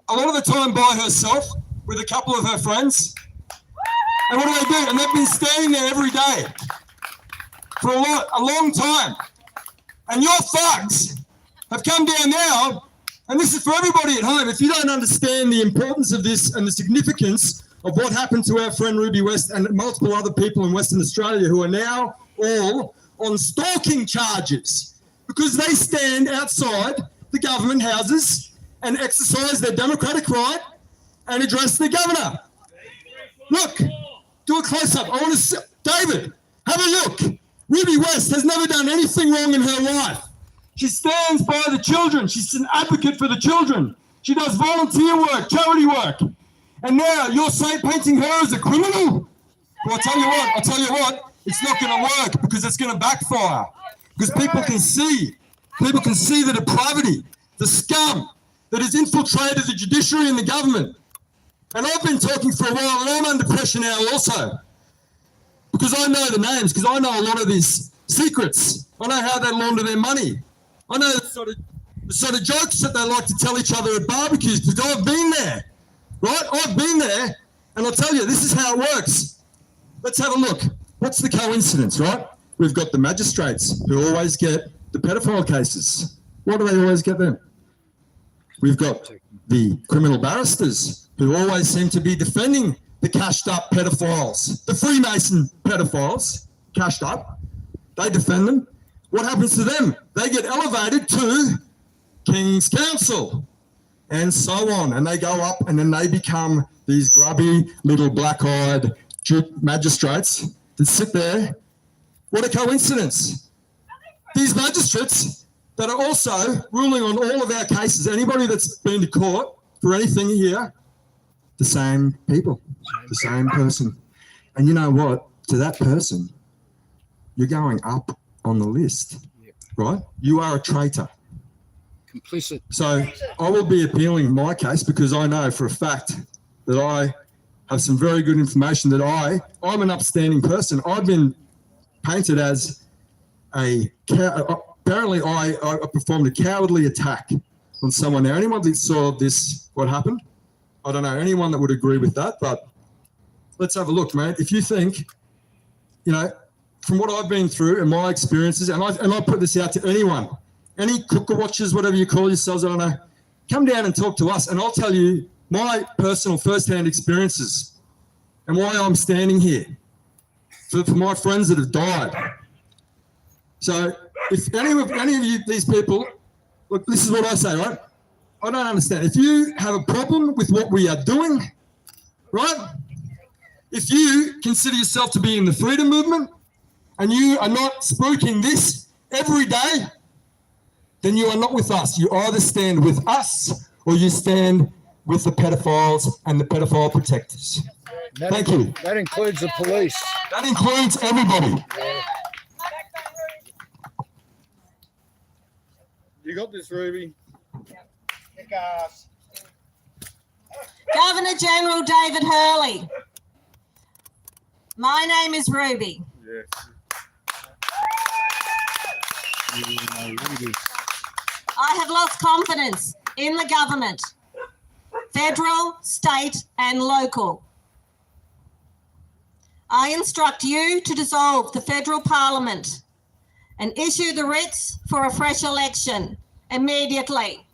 a lot of the time by herself with a couple of her friends. And what do? And they've been standing there every day for a long time. And your thugs have come down now, and this is for everybody at home. If you don't understand the importance of this and the significance of what happened to our friend Ruby West and multiple other people in Western Australia who are now all on stalking charges because they stand outside the government houses and exercise their democratic right and address the governor. Look, do a close-up. I want to see, David, have a look. Ruby West has never done anything wrong in her life. She stands by the children. She's an advocate for the children. She does volunteer work, charity work. And now you're painting her as a criminal? Well, I'll tell you what, it's not going to work because it's going to backfire. Because people can see the depravity, the scum that has infiltrated the judiciary and the government. And I've been talking for a while and I'm under pressure now also. Because I know the names, because I know a lot of these secrets. I know how they launder their money. I know the sort of jokes that they like to tell each other at barbecues, because I've been there, right? I've been there, and I'll tell you, this is how it works. Let's have a look. What's the coincidence, right? We've got the magistrates who always get the pedophile cases. Why do they always get them? We've got the criminal barristers who always seem to be defending the cashed up pedophiles, the Freemason pedophiles, cashed up. They defend them. What happens to them? They get elevated to King's Counsel and so on. And they go up and then they become these grubby little black-eyed magistrates that sit there. What a coincidence. These magistrates that are also ruling on all of our cases, anybody that's been to court for anything here, the same people, the same person. And you know what? To that person, you're going up on the list, right? You are a traitor. Complicit. So I will be appealing my case because I know for a fact that I have some very good information that I'm an upstanding person. I've been painted as apparently I performed a cowardly attack on someone. Now, anyone that saw this, what happened? I don't know anyone that would agree with that, but let's have a look, mate. If you think, from what I've been through and my experiences, and I put this out to anyone, any cooker watchers, whatever you call yourselves, I don't know, come down and talk to us and I'll tell you my personal first-hand experiences and why I'm standing here for my friends that have died. So if any of you, these people, look, this is what I say, right? I don't understand. If you have a problem with what we are doing, right? If you consider yourself to be in the freedom movement and you are not spooking this every day, then you are not with us. You either stand with us or you stand with the pedophiles and the pedophile protectors. Thank you. That includes the police. That includes everybody. You got this, Ruby. Kick ass. Governor General David Hurley. My name is Ruby. Yes. I have lost confidence in the government, federal, state and local. I instruct you to dissolve the federal parliament and issue the writs for a fresh election immediately.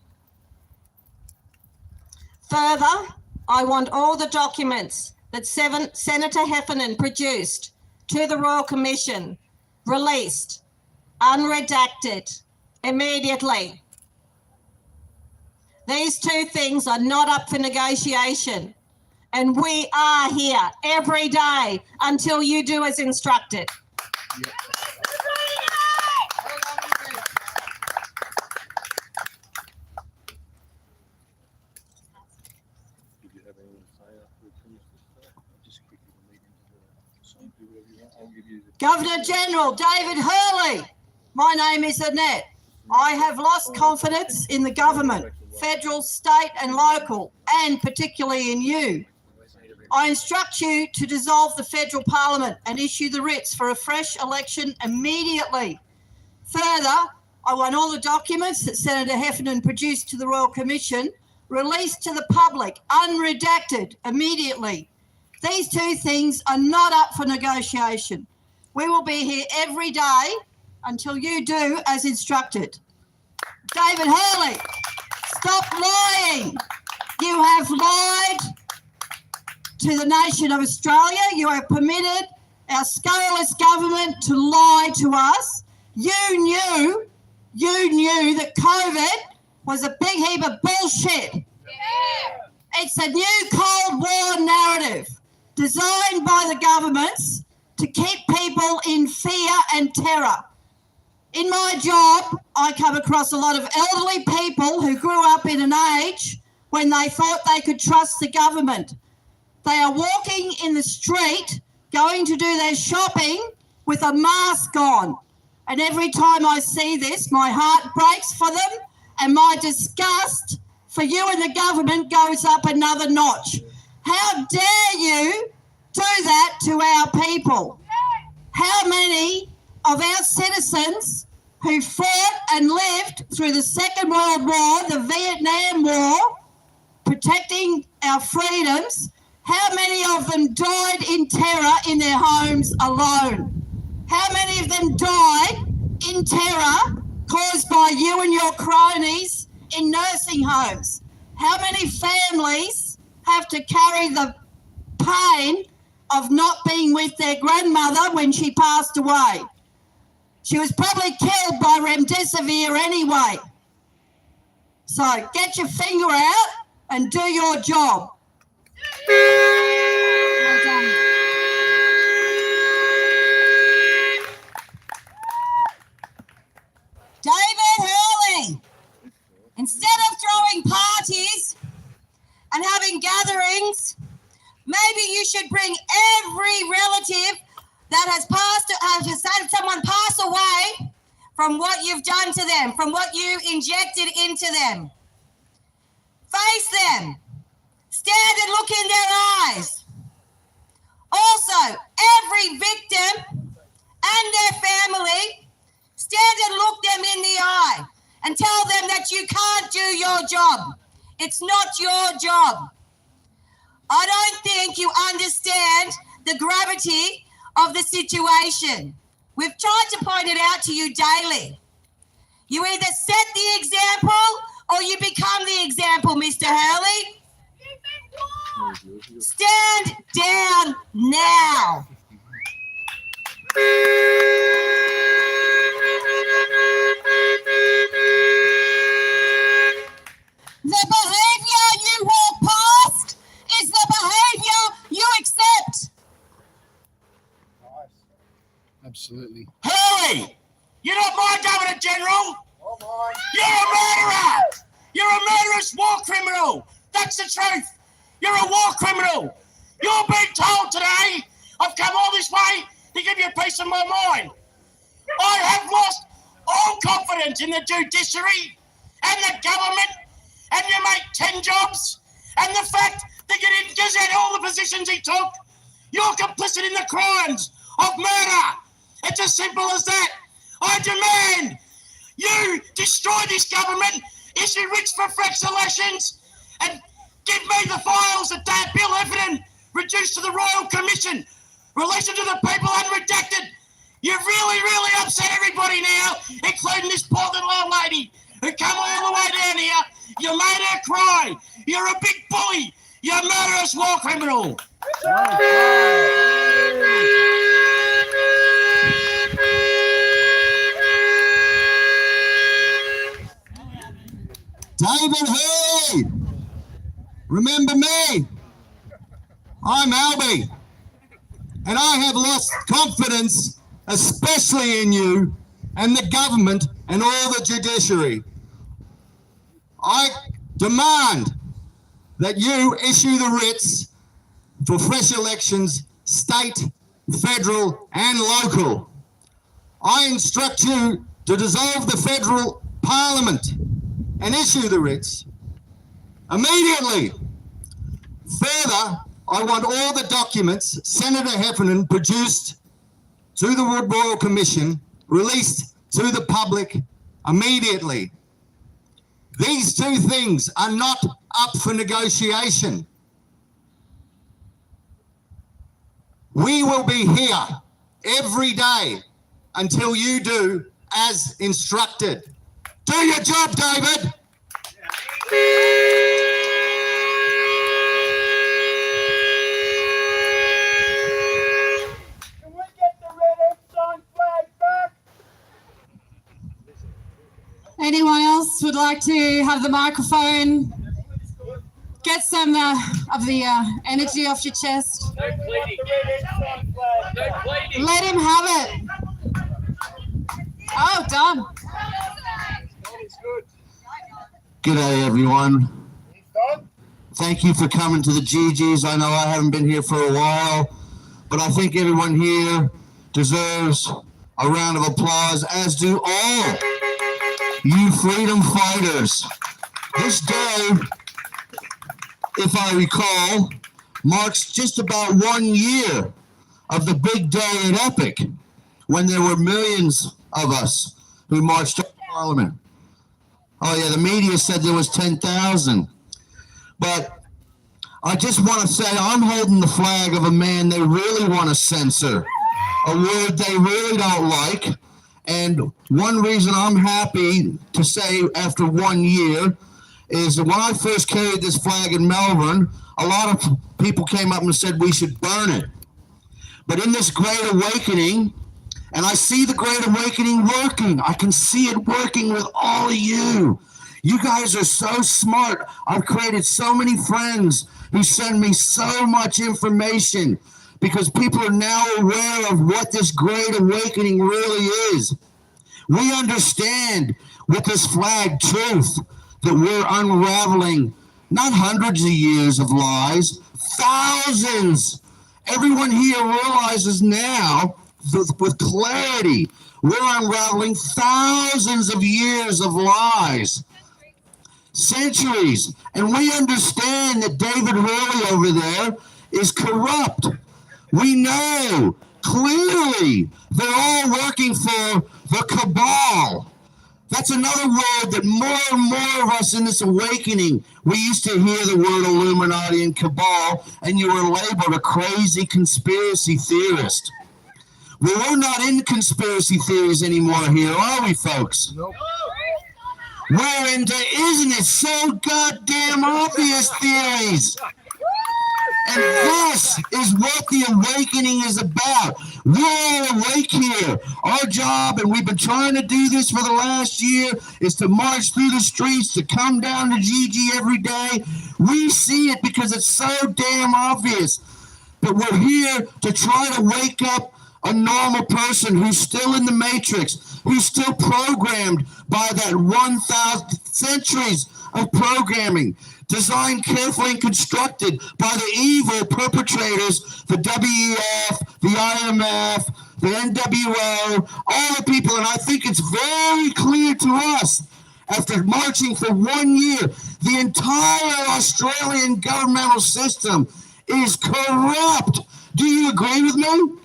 Further, I want all the documents that Senator Heffernan produced to the Royal Commission released, unredacted, immediately. These two things are not up for negotiation, and we are here every day until you do as instructed. Governor General David Hurley, my name is Annette. I have lost confidence in the government, federal, state and local, and particularly in you. I instruct you to dissolve the federal parliament and issue the writs for a fresh election immediately. Further, I want all the documents that Senator Heffernan produced to the Royal Commission released to the public, unredacted, immediately. These two things are not up for negotiation. We will be here every day until you do as instructed. David Hurley, stop lying. You have lied to the nation of Australia. You have permitted our scurrilous government to lie to us. You knew that COVID was a big heap of bullshit. Yeah. It's a new Cold War narrative designed by the governments to keep people in fear and terror. In my job, I come across a lot of elderly people who grew up in an age when they thought they could trust the government. They are walking in the street, going to do their shopping with a mask on. And every time I see this, my heart breaks for them and my disgust for you and the government goes up another notch. How dare you do that to our people? How many of our citizens who fought and lived through the Second World War, the Vietnam War, protecting our freedoms, how many of them died in terror in their homes alone? How many of them died in terror caused by you and your cronies in nursing homes? How many families have to carry the pain of not being with their grandmother when she passed away? She was probably killed by remdesivir anyway. So get your finger out and do your job. Well done. David Hurley, instead of throwing parties and having gatherings, maybe you should bring every relative that has had someone pass away from what you've done to them, from what you injected into them. Face them. Stand and look in their eyes. Also, every victim and their family, stand and look them in the eye and tell them that you can't do your job. It's not your job. I don't think you understand the gravity of the situation. We've tried to point it out to you daily. You either set the example or you become the example, Mr. Hurley. Stand down now. The behaviour you walk past is the behaviour you accept. Absolutely. Hurley, you're not my Governor General. You're a murderer. You're a murderous war criminal. That's the truth. You're a war criminal. You're being told today, I've come all this way to give you a piece of my mind. I have lost all confidence in the judiciary and the government, and you make 10 jobs, and the fact that you didn't gazette all the positions he took, you're complicit in the crimes of murder. It's as simple as that. I demand you destroy this government, issue writs for fresh elections, and give me the files that Bill Heffernan reduced to the Royal Commission. Release them to the people unredacted. You've really upset everybody now, including this poor little old lady who come all the way down here. You made her cry. You're a big bully. You're a murderous war criminal. David Hurley, remember me? I'm Albie, and I have lost confidence, especially in you and the government and all the judiciary. I demand that you issue the writs for fresh elections, state, federal, and local. I instruct you to dissolve the federal parliament and issue the writs immediately. Further, I want all the documents Senator Heffernan produced to the Wood Royal Commission released to the public immediately. These two things are not up for negotiation. We will be here every day until you do as instructed. Do your job, David. Can we get the red Epstein flag back? Anyone else would like to have the microphone? Get some of the energy off your chest. No pleading. No pleading. Let him have it. Oh, done. G'day, everyone. Thank you for coming to the GGs. I know I haven't been here for a while, but I think everyone here deserves a round of applause, as do all you freedom fighters. This day, if I recall, marks just about 1 year of the big day at Epic, when there were millions of us who marched to Parliament. Oh yeah, the media said there was 10,000. But I just want to say I'm holding the flag of a man they really want to censor, a word they really don't like. And one reason I'm happy to say after 1 year is that when I first carried this flag in Melbourne, a lot of people came up and said we should burn it. But in this Great Awakening, and I see the Great Awakening working. I can see it working with all of you. You guys are so smart. I've created so many friends who send me so much information because people are now aware of what this Great Awakening really is. We understand with this flag truth that we're unraveling not hundreds of years of lies, thousands. Everyone here realizes now with clarity, we're unraveling thousands of years of lies, centuries, and we understand that David Hurley over there is corrupt. We know clearly they're all working for the cabal. That's another word that more and more of us in this awakening, we used to hear the word Illuminati and cabal, and you were labeled a crazy conspiracy theorist. We're not in conspiracy theories anymore here, are we, folks? Nope. We're into, isn't it so goddamn obvious theories? And this is what the awakening is about. We're all awake here. Our job, and we've been trying to do this for the last year, is to march through the streets, to come down to GG every day. We see it because it's so damn obvious. But we're here to try to wake up a normal person who's still in the matrix, who's still programmed by that 1,000 centuries of programming, designed carefully and constructed by the evil perpetrators, the WEF, the IMF, the NWO, all the people. And I think it's very clear to us, after marching for 1 year, the entire Australian governmental system is corrupt. Do you agree with me?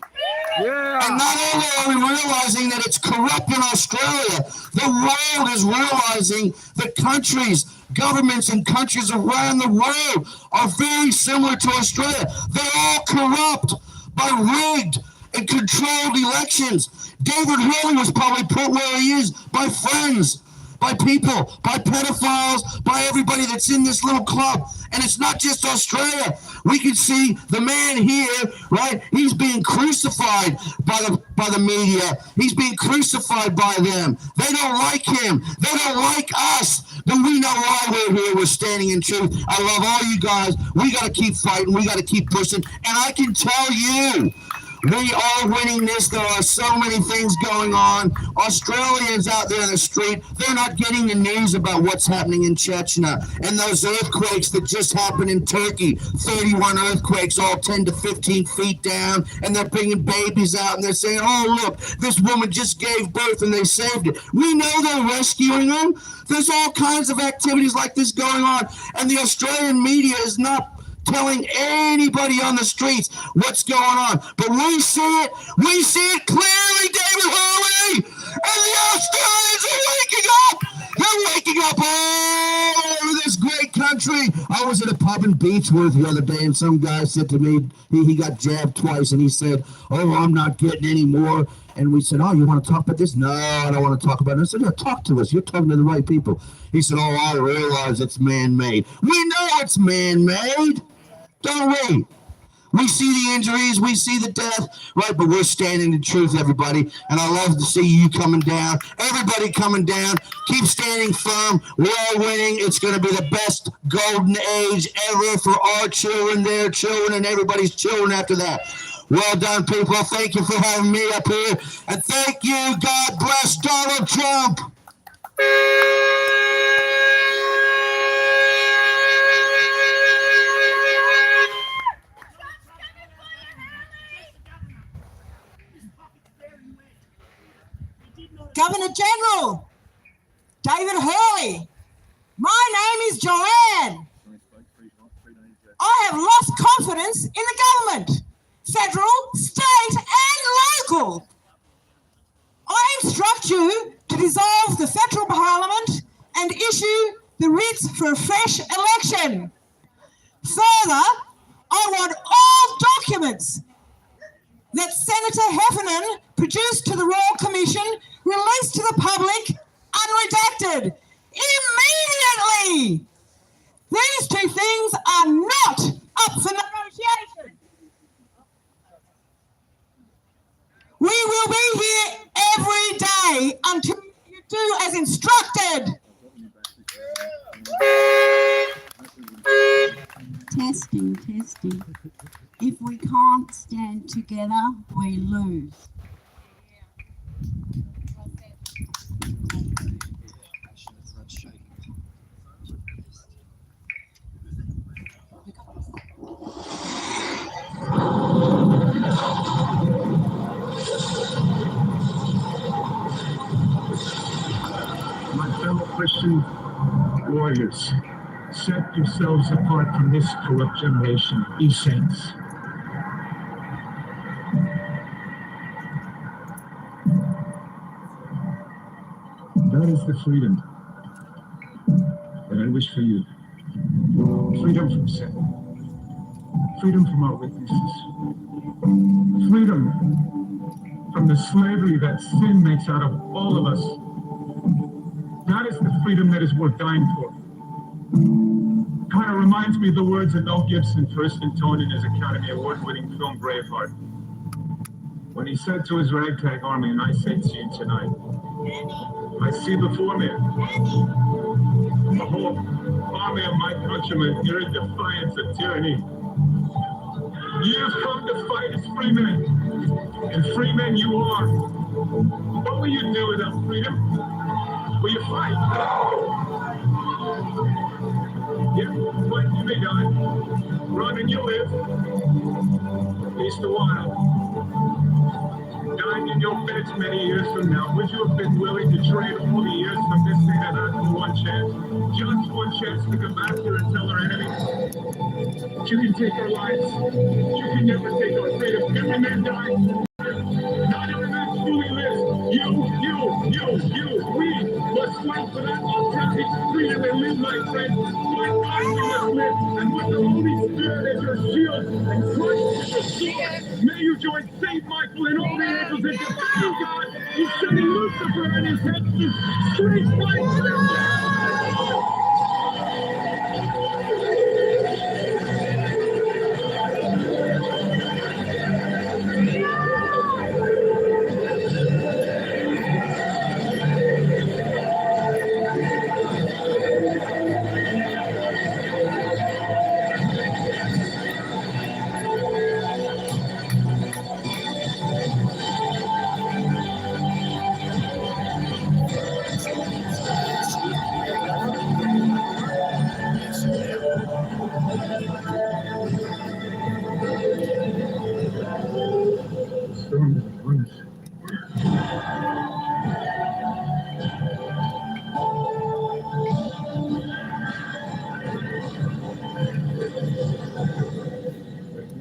Yeah. And not only are we realizing that it's corrupt in Australia, the world is realizing that countries, governments and countries around the world are very similar to Australia. They're all corrupt by rigged and controlled elections. David Hurley was probably put where he is by friends, by people, by pedophiles, by everybody that's in this little club. And it's not just Australia. We can see the man here, right? He's being crucified by the media. He's being crucified by them. They don't like him. They don't like us. But we know why we're here. We're standing in truth. I love all you guys. We got to keep fighting. We got to keep pushing. And I can tell you, we are winning this. There are so many things going on. Australians out there in the street, they're not getting the news about what's happening in Chechnya and those earthquakes that just happened in Turkey. 31 earthquakes, all 10 to 15 feet down, and they're bringing babies out and they're saying, oh, look, this woman just gave birth and they saved it. We know they're rescuing them. There's all kinds of activities like this going on, and the Australian media is not telling anybody on the streets what's going on. But we see it clearly, David Hurley, and the Australians are waking up. They're waking up all over this great country. I was at a pub in Beechworth the other day, and some guy said to me, he got jabbed twice, and he said, oh, I'm not getting any more. And we said, oh, you want to talk about this? No, I don't want to talk about it. I said, yeah, talk to us. You're talking to the right people. He said, oh, I realize it's man-made. We know it's man-made, don't we? We see the injuries, we see the death, right? But we're standing in truth, everybody. And I love to see you coming down, everybody coming down. Keep standing firm. We're all winning. It's going to be the best golden age ever for our children, their children, and everybody's children after that. Well done, people. Thank you for having me up here. And thank you. God bless Donald Trump. Governor General David Hurley, my name is Joanne. I have lost confidence in the government, federal, state and local. I instruct you to dissolve the federal parliament and issue the writs for a fresh election. Further, I want all documents that Senator Heffernan produced to the Royal Commission released to the public unredacted immediately. These two things are not up for negotiation. We will be here every day until you do as instructed. Testing. If we can't stand together, we lose. My fellow Christian warriors, set yourselves apart from this corrupt generation, ye saints. That is the freedom that I wish for you. Freedom from sin. Freedom from our weaknesses. Freedom from the slavery that sin makes out of all of us. That is the freedom that is worth dying for. Kind of reminds me of the words that Mel Gibson first intoned in his Academy Award-winning film Braveheart, when he said to his ragtag army, and I say to you tonight, I see before me the whole army of my countrymen here in defiance of tyranny. You have come to fight as free men, and free men you are. What will you do without freedom? Will you fight? Yeah, fight you may die. Run and you live. At least a while. Dying in your beds many years from now, would you have been willing to trade all the years from this day to that for one chance? Just one chance to come back here and tell our enemies, you can take our lives, you can never take our freedom. Every man dies, not every man fully lives. We must fight for that authentic freedom and live, my friend. My God, we must live, and with the Holy Spirit as your shield and Christ as your sword, may you join Saint Michael and all the angels in defending God, who's sending Lucifer and his head to straight fight for them.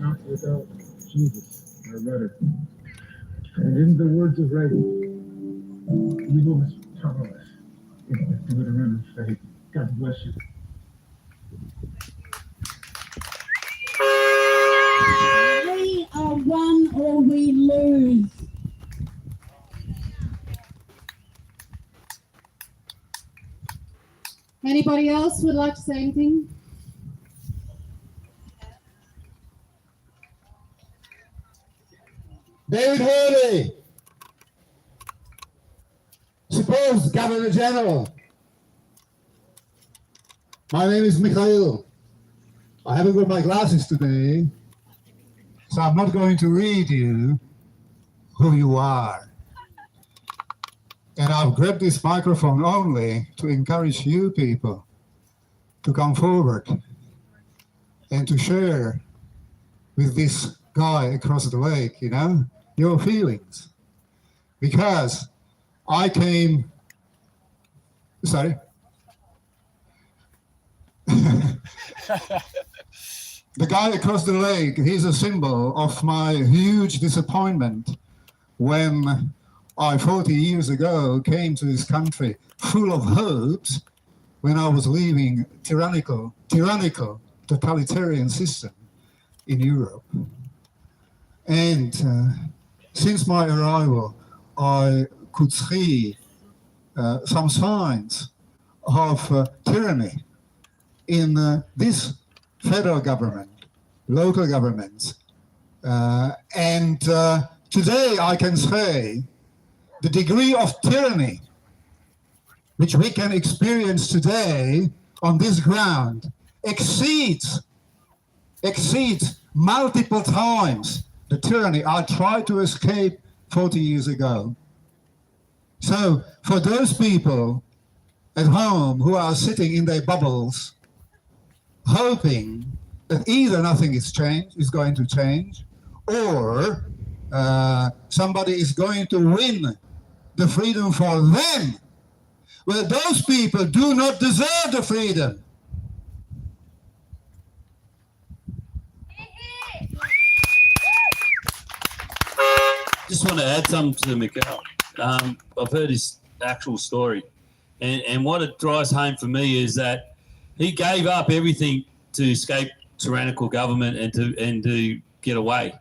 Not without Jesus, our letter. And in the words of Reagan, evil is powerless if we do it around in faith. God bless you. We are won or we lose. Anybody else would like to say anything? David Hurley, supposed Governor General. My name is Mikhail. I haven't got my glasses today, so I'm not going to read you who you are. And I've grabbed this microphone only to encourage you people to come forward and to share with this guy across the lake, you know, your feelings. Because I came, sorry? The guy across the lake, he's a symbol of my huge disappointment when I, 40 years ago, came to this country full of hopes when I was leaving tyrannical, totalitarian system in Europe. And since my arrival, I could see some signs of tyranny in this federal government, local governments. And today I can say the degree of tyranny which we can experience today on this ground exceeds multiple times the tyranny I tried to escape 40 years ago. So for those people at home who are sitting in their bubbles, hoping that either nothing is going to change, or somebody is going to win the freedom for them, well, those people do not deserve the freedom. Just want to add something to Miguel. I've heard his actual story, and what it drives home for me is that he gave up everything to escape tyrannical government and to get away.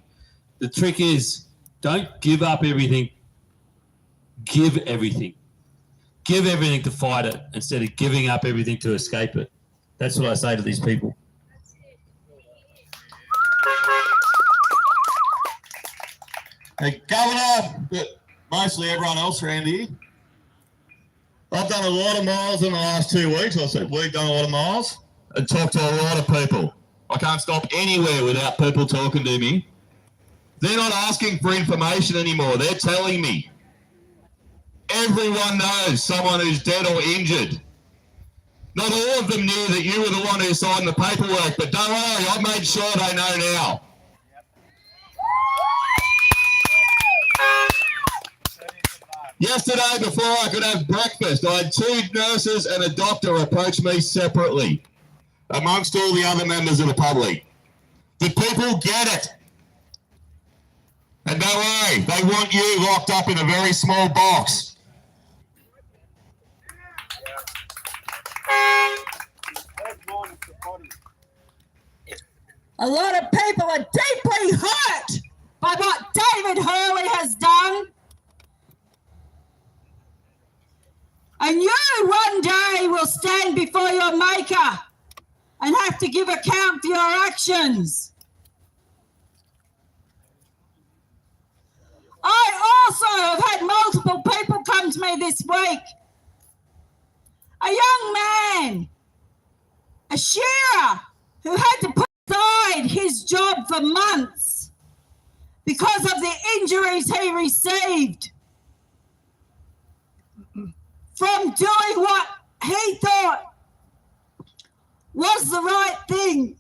The trick is Don't give up everything. Give everything. Give everything to fight it instead of giving up everything to escape it. That's what I say to these people. Hey, Governor, but mostly everyone else around here. I've done a lot of miles in the last 2 weeks. I said we've done a lot of miles and talked to a lot of people. I can't stop anywhere without people talking to me. They're not asking for information anymore. They're telling me. Everyone knows someone who's dead or injured. Not all of them knew that you were the one who signed the paperwork, but don't worry, I've made sure they know now. Yesterday, before I could have breakfast, I had 2 nurses and a doctor approach me separately, amongst all the other members of the public. The people get it. And don't worry, they want you locked up in a very small box. A lot of people are deeply hurt by what David Hurley has done. And you one day will stand before your Maker and have to give account for your actions. I also have had multiple people come to me this week. A young man, a shearer, who had to put aside his job for months because of the injuries he received from doing what he thought was the right thing.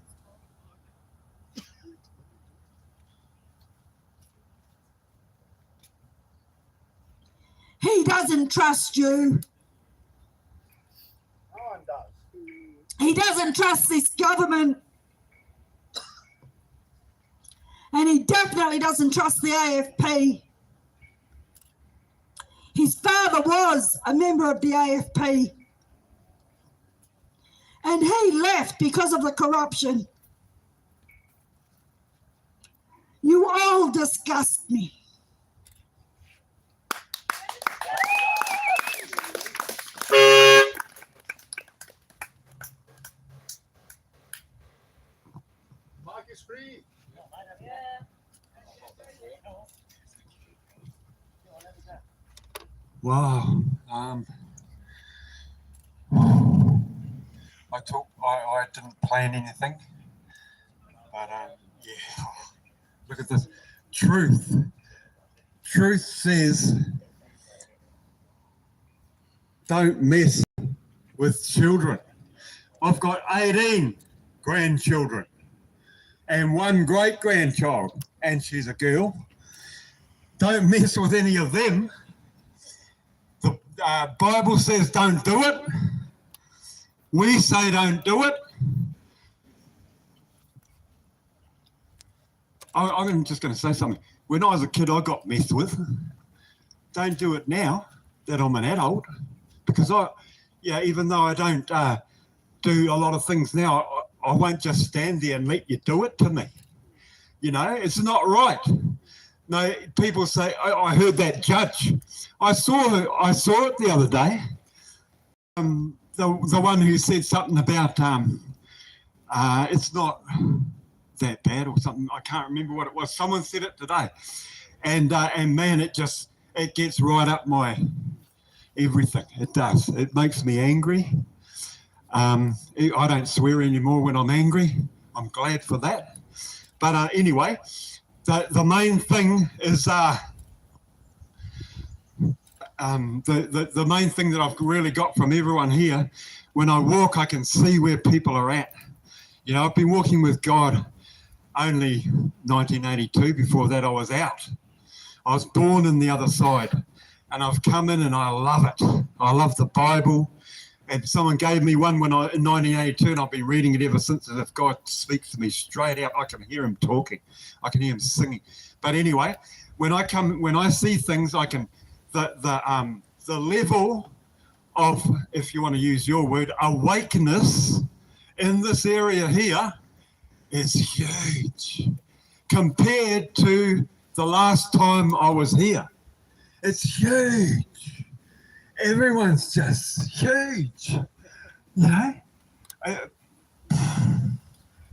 He doesn't trust you. No one does. He doesn't trust this government. And he definitely doesn't trust the AFP. His father was a member of the AFP. And he left because of the corruption. You all disgust me. Mark is free. Wow. I didn't plan anything, but yeah. Look at this. Truth says don't mess with children. I've got 18 grandchildren and 1 great-grandchild, and she's a girl. Don't mess with any of them. The Bible says don't do it. We say don't do it. I'm just going to say something. When I was a kid, I got messed with. Don't do it now that I'm an adult, because even though I don't do a lot of things now, I won't just stand there and let you do it to me. You know, it's not right. No, people say, I heard that judge. I saw it the other day. The one who said something about it's not that bad or something. I can't remember what it was. Someone said it today, and man, it gets right up my everything. It does. It makes me angry. I don't swear anymore when I'm angry. I'm glad for that. But anyway, the main thing is the main thing that I've really got from everyone here. When I walk, I can see where people are at. You know, I've been walking with God only 1982. Before that, I was out. I was born in the other side, and I've come in and I love it. I love the Bible. And someone gave me one in 1982, and I've been reading it ever since. And if God speaks to me straight out, I can hear him talking. I can hear him singing. But anyway, when I see things, I can the level of, if you want to use your word, awakeness in this area here is huge compared to the last time I was here. It's huge. Everyone's just huge. You know?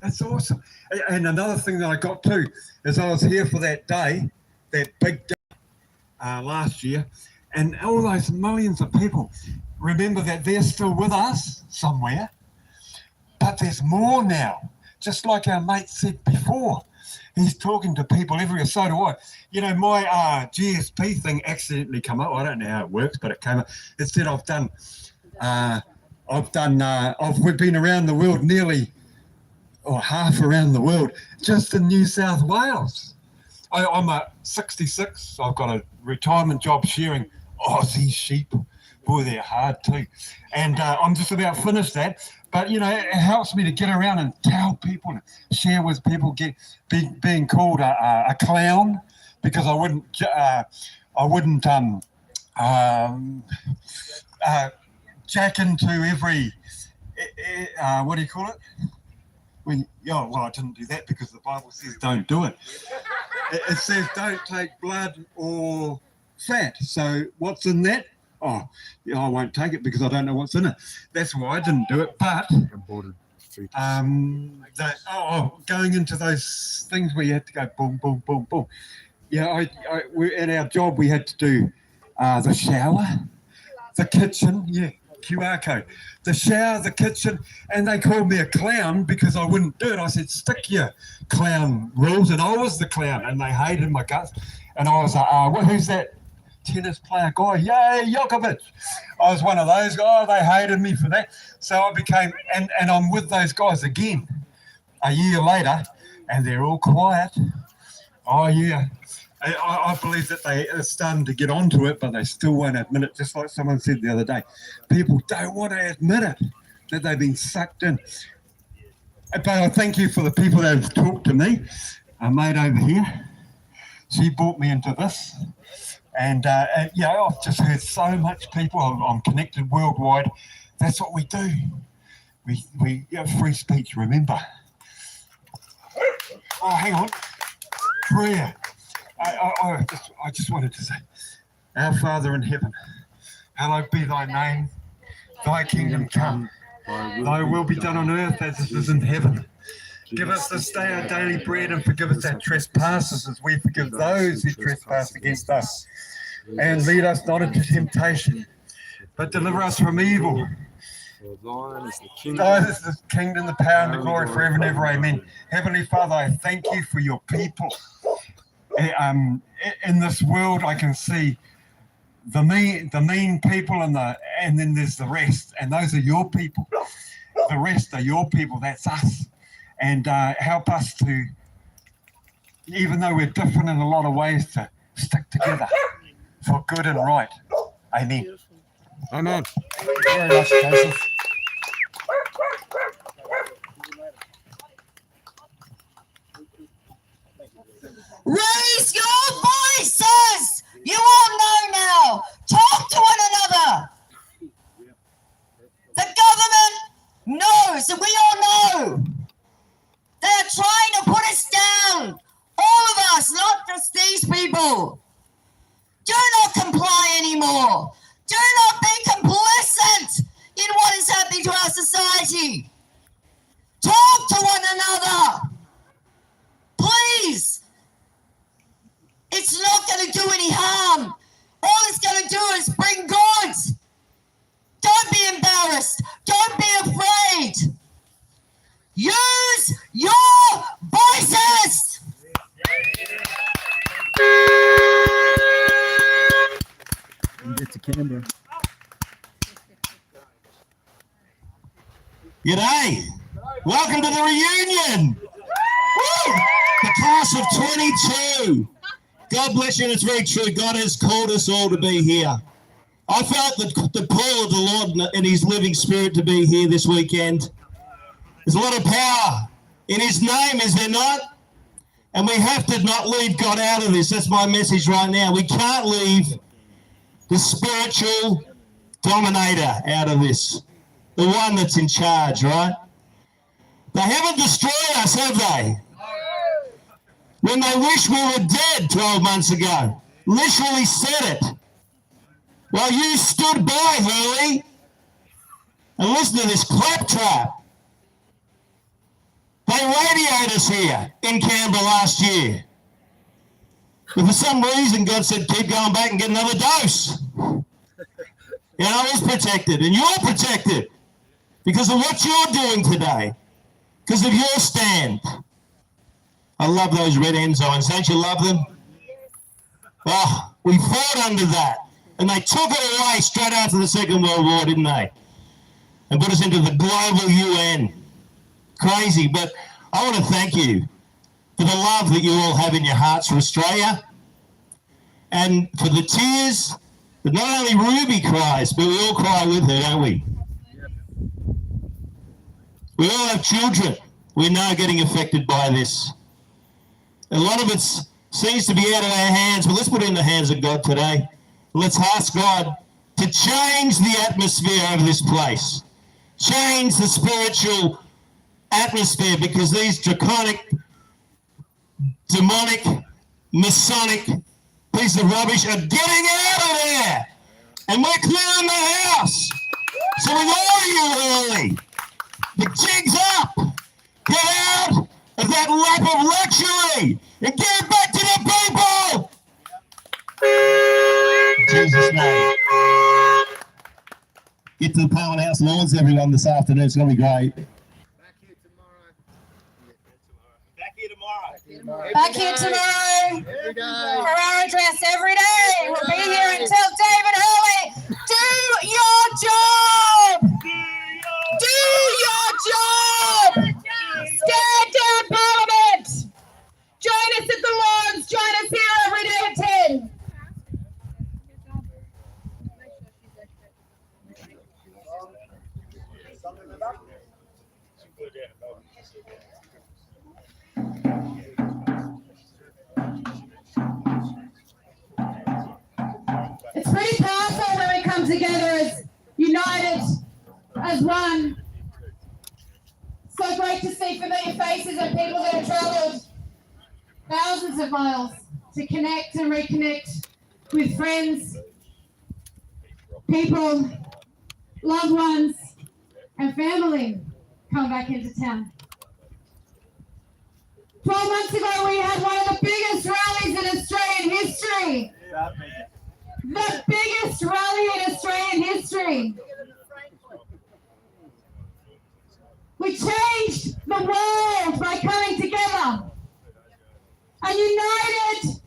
That's awesome. And another thing that I got too is I was here for that day, that big day last year, and all those millions of people, remember that they're still with us somewhere, but there's more now. Just like our mate said before, he's talking to people everywhere. So do I. You know, my GSP thing accidentally came up. I don't know how it works, but it came up. It said we've been around the world nearly, or half around the world, just in New South Wales. I'm 66. I've got a retirement job shearing Aussie sheep. Boy, they're hard too. And I'm just about finished that. But, you know, it helps me to get around and tell people, and share with people, being called a clown, because I wouldn't jack into every, what do you call it? Well, I didn't do that because the Bible says don't do it. It says don't take blood or fat. So what's in that? Oh, yeah, I won't take it because I don't know what's in it. That's why I didn't do it. But going into those things where you had to go boom, boom, boom, boom. Yeah, in our job we had to do the shower, the kitchen, QR code, the shower, the kitchen, and they called me a clown because I wouldn't do it. I said, stick your clown rules, and I was the clown, and they hated my guts. And I was like, who's that tennis player guy? Yay, Djokovic. I was one of those guys. They hated me for that. So I became, and I'm with those guys again a year later, and they're all quiet. Oh, yeah. I believe that they are starting to get onto it, but they still won't admit it. Just like someone said the other day, people don't want to admit it, that they've been sucked in. But I thank you for the people that have talked to me. A mate over here, she brought me into this. And I've just heard so much people. I'm connected worldwide. That's what we do. We have free speech, remember. Oh, hang on. Prayer. I just wanted to say, our Father in heaven, hallowed be thy name, thy kingdom come, thy will be done on earth as it is in heaven. Give us this day our daily bread, and forgive us our trespasses as we forgive those who trespass against us. And lead us not into temptation, but deliver us from evil. Thine is the kingdom, the power, and the glory forever and ever. Amen. Heavenly Father, I thank you for your people. In this world, I can see the mean people, and then there's the rest, and those are your people. The rest are your people. That's us. And help us to, even though we're different in a lot of ways, to stick together for good and right. Amen. Amen. Thank you very much, Joseph. Raise your voices! You all know now. Talk to one another. The government knows, and we all know. They're trying to put us down. All of us, not just these people. Do not comply anymore. Do not be complicit in what is happening to our society. Talk to one another. Please. It's not going to do any harm. All it's going to do is bring good. Don't be embarrassed. Don't be afraid. Use your voices. Get to Canberra. G'day. Welcome to the reunion. Woo! The class of 22. God bless you, and it's very true. God has called us all to be here. I felt the call of the Lord and his living spirit to be here this weekend. There's a lot of power in his name, is there not? And we have to not leave God out of this. That's my message right now. We can't leave the spiritual dominator out of this. The one that's in charge, right? They haven't destroyed us, have they? when they wish we were dead 12 months ago. Literally said it. Well, you stood by, Hurley, and listen to this claptrap. They radioed us here in Canberra last year. But for some reason, God said, keep going back and get another dose. And I was protected, and you're protected because of what you're doing today, because of your stand. I love those red ensigns. Don't you love them? Oh, we fought under that, and they took it away straight after the Second World War, didn't they? And put us into the global UN. Crazy, but I want to thank you for the love that you all have in your hearts for Australia, and for the tears that not only Ruby cries, but we all cry with her, don't we? We all have children we know are getting affected by this. A lot of it seems to be out of our hands, but let's put it in the hands of God today. Let's ask God to change the atmosphere of this place. Change the spiritual atmosphere, because these draconic, demonic, Masonic pieces of rubbish are getting out of there. And we're clearing the house. So with all you early, the jig's up. Get out of that lap of luxury and get it back to the people. In Jesus' name. Get to the Parliament House lawns, everyone, this afternoon. It's going to be great. Back here tomorrow for our address every day. We'll be here until David Hurley. Do your job. Do your job. Stand down, Parliament. Join us at the lawns. Join us here every day at 10. It's pretty powerful when we come together as united, as one. So great to see familiar faces and people that have travelled thousands of miles to connect and reconnect with friends, people, loved ones, and family come back into town. 12 months ago, we had one of the biggest rallies in Australian history. The biggest rally in Australian history. We changed the world by coming together. And united,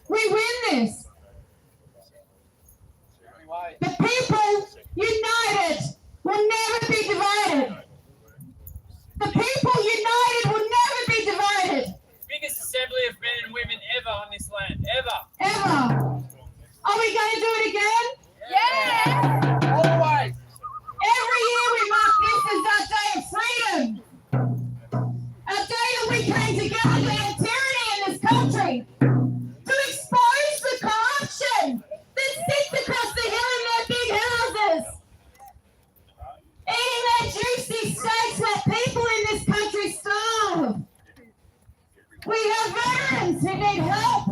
we win this. The people united will never be divided. The people united will never be divided. Biggest assembly of men and women ever on this land, ever. Ever. Are we going to do it again? Yeah! Always! Every year we mark this as our day of freedom. Our day that we came together to end tyranny in this country. To expose the corruption that sits across the hill in their big houses. Eating their juicy steaks while people in this country starve. We have veterans who need help.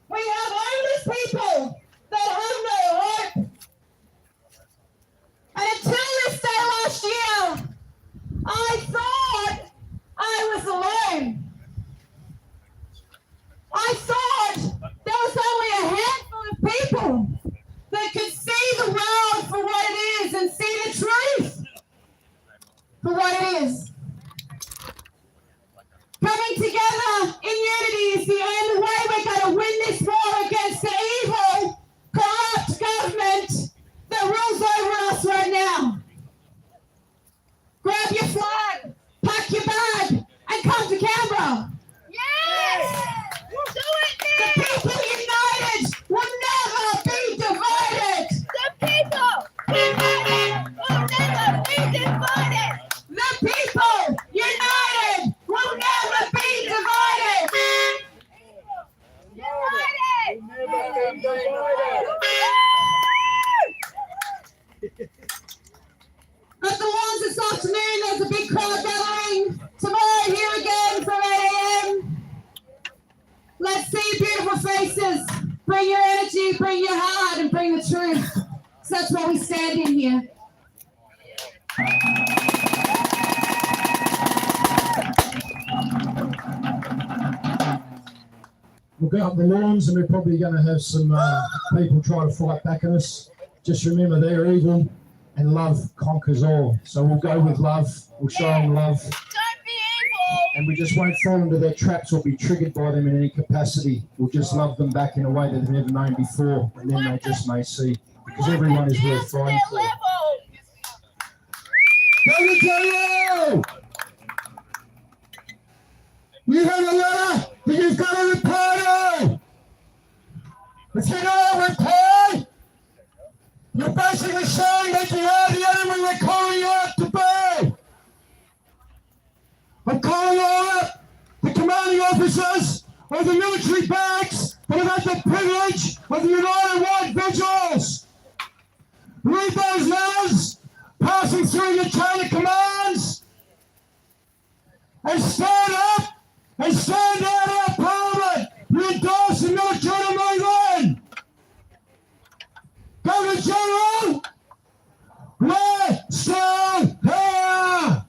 We have homeless people that have no hope. And until this day last year, I thought I was alone. I thought there was only a handful of people that could see the world for what it is and see the truth for what it is. Coming together in unity is the only way we're going to win this war against the evil, corrupt government that rules over us right now. Grab your flag, pack your bag, and come to Canberra. Yes! Do it now! The people united will never be divided. The people united will never be divided. The people united will never be divided. United! Never be divided. At the lawns this afternoon, there's a big crowd gathering. Tomorrow, here again from 8 a.m. Let's see your beautiful faces. Bring your energy, bring your heart, and bring the truth. So that's why we stand in here. We'll go up the lawns and we're probably going to have some people try to fight back at us. Just remember they're evil and love conquers all. So we'll go with love, we'll show them love. Don't be evil! And we just won't fall into their traps or be triggered by them in any capacity. We'll just love them back in a way that they've never known before, and then they just may see. Because everyone is worth fighting for. Let me tell you! You have a letter that you've got to reply to! If you don't reply, you're basically saying that you are the enemy we're calling you out to be! I'm calling all up the commanding officers of the military barracks that have had the privilege of the United White Vigils. Read those letters passing through your chain of commands and stand up and stand out our parliament. You endorse the military to move in. Governor General, we're still here.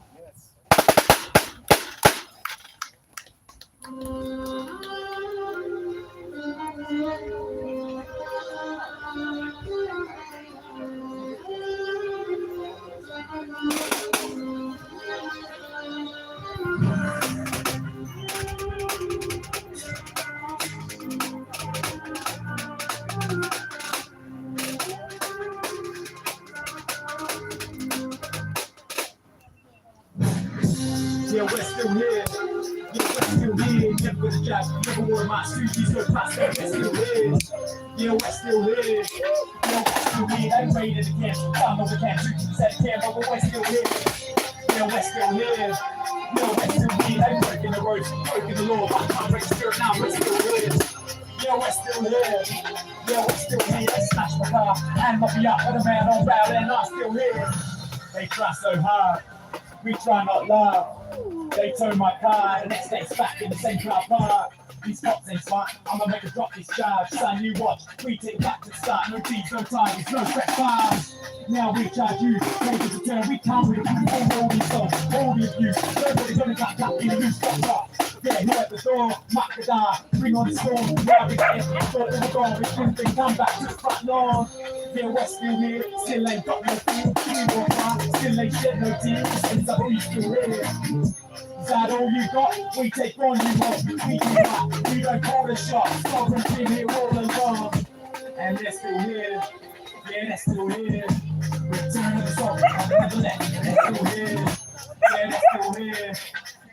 Yeah, we're still here. Yeah, we're still here. Never with a job, never wore my shoes, no pasta. We're still here. Yeah, we're still here. Yeah, we're still here. I'm ready to cancel. Found over cancel. Said camera, but we're still here. Yeah, we're still here. Yeah, we're still here. I'm breaking the roads, breaking the law. I'm trying to break the spirit now. We're still here. Yeah, we're still here. Yeah, we're still here. They smashed my car and knocked me up with a man on bail, and I'm still here. They try so hard. We try not laugh. They tow my car, the next day's back in the same car park. These cops ain't smart, I'ma make a drop this charge. Son, you watch, we take it back to the start. No deeds, no time, no stretch bars. Now we charge you, take it to turn. We can't with all these songs, all the abuse. Nobody's gonna got that in the loose, stop up. Yeah, here at the door, mark the die, bring on the storm. Now we get it, thought we were gone, we couldn't come back to the front lawn. Yeah, we're still here, still ain't got no feel. We walk by, still ain't shed no tears. Since I've been still here. Is that all you got? We take on you want. We do that. We don't call the shots. Sovereignty here all along. And they're still here. Yeah, they're still here. Return of the sovereign. Never let. They're still here. Yeah, they're still here.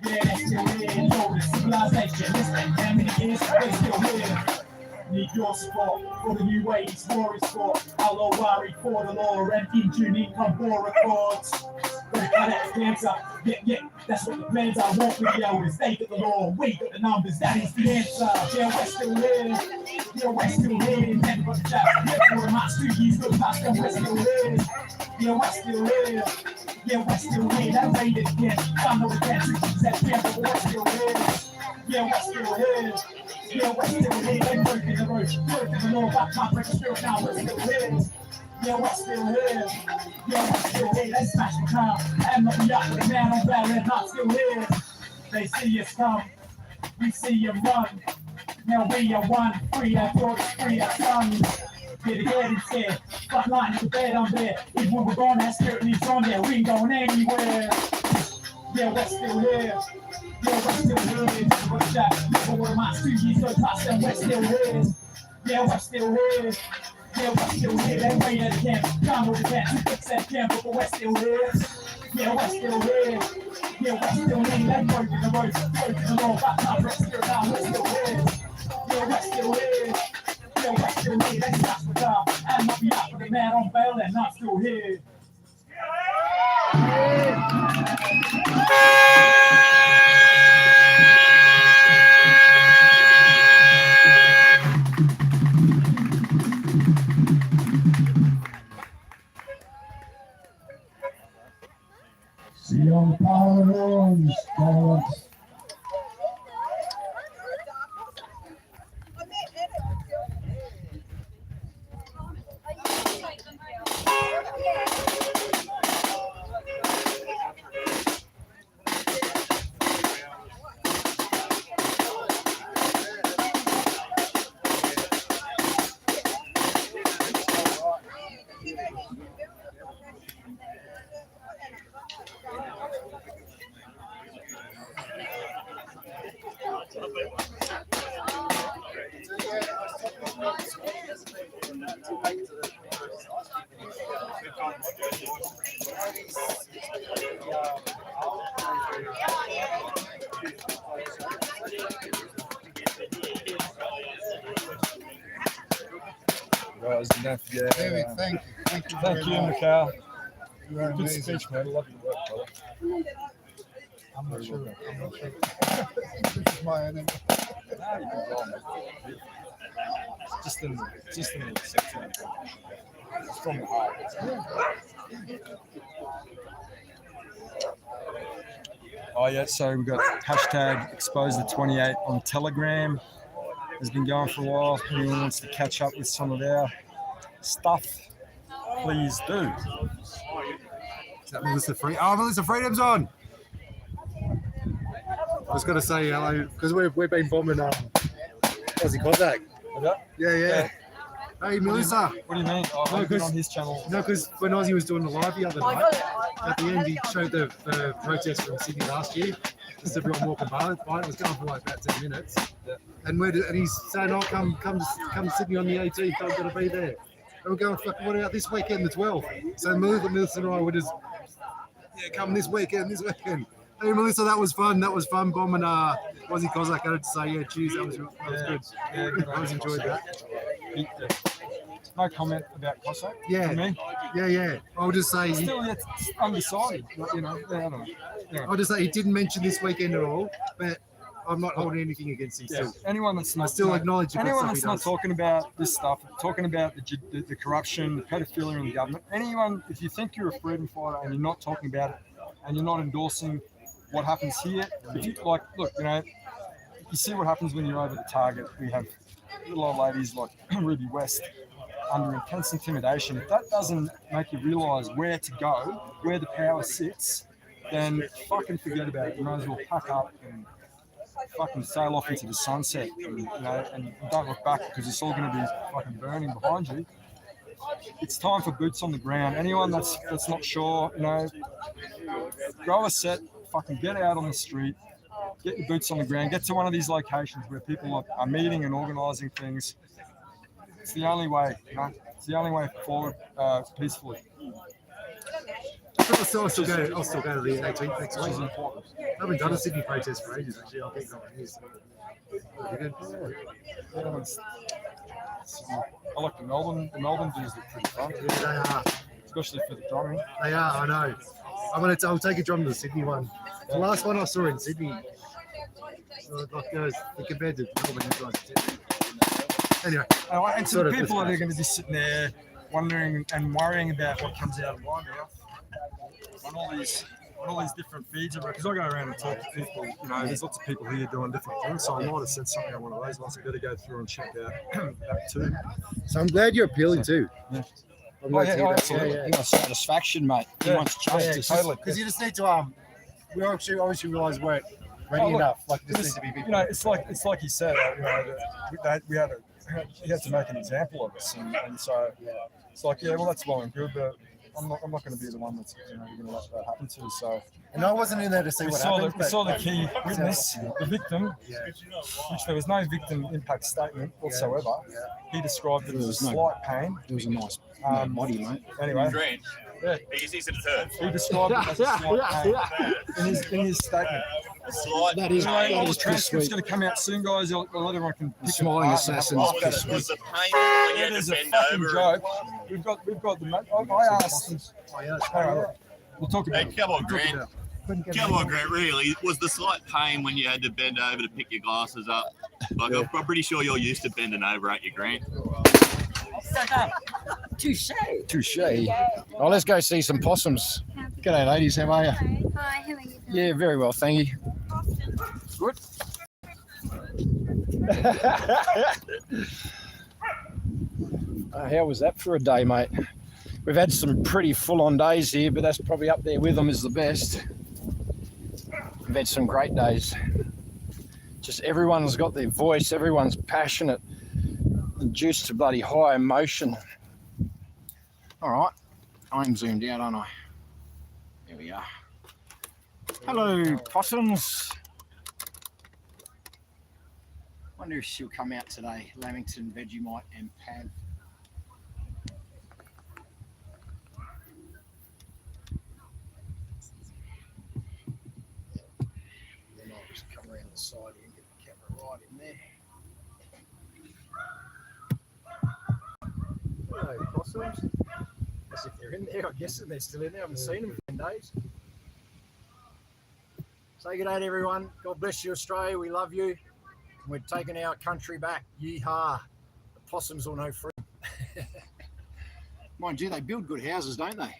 Yeah, they're still here. Yo, the civilization. Listen, how many years? They're still here. Need your spot for the new age war is fought. I'll worry for the law and in June income war records. That's cancer. Yeah, that's what the plans are. Walk with the elders, they got the law, we got the numbers, that is the answer. Yeah, we're still here. Yeah, we're still here. Never got the job. Never got my studios, got past them, we're still here. Yeah, we're still here. Yeah, we're still here. That raid it again. I know we can't treat you that camp, but we're still here. Yeah, we're still here. Yeah, we're still here. They broken the road, broken the law, back my break spirit, now we're still here. Yeah, we're still here. Yeah, we're still here. They smash the car and knock me up with a man on bail and I'm still here. They see us come, we see you run. Now we are one, free our daughters, free our sons. Get ahead and scared, front line to bed, I'm there. Even when we're gone, that spirit leaves on there. We ain't going anywhere. Yeah, we're still here. Yeah, we're still here. What's that? Never one of my studios, no touch them, we're still here. Yeah, we're still here. Yeah, we're still here. They wait at the camp. Come with the camp. You fix that camp, but we're still here. Yeah, we're still here. Yeah, we're still here. They broken the road, broken the law. Back up, we're still down. We're still here. Yeah, we're still here. Yeah, we're still here. They smash the car and knock me up with a man on bail, and I'm still here. See you on the power rooms, God. Guys, and don't forget. David, thank you. Thank you, Mikhail. Good speech, man. I love your work, brother. I'm not sure. This is my enemy. Just an acceptance. It's from the heart. Oh yeah, so we got hashtag expose the 28 on Telegram. It's been going for a while. If anyone wants to catch up with some of our stuff, please do. Is that Melissa Freedom? Oh, Melissa Freedom's on. I was going to say hello because we've been bombing Aussie Cossack. Yeah. Hey, Melissa. What do you mean? Oh, I've been on his channel. No, because when Aussie was doing the live the other night, at the end he showed the protest from Sydney last year. Just everyone walking by. It was going for like about 10 minutes. Yeah. And he's saying, "Oh, come to Sydney on the 18th. I'm going to be there." And we're going, "Fuck, what about this weekend, the 12th?" So Melissa and I would just, come this weekend. Hey, Melissa, that was fun. Bombing Aussie Cossack. I had to say, cheers. That was good. Yeah, I always enjoyed that. No comment about Cossack. Yeah. For me. Yeah. I'll just say. Still yet undecided. I don't know. Yeah. I'll just say he didn't mention this weekend at all, but I'm not holding anything against him. Yeah. Still. Anyone that's not acknowledge anyone that's not talking about this stuff, talking about the corruption, the pedophilia in the government. Anyone, if you think you're a freedom fighter and you're not talking about it, and you're not endorsing what happens here, if you look, you see what happens when you're over the target. We have little old ladies like Ruby West under intense intimidation. If that doesn't make you realise where to go, where the power sits, then fucking forget about it. You might as well pack up and fucking sail off into the sunset, and don't look back because it's all going to be fucking burning behind you. It's time for boots on the ground. Anyone that's not sure, grow a set, fucking get out on the street, get your boots on the ground, get to one of these locations where people are meeting and organising things. It's the only way, It's the only way forward peacefully. I'll still go to the 18th next week. I haven't done a Sydney protest for ages, actually. I'll keep going. I like the Melbourne. The Melbourne dudes look pretty fun. Yeah, they are. Especially for the drumming. They are, I know. I'll take a drum to the Sydney one. The last one I saw in Sydney, compared to Melbourne, you guys. Anyway. And to the people that are going to be sitting there wondering and worrying about what comes out of my mouth on all these different feeds, because I go around and talk to people, there's lots of people here doing different things, so I might have said something on one of those ones. I better go through and check out that too. So I'm glad you're appealing too. Yeah. I'm glad to hear that. He wants satisfaction, mate. He wants justice. Totally. Because you just need to we obviously realise we're ready enough. Just need to be big. It's like he said, he had to make an example of us, and so it's like, well, that's well and good, but I'm not going to be the one that's going to let that happen to. So, and I wasn't in there to see what happened. We saw the key witness, the victim, which there was no victim impact statement whatsoever. He described it as a slight pain. It was a nice body, mate. Anyway, yeah. He described it as a slight pain in his statement. That is the transcript's going to come out soon, guys. I'll let everyone can pick smiling it assassin. Was the pain when you had to bend over? Joke. We've got the. I asked. We'll talk about it. Come on, Grant. Really, was the slight pain when you had to bend over to pick your glasses up? I'm pretty sure you're used to bending over, aren't you, Grant? Touche. Oh, let's go see some possums. G'day, ladies. How are you? Hi, how are you doing? Yeah, very well, thank you. Good. How was that for a day, mate? We've had some pretty full-on days here, but that's probably up there with them is the best. We've had some great days. Just everyone's got their voice, everyone's passionate, induced to bloody high emotion. All right, I'm zoomed out, aren't I? There we are. Hello, possums. Wonder if she'll come out today. Lamington, Vegemite, and Pav. Then I'll just come the side here and get the camera right in there. Hello, possums. As if they're in there, I guess they're still in there. I haven't seen them in 10 days. Say good day to everyone. God bless you, Australia. We love you. We're taking our country back. Yeehaw. The possums will know freedom. Mind you, they build good houses, don't they?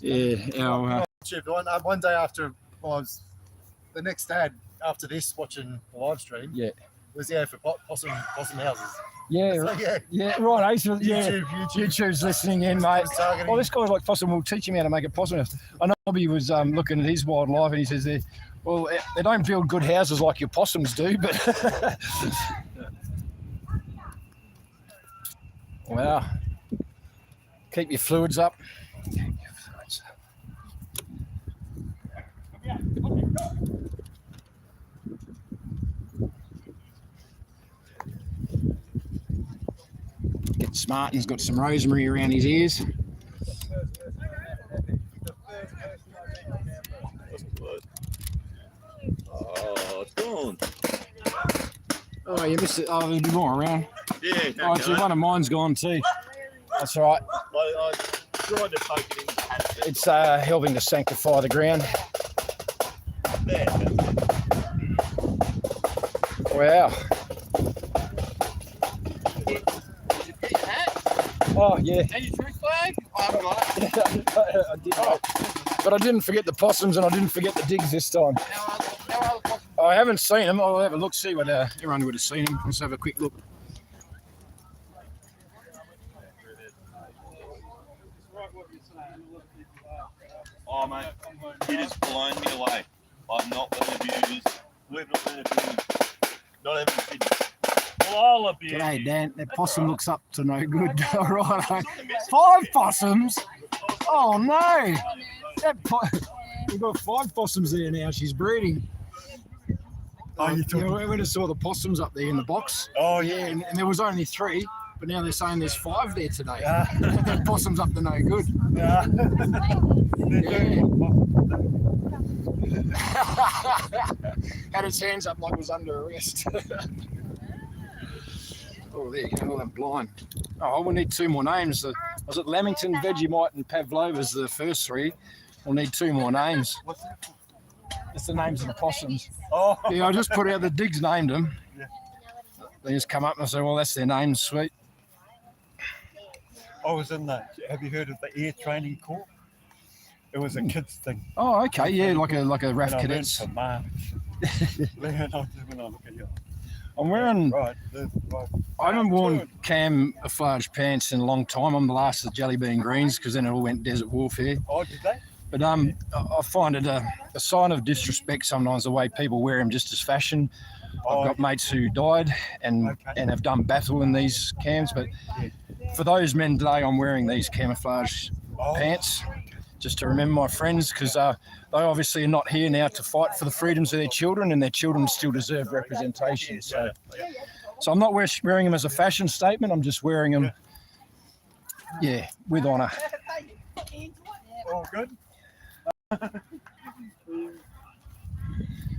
Yeah, our one day after I was, the next day after this, watching the live stream, was for possum houses. Yeah, So, right. So, YouTube. YouTube's listening in, mate. Well, this guy's like possum. We'll teach him how to make a possum house. I know Bobby was looking at his wildlife, and he says, they don't build good houses like your possums do, but wow. Keep your fluids up. Get smart. He's got some rosemary around his ears. Oh, it's gone. Oh, you missed it. Oh, there'll be more around. Yeah. Oh, actually, one of mine's gone too. That's all right. I tried to poke it in the hat. It's helping to sanctify the ground. There. Wow. Oh, yeah. And your truth flag? I haven't got it. I did not. But I didn't forget the possums and I didn't forget the digs this time. How are the possums? I haven't seen them. I'll have a look, see what everyone would have seen them. Let's have a quick look. Oh, mate, it has blown me away. I've not been abused. We've not been abused. Not even kidding. All abused. G'day, Dan. That possum looks up to no good. All right. 5 possums? Oh, no. We've got 5 possums there now. She's breeding. Oh, We went and saw the possums up there in the box. Oh, yeah. And there was only 3, but now they're saying there's 5 there today. That possum's up to no good. Yeah. Had its hands up like it was under arrest. Oh, there you go. Oh, I'm blind. Oh, we'll need 2 more names. Was it Lamington, Vegemite, and Pavlova's the first 3? We'll need 2 more names. It's the names of the possums. Oh. Yeah, I just put out the digs named them. Yeah. They just come up and I say, well, that's their names, sweet. I was in have you heard of the Air Training Corps? It was a kids thing. Oh, okay, yeah, like a RAF And I cadets. went for March. When I look at you. I'm wearing. Right. I haven't worn camouflage pants in a long time. I'm the last of the Jelly Bean Greens because then it all went desert warfare. Oh, did they? But I find it a sign of disrespect sometimes the way people wear them just as fashion. I've got mates who died and have done battle in these cams, but for those men today, I'm wearing these camouflage pants just to remember my friends because they obviously are not here now to fight for the freedoms of their children, and their children still deserve representation. So I'm not wearing them as a fashion statement. I'm just wearing them, with honour. All good.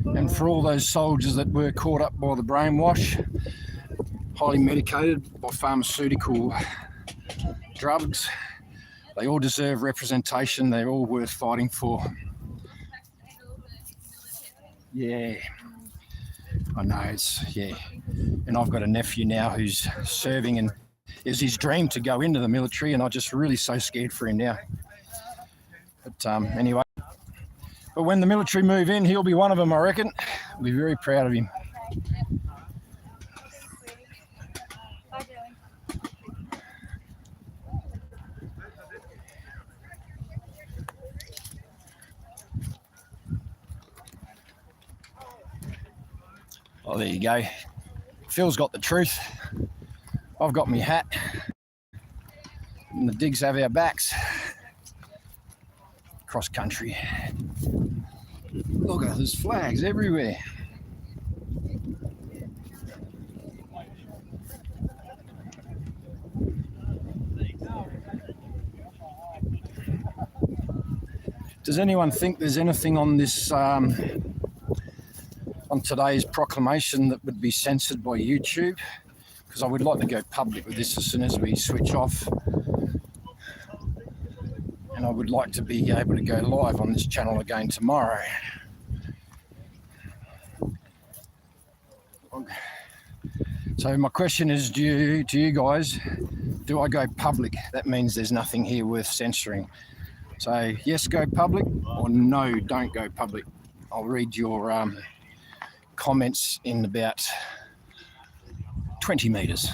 And for all those soldiers that were caught up by the brainwash, highly medicated by pharmaceutical drugs, they all deserve representation. They're all worth fighting for. Yeah, I know and I've got a nephew now who's serving, and it's his dream to go into the military, and I'm just really so scared for him now. But anyway, but when the military move in, he'll be one of them, I reckon. I'll be very proud of him. Oh, there you go. Phil's got the truth. I've got my hat. And the digs have our backs. Cross country. Look, there's flags everywhere. Does anyone think there's anything on this, on today's proclamation that would be censored by YouTube? Because I would like to go public with this as soon as we switch off. And I would like to be able to go live on this channel again tomorrow. So my question is, do you guys, do I go public? That means there's nothing here worth censoring. So yes, go public, or no, don't go public. I'll read your comments in about 20 metres.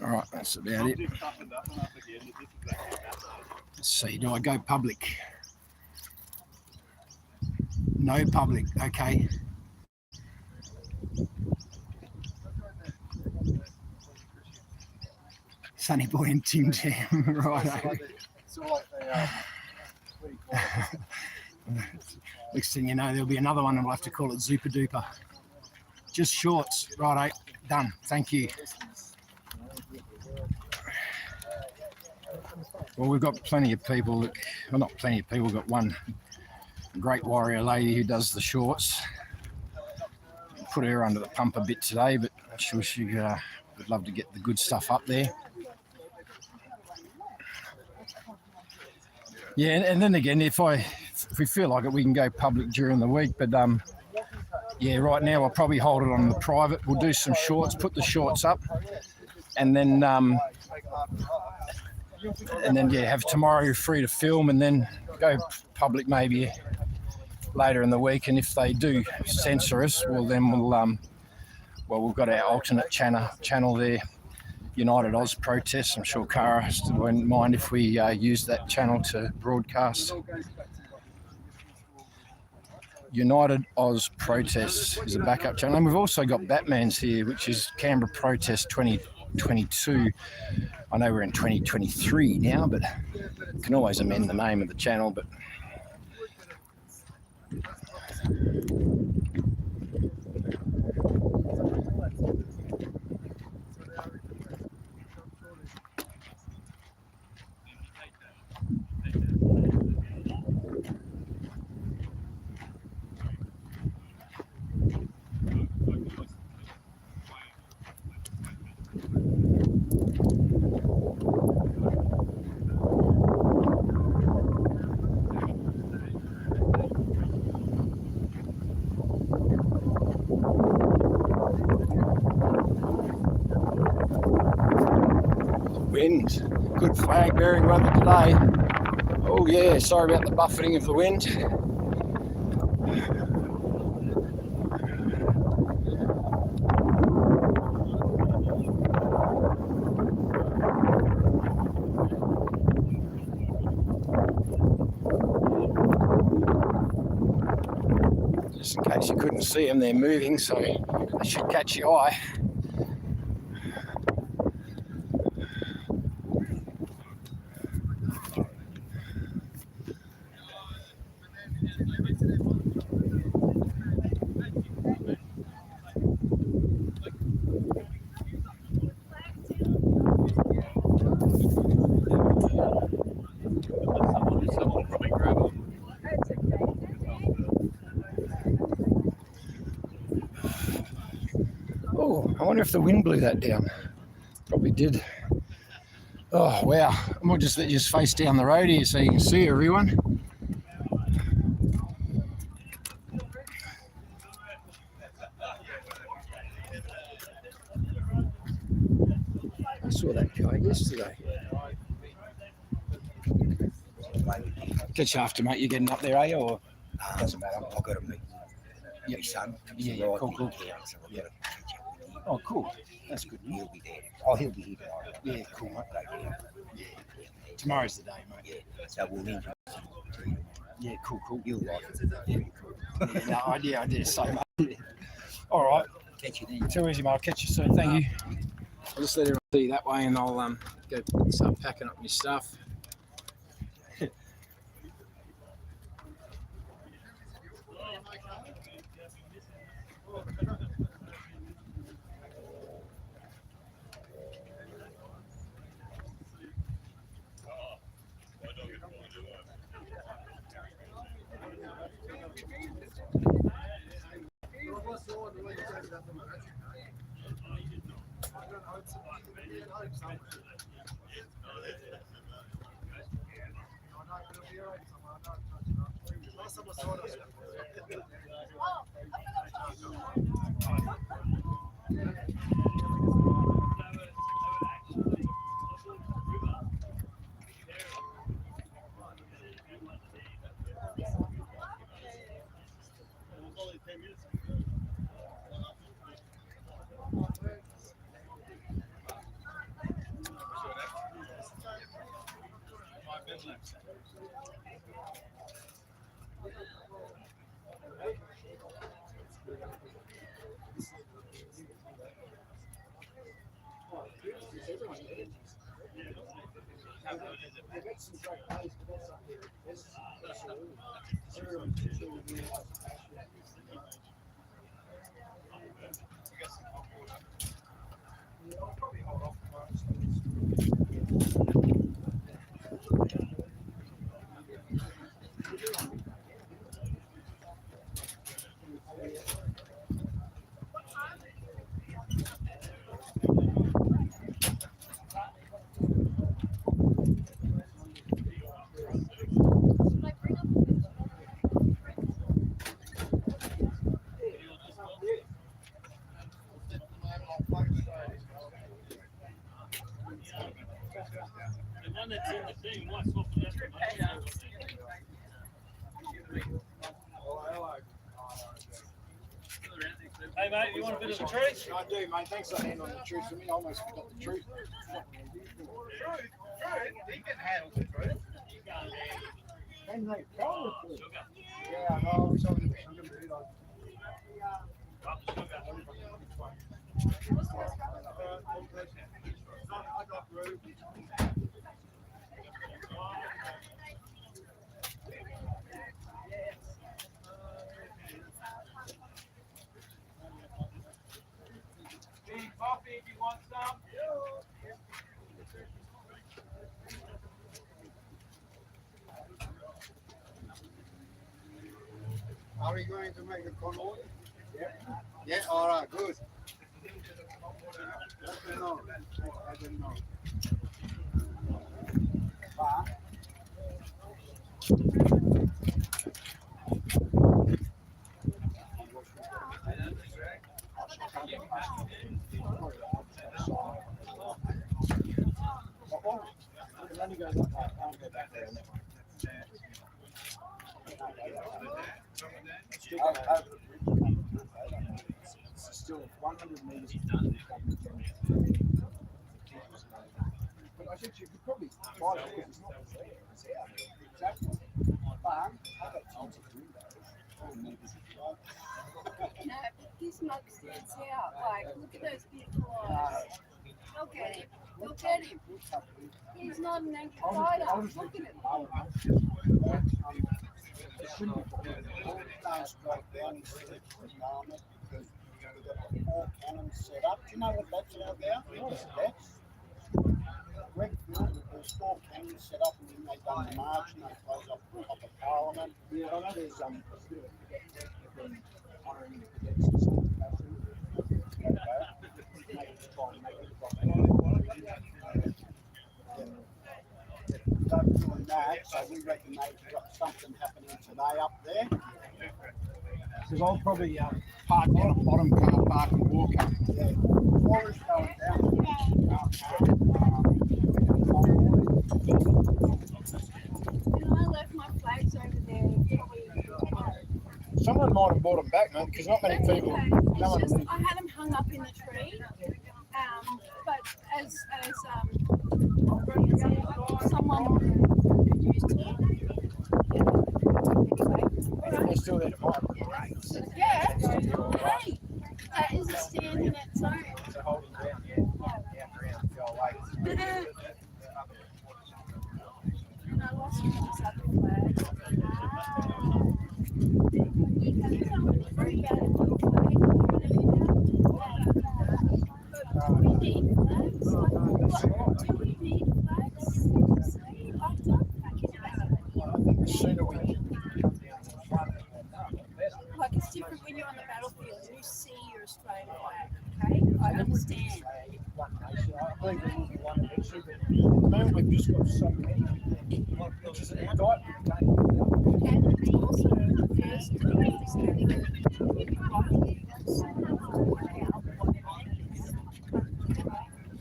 All right, that's about it. Let's see, do I go public? No public, okay. Sunny Boy and Tim Tam, right. Next thing you know, there'll be another one and we'll have to call it Zupa Duper. Just shorts, righto, done, thank you. Well, we've got plenty of people, well, not plenty of people, we've got one great warrior lady who does the shorts. Put her under the pump a bit today, but I'm sure she would love to get the good stuff up there. Yeah, and then again, if we feel like it, we can go public during the week, but yeah, right now I'll probably hold it on the private. We'll do some shorts, put the shorts up, and then yeah, have tomorrow free to film, and then go public maybe later in the week. And if they do censor us, well then we've got our alternate channel there, United Oz Protests. I'm sure Cara still won't mind if we use that channel to broadcast. United Oz Protests is a backup channel, and we've also got Batman's here, which is Canberra Protest 2022. I know we're in 2023 now, but you can always amend the name of the channel. But wind, good flag bearing weather today. Oh yeah, sorry about the buffeting of the wind. Just in case you couldn't see them, they're moving, so they should catch your eye. Oh, I wonder if the wind blew that down. Probably did. Oh, wow. I might just let you face down the road here so you can see everyone. I saw that guy yesterday. Catch you after, mate. You're getting up there, are you? Or Doesn't matter. I've got to meet my son. Yeah, cool. Yeah. Oh, cool. That's good. He'll be there. Oh, he'll be here tomorrow. Yeah, cool, mate. Yeah. Tomorrow's the day, mate. Yeah. So we'll need you. Yeah, cool. You'll like it. Yeah, cool. Yeah, I did the same, mate. All right. Catch you then. Too easy, mate. I'll catch you soon. Thank you. I'll just let everyone see that way, and I'll go start packing up my stuff. Hey mate, you want a bit of the truth? I do, mate. Thanks for handing on the truth for me. I almost forgot the truth. He can handle the truth. Can they tell the truth? Yeah, I know. Some of the sugar beet, I got through. Coffee if you want some. Are we going to make a convoy? Yeah. Yeah, all right, good. Let me know. I don't know. It's still 100 meters. But I think you could probably find it because it's not there. It's out there. Exactly. But I've got tons of windows. No, but this mug stands out. Like, look at those beautiful eyes. Look at him. Look at him. He's not an angry fighter. Look at him. Don't strike down his sleep for a moment because we've got 4 cannons set up. Do you know what that's all about? That's Redfield, there's 4 cannons set up and then they done the march and they close up the Parliament. Yeah, I know there's a bit of a cadet they've been hiring the cadets and stuff. Trying to make it Doing that, so we reckon they've got something happening today up there. Because I'll probably park on a bottom car park and walk up. Yeah, Forest going down. And I left my flags over there. Someone might have brought them back, mate, because not many people. Okay. No one It's just, really- I had them hung up in the tree. But as someone used to. If they're still there tomorrow, it'll be great. Yeah. Hey, that is a stand in its own. It's a holding ground, yeah. okay? I understand. One nation. I believe there will be one eventually, but at the moment we've just got so many, which is an indictment. And it's also the first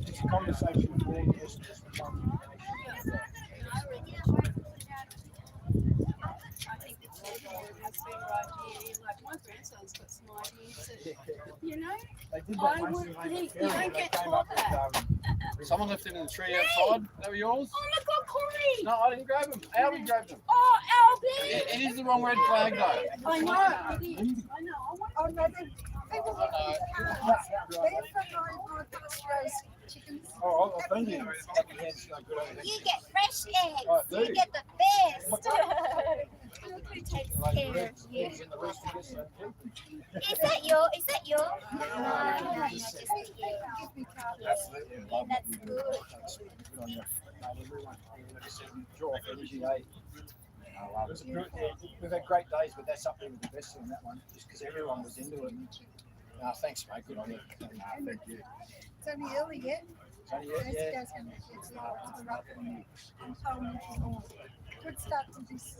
It's a conversation with all of us, just one nation. I think the children has been right here. Like my grandson's got some ideas that, you know, They did I that once would and they think got you killed don't when they get came taught up that. with someone left it in the tree outside. They were yours? Oh my God, Corey! No, I didn't grab them. Albie grabbed them. Oh, Albie! It is the wrong red flag though. I know, it is. I know. Oh no, they were they're from Castro's chickens. Oh, thank you. You get fresh eggs. Right, You do. get the best. Who takes care of you? Is that your? Is that your? No, just you. Yeah, that's good. We've had great days, but that's up there with the best in that one, just because everyone was into it. Thanks, mate. Good on you. Thank you. It's only early yet. Good start to this.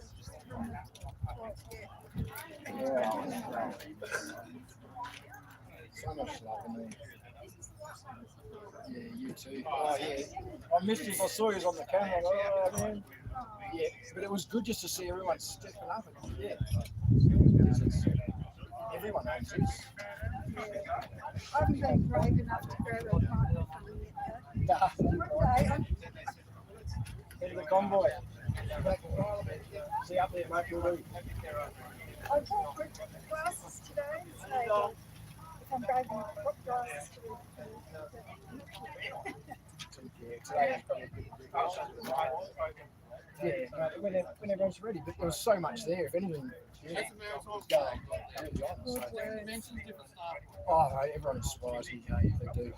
So much love in there. Yeah, you too. Oh, yeah. I missed you. I saw you on the camera. Oh, man. Yeah, but it was good just to see everyone stepping up. Yeah. Everyone knows this. I haven't been brave enough to grab a microphone yet. One day, Into the convoy. See you up there, mate. You'll do. I bought glasses today, so if I'm brave enough to put glasses to Today is probably a good yeah, no, when everyone's ready, but there was so much there. If anything, yeah, oh, no, everyone inspires me. They do.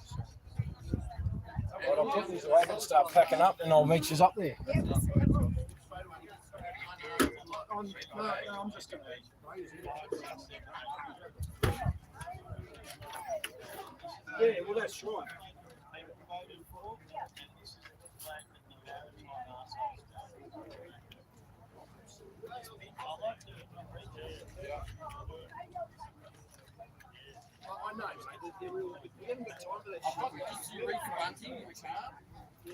Right, I'll put these away and start packing up, and I'll meet you up there. I'm just going Yeah, well, that's right. I know, mate. We haven't got time for that shit. You read the bunting in the car? Yeah.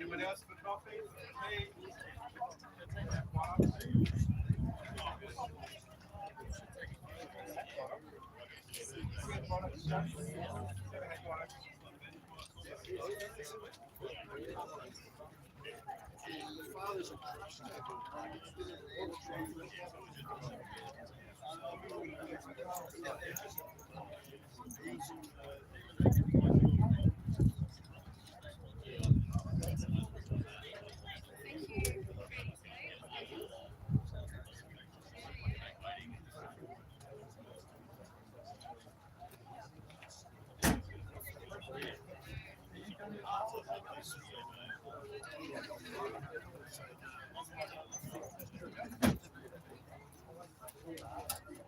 Anyone else for coffee?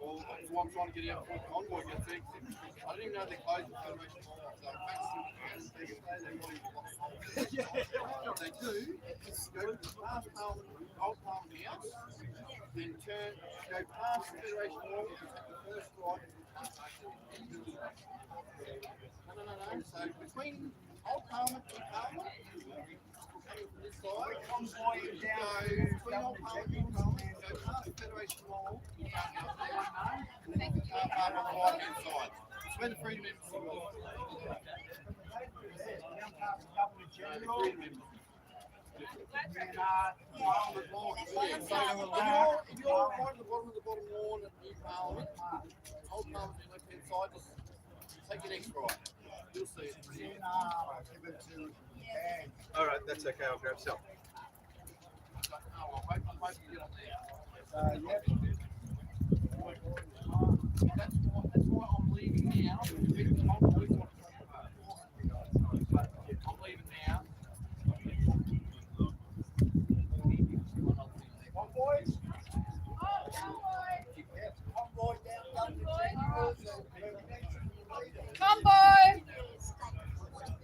Well, that's why I'm trying to get out for the convoy. I didn't even know they closed the Federation Mall. So they do. Go past Old Parliament House, then go past the Federation Mall, and take the first right. No. So between Old Parliament and Parliament, this side, convoy down between Old Parliament and Parliament, go past the Federation Mall, and then car park on the right hand side. It's where the Freedom Embassy was. Yeah. If you're right at the bottom of the bottom lawn at New Parliament, Old Parliament, left-hand side, just take your next right. You'll see it. All right, that's okay. I'll grab some. That's why I'm leaving now. I'm leaving now. Boys. Convoy.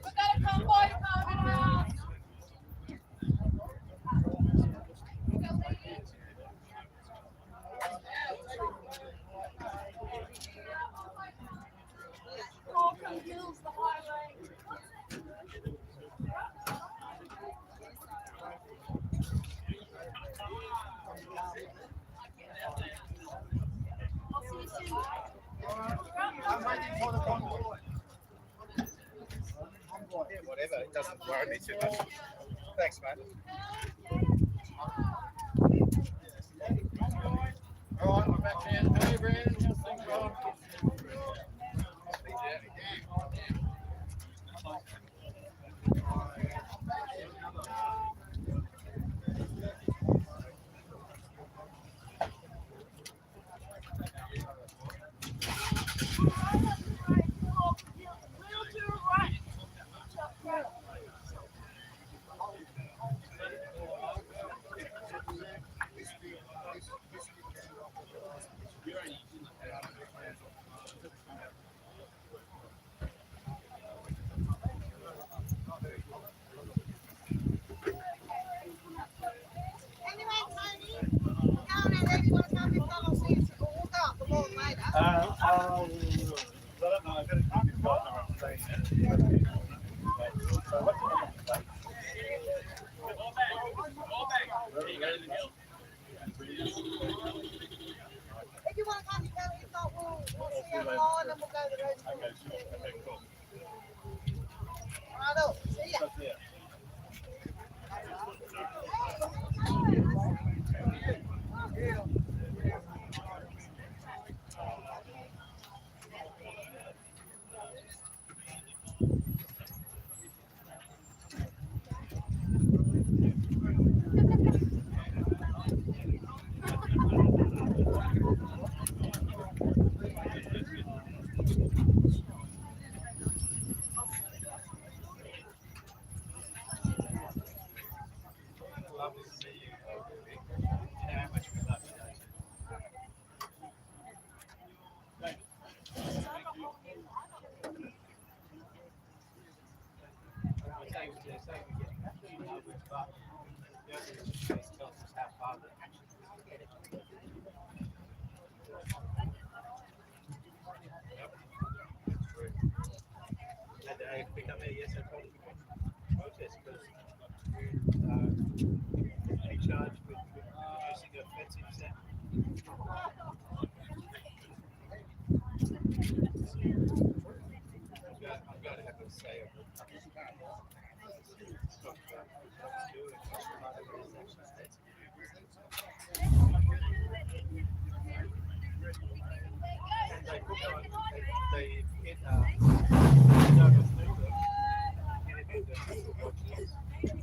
We've got a convoy coming out. Hills, the highway. I'm waiting for the convoy. Yeah, whatever. It doesn't worry me too much. Thanks, mate. All right, I'm back down. Hey, Brandon, how's things going? If you want to come, you can. If not, we'll see you online and we'll go to the rest. Okay, cool. Righto, see ya. Lovely to see you. You know how much we love you. Be charged with producing offensive sound. I've got to have a say of they hit Douglas Newberg, independent watches, and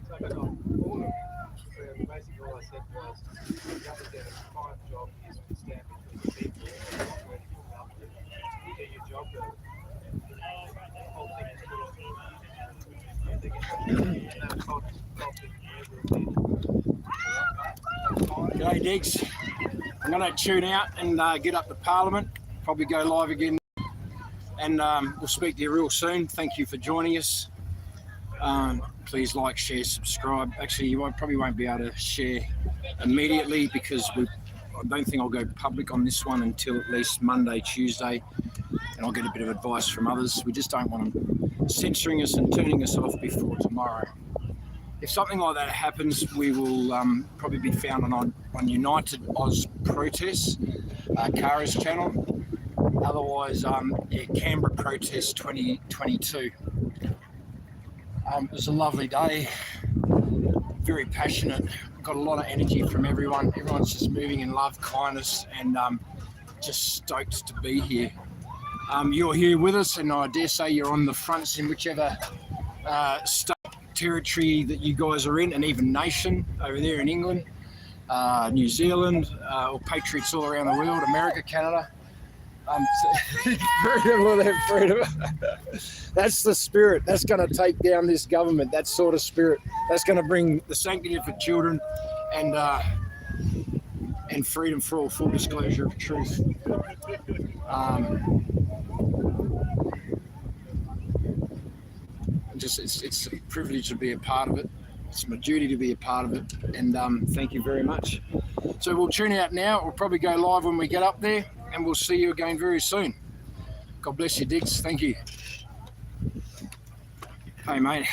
so I got on board where basically all I said was, the other day, a fine job is to stand between the people and not ready to help them. You do your job well. The whole thing is good. I think it's and that culture G'day, Diggs. I'm going to tune out and get up to Parliament, probably go live again, and we'll speak to you real soon. Thank you for joining us. Please like, share, subscribe. Actually, you probably won't be able to share immediately because I don't think I'll go public on this one until at least Monday, Tuesday, and I'll get a bit of advice from others. We just don't want them censoring us and turning us off before tomorrow. If something like that happens, we will probably be found on United Oz Protests, Kara's channel. Otherwise, yeah, Canberra Protest 2022. It was a lovely day, very passionate, got a lot of energy from everyone. Everyone's just moving in love, kindness, and just stoked to be here. You're here with us, and I dare say you're on the fronts in whichever state, territory that you guys are in, and even nation over there in England, New Zealand, or patriots all around the world, America, Canada. Freedom. That's the spirit. That's going to take down this government. That sort of spirit. That's going to bring the sanctity for children and freedom for all, full disclosure of truth. It's a privilege to be a part of it. It's my duty to be a part of it, and thank you very much. So we'll tune out now. We'll probably go live when we get up there, and we'll see you again very soon. God bless you, Diggs. Thank you. Hey, mate.